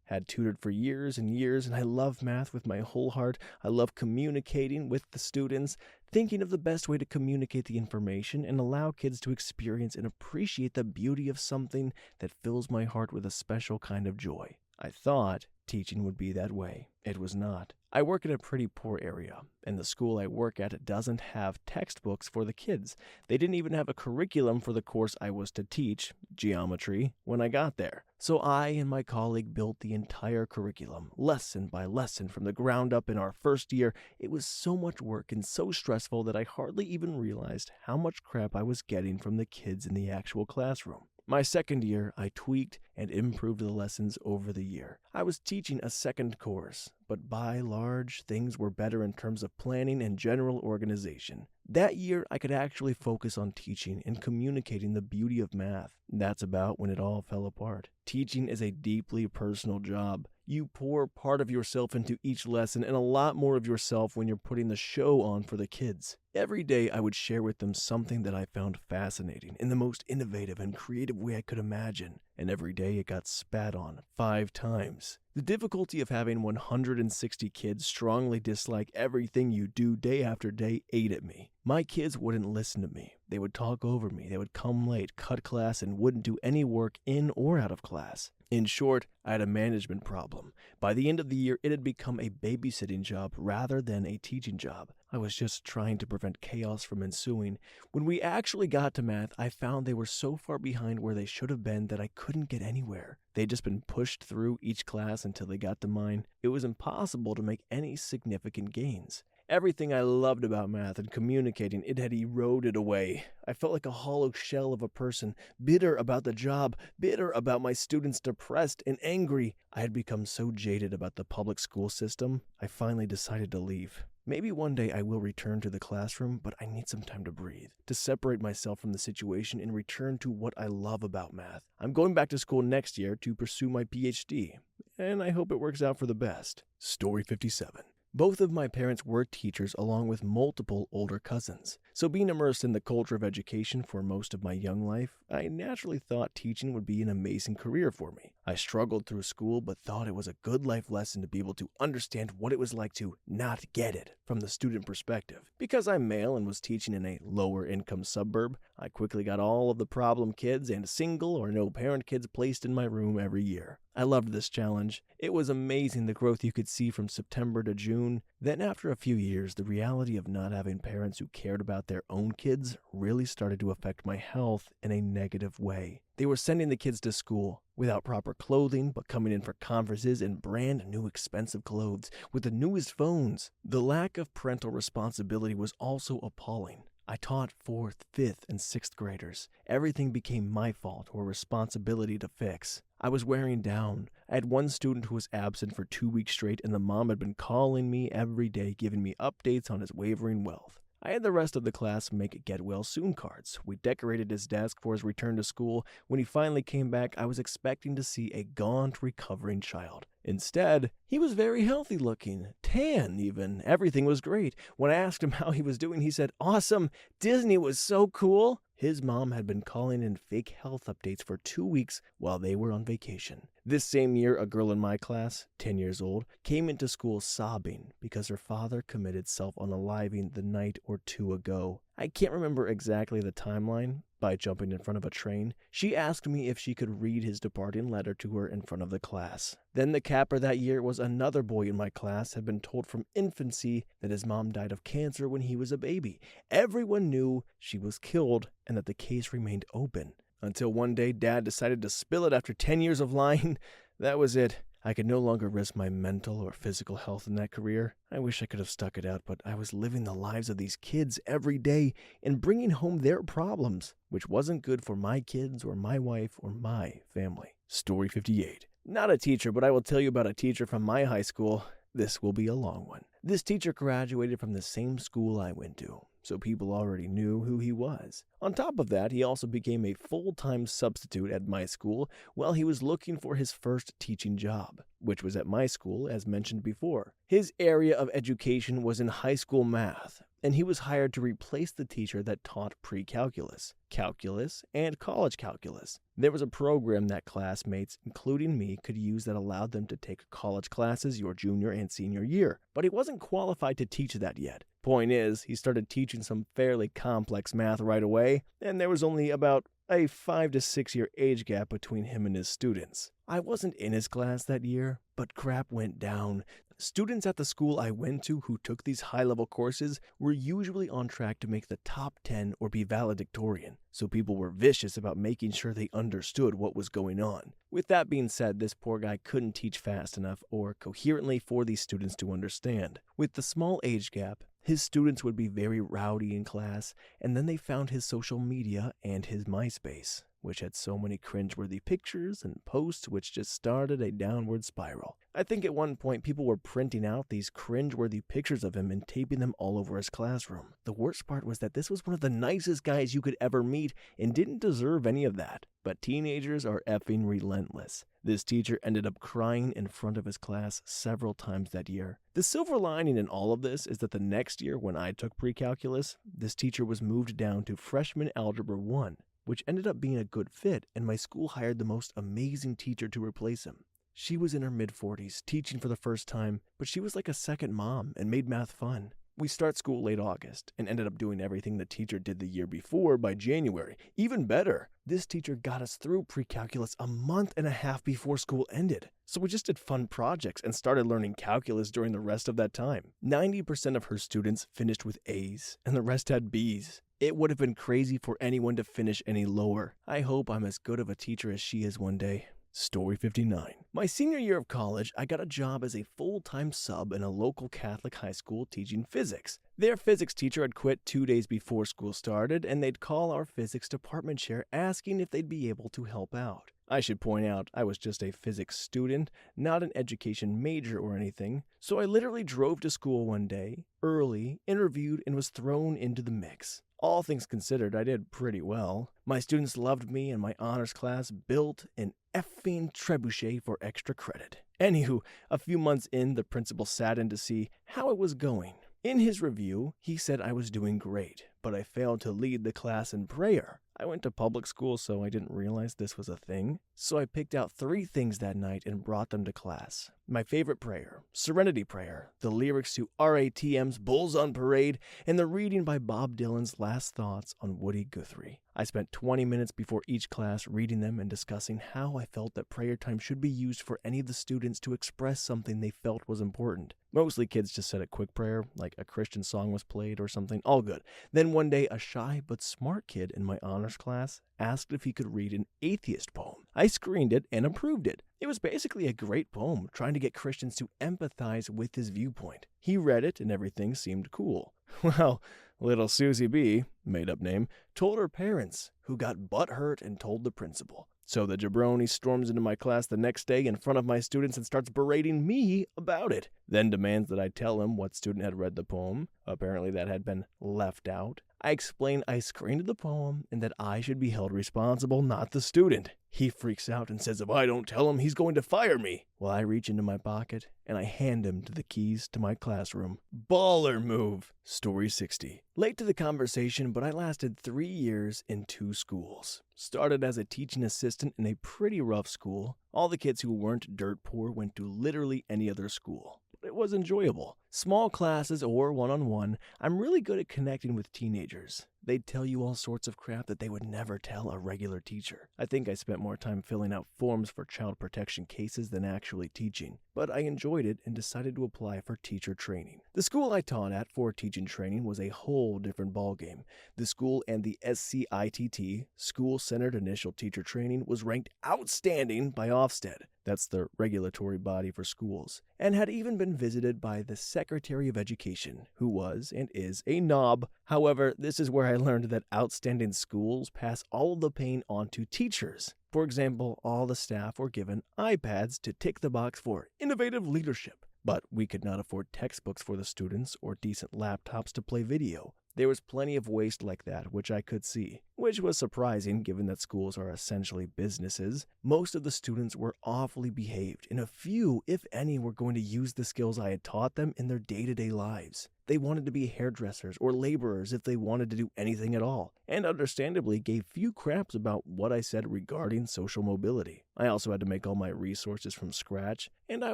had tutored for years and years, and I love math with my whole heart. I love communicating with the students, thinking of the best way to communicate the information and allow kids to experience and appreciate the beauty of something that fills my heart with a special kind of joy. I thought teaching would be that way. It was not. I work in a pretty poor area, and the school I work at doesn't have textbooks for the kids. They didn't even have a curriculum for the course I was to teach, geometry, when I got there. So I and my colleague built the entire curriculum, lesson by lesson, from the ground up in our first year. It was so much work and so stressful that I hardly even realized how much crap I was getting from the kids in the actual classroom. My second year, I tweaked and improved the lessons over the year. I was teaching a second course, but by and large, things were better in terms of planning and general organization. That year, I could actually focus on teaching and communicating the beauty of math. That's about when it all fell apart. Teaching is a deeply personal job. You pour part of yourself into each lesson and a lot more of yourself when you're putting the show on for the kids. Every day I would share with them something that I found fascinating in the most innovative and creative way I could imagine, and every day it got spat on 5 times. The difficulty of having 160 kids strongly dislike everything you do day after day ate at me. My kids wouldn't listen to me. They would talk over me. They would come late, cut class, and wouldn't do any work in or out of class. In short, I had a management problem. By the end of the year, it had become a babysitting job rather than a teaching job. I was just trying to prevent chaos from ensuing. When we actually got to math, I found they were so far behind where they should have been that I couldn't get anywhere. They'd just been pushed through each class until they got to mine. It was impossible to make any significant gains. Everything I loved about math and communicating, it had eroded away. I felt like a hollow shell of a person, bitter about the job, bitter about my students, depressed and angry. I had become so jaded about the public school system, I finally decided to leave. Maybe one day I will return to the classroom, but I need some time to breathe, to separate myself from the situation and return to what I love about math. I'm going back to school next year to pursue my PhD, and I hope it works out for the best. Story 57. Both of my parents were teachers along with multiple older cousins, so being immersed in the culture of education for most of my young life, I naturally thought teaching would be an amazing career for me. I struggled through school but thought it was a good life lesson to be able to understand what it was like to not get it from the student perspective. Because I'm male and was teaching in a lower income suburb, I quickly got all of the problem kids and single or no parent kids placed in my room every year. I loved this challenge. It was amazing the growth you could see from September to June. Then after a few years, the reality of not having parents who cared about their own kids really started to affect my health in a negative way. They were sending the kids to school without proper clothing, but coming in for conferences in brand new expensive clothes with the newest phones. The lack of parental responsibility was also appalling. I taught 4th, 5th, and 6th graders. Everything became my fault or responsibility to fix. I was wearing down. I had one student who was absent for 2 weeks straight, and the mom had been calling me every day, giving me updates on his wavering wealth. I had the rest of the class make get well soon cards. We decorated his desk for his return to school. When he finally came back, I was expecting to see a gaunt, recovering child. Instead, he was very healthy looking, tan even. Everything was great. When I asked him how he was doing, he said, "Awesome, Disney was so cool." His mom had been calling in fake health updates for 2 weeks while they were on vacation. This same year, a girl in my class, 10 years old, came into school sobbing because her father committed self-unaliving the night or two ago. I can't remember exactly the timeline. By jumping in front of a train, she asked me if she could read his departing letter to her in front of the class. Then the capper that year was another boy in my class had been told from infancy that his mom died of cancer when he was a baby. Everyone knew she was killed and that the case remained open. Until one day Dad decided to spill it after 10 years of lying. That was it. I could no longer risk my mental or physical health in that career. I wish I could have stuck it out, but I was living the lives of these kids every day and bringing home their problems, which wasn't good for my kids or my wife or my family. Story 58. Not a teacher, but I will tell you about a teacher from my high school. This will be a long one. This teacher graduated from the same school I went to, so people already knew who he was. On top of that, he also became a full-time substitute at my school while he was looking for his first teaching job, which was at my school, as mentioned before. His area of education was in high school math, and he was hired to replace the teacher that taught pre-calculus, calculus, and college calculus. There was a program that classmates, including me, could use that allowed them to take college classes your junior and senior year, but he wasn't qualified to teach that yet. Point is, he started teaching some fairly complex math right away, and there was only about a 5 to 6 year age gap between him and his students. I wasn't in his class that year, but crap went down. Students at the school I went to who took these high-level courses were usually on track to make the top 10 or be valedictorian, so people were vicious about making sure they understood what was going on. With that being said, this poor guy couldn't teach fast enough or coherently for these students to understand. With the small age gap, his students would be very rowdy in class, and then they found his social media and his MySpace, which had so many cringeworthy pictures and posts which just started a downward spiral. I think at one point people were printing out these cringeworthy pictures of him and taping them all over his classroom. The worst part was that this was one of the nicest guys you could ever meet and didn't deserve any of that. But teenagers are effing relentless. This teacher ended up crying in front of his class several times that year. The silver lining in all of this is that the next year when I took pre-calculus, this teacher was moved down to freshman algebra 1, which ended up being a good fit, and my school hired the most amazing teacher to replace him. She was in her mid-40s, teaching for the first time, but she was like a second mom and made math fun. We start school late August and ended up doing everything the teacher did the year before by January. Even better, this teacher got us through pre-calculus a month and a half before school ended. So we just did fun projects and started learning calculus during the rest of that time. 90% of her students finished with A's and the rest had B's. It would have been crazy for anyone to finish any lower. I hope I'm as good of a teacher as she is one day. Story 59. My senior year of college, I got a job as a full-time sub in a local Catholic high school teaching physics. Their physics teacher had quit 2 days before school started, and they'd call our physics department chair asking if they'd be able to help out. I should point out, I was just a physics student, not an education major or anything, so I literally drove to school one day, early, interviewed, and was thrown into the mix. All things considered, I did pretty well. My students loved me, and my honors class built an effing trebuchet for extra credit. Anywho, a few months in, the principal sat in to see how it was going. In his review, he said I was doing great, but I failed to lead the class in prayer. I went to public school, so I didn't realize this was a thing. So I picked out 3 things that night and brought them to class. My favorite prayer, Serenity Prayer, the lyrics to RATM's Bulls on Parade, and the reading by Bob Dylan's Last Thoughts on Woody Guthrie. I spent 20 minutes before each class reading them and discussing how I felt that prayer time should be used for any of the students to express something they felt was important. Mostly kids just said a quick prayer, like a Christian song was played or something, all good. Then one day, a shy but smart kid in my honors class asked if he could read an atheist poem. I screened it and approved it. It was basically a great poem, trying to get Christians to empathize with his viewpoint. He read it and everything seemed cool. Well, little Susie B, made-up name, told her parents, who got butthurt and told the principal. So the jabroni storms into my class the next day in front of my students and starts berating me about it. Then demands that I tell him what student had read the poem. Apparently that had been left out. I explained I screened the poem and that I should be held responsible, not the student. He freaks out and says if I don't tell him, he's going to fire me. Well, I reach into my pocket and I hand him the keys to my classroom. Baller move. Story 60. Late to the conversation, but I lasted 3 years in 2 schools. Started as a teaching assistant in a pretty rough school. All the kids who weren't dirt poor went to literally any other school. But it was enjoyable. Small classes or one-on-one, I'm really good at connecting with teenagers. They'd tell you all sorts of crap that they would never tell a regular teacher. I think I spent more time filling out forms for child protection cases than actually teaching, but I enjoyed it and decided to apply for teacher training. The school I taught at for teaching training was a whole different ballgame. The school and the SCITT, School-Centered Initial Teacher Training, was ranked outstanding by Ofsted. That's the regulatory body for schools, and had even been visited by the Secretary of Education, who was and is a knob. However, this is where I learned that outstanding schools pass all of the pain on to teachers. For example, all the staff were given iPads to tick the box for innovative leadership, but we could not afford textbooks for the students or decent laptops to play video. There was plenty of waste like that, which I could see, which was surprising given that schools are essentially businesses. Most of the students were awfully behaved, and a few, if any, were going to use the skills I had taught them in their day-to-day lives. They wanted to be hairdressers or laborers if they wanted to do anything at all, and understandably gave few craps about what I said regarding social mobility. I also had to make all my resources from scratch, and I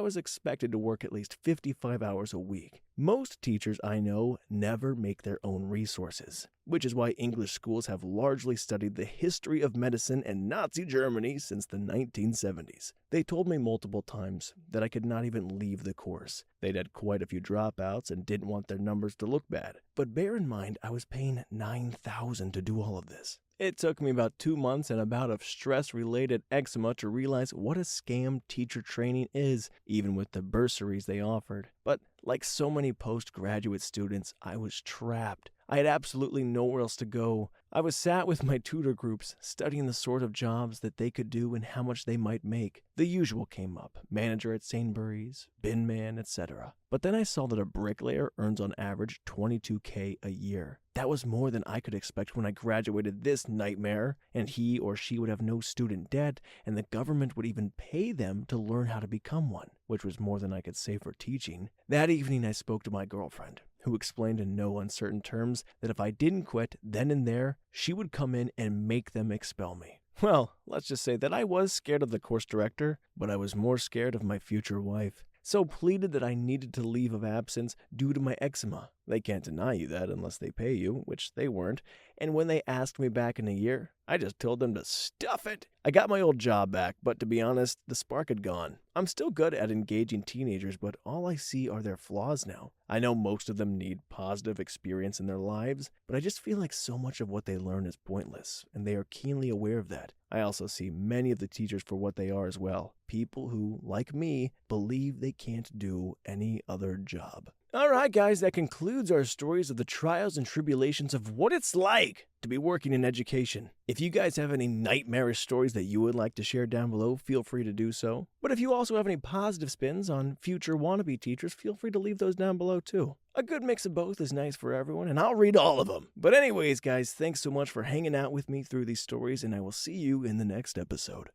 was expected to work at least 55 hours a week. Most teachers I know never make their own resources, which is why English schools have largely studied the history of medicine and Nazi Germany since the 1970s. They told me multiple times that I could not even leave the course. They'd had quite a few dropouts and didn't want their numbers to look bad. But bear in mind, I was paying $9,000 to do all of this. It took me about 2 months and a bout of stress-related eczema to realize what a scam teacher training is, even with the bursaries they offered. But like so many postgraduate students, I was trapped. I had absolutely nowhere else to go. I was sat with my tutor groups, studying the sort of jobs that they could do and how much they might make. The usual came up, manager at Sainsbury's, bin man, etc. But then I saw that a bricklayer earns on average $22K a year. That was more than I could expect when I graduated this nightmare, and he or she would have no student debt, and the government would even pay them to learn how to become one, which was more than I could say for teaching. That evening I spoke to my girlfriend, who explained in no uncertain terms that if I didn't quit then and there, she would come in and make them expel me. Well, let's just say that I was scared of the course director, but I was more scared of my future wife. So pleaded that I needed to leave of absence due to my eczema. They can't deny you that unless they pay you, which they weren't. And when they asked me back in a year, I just told them to stuff it. I got my old job back, but to be honest, the spark had gone. I'm still good at engaging teenagers, but all I see are their flaws now. I know most of them need positive experience in their lives, but I just feel like so much of what they learn is pointless, and they are keenly aware of that. I also see many of the teachers for what they are as well. People who, like me, believe they can't do any other job. Alright guys, that concludes our stories of the trials and tribulations of what it's like to be working in education. If you guys have any nightmarish stories that you would like to share down below, feel free to do so. But if you also have any positive spins on future wannabe teachers, feel free to leave those down below too. A good mix of both is nice for everyone, and I'll read all of them. But anyways guys, thanks so much for hanging out with me through these stories, and I will see you in the next episode.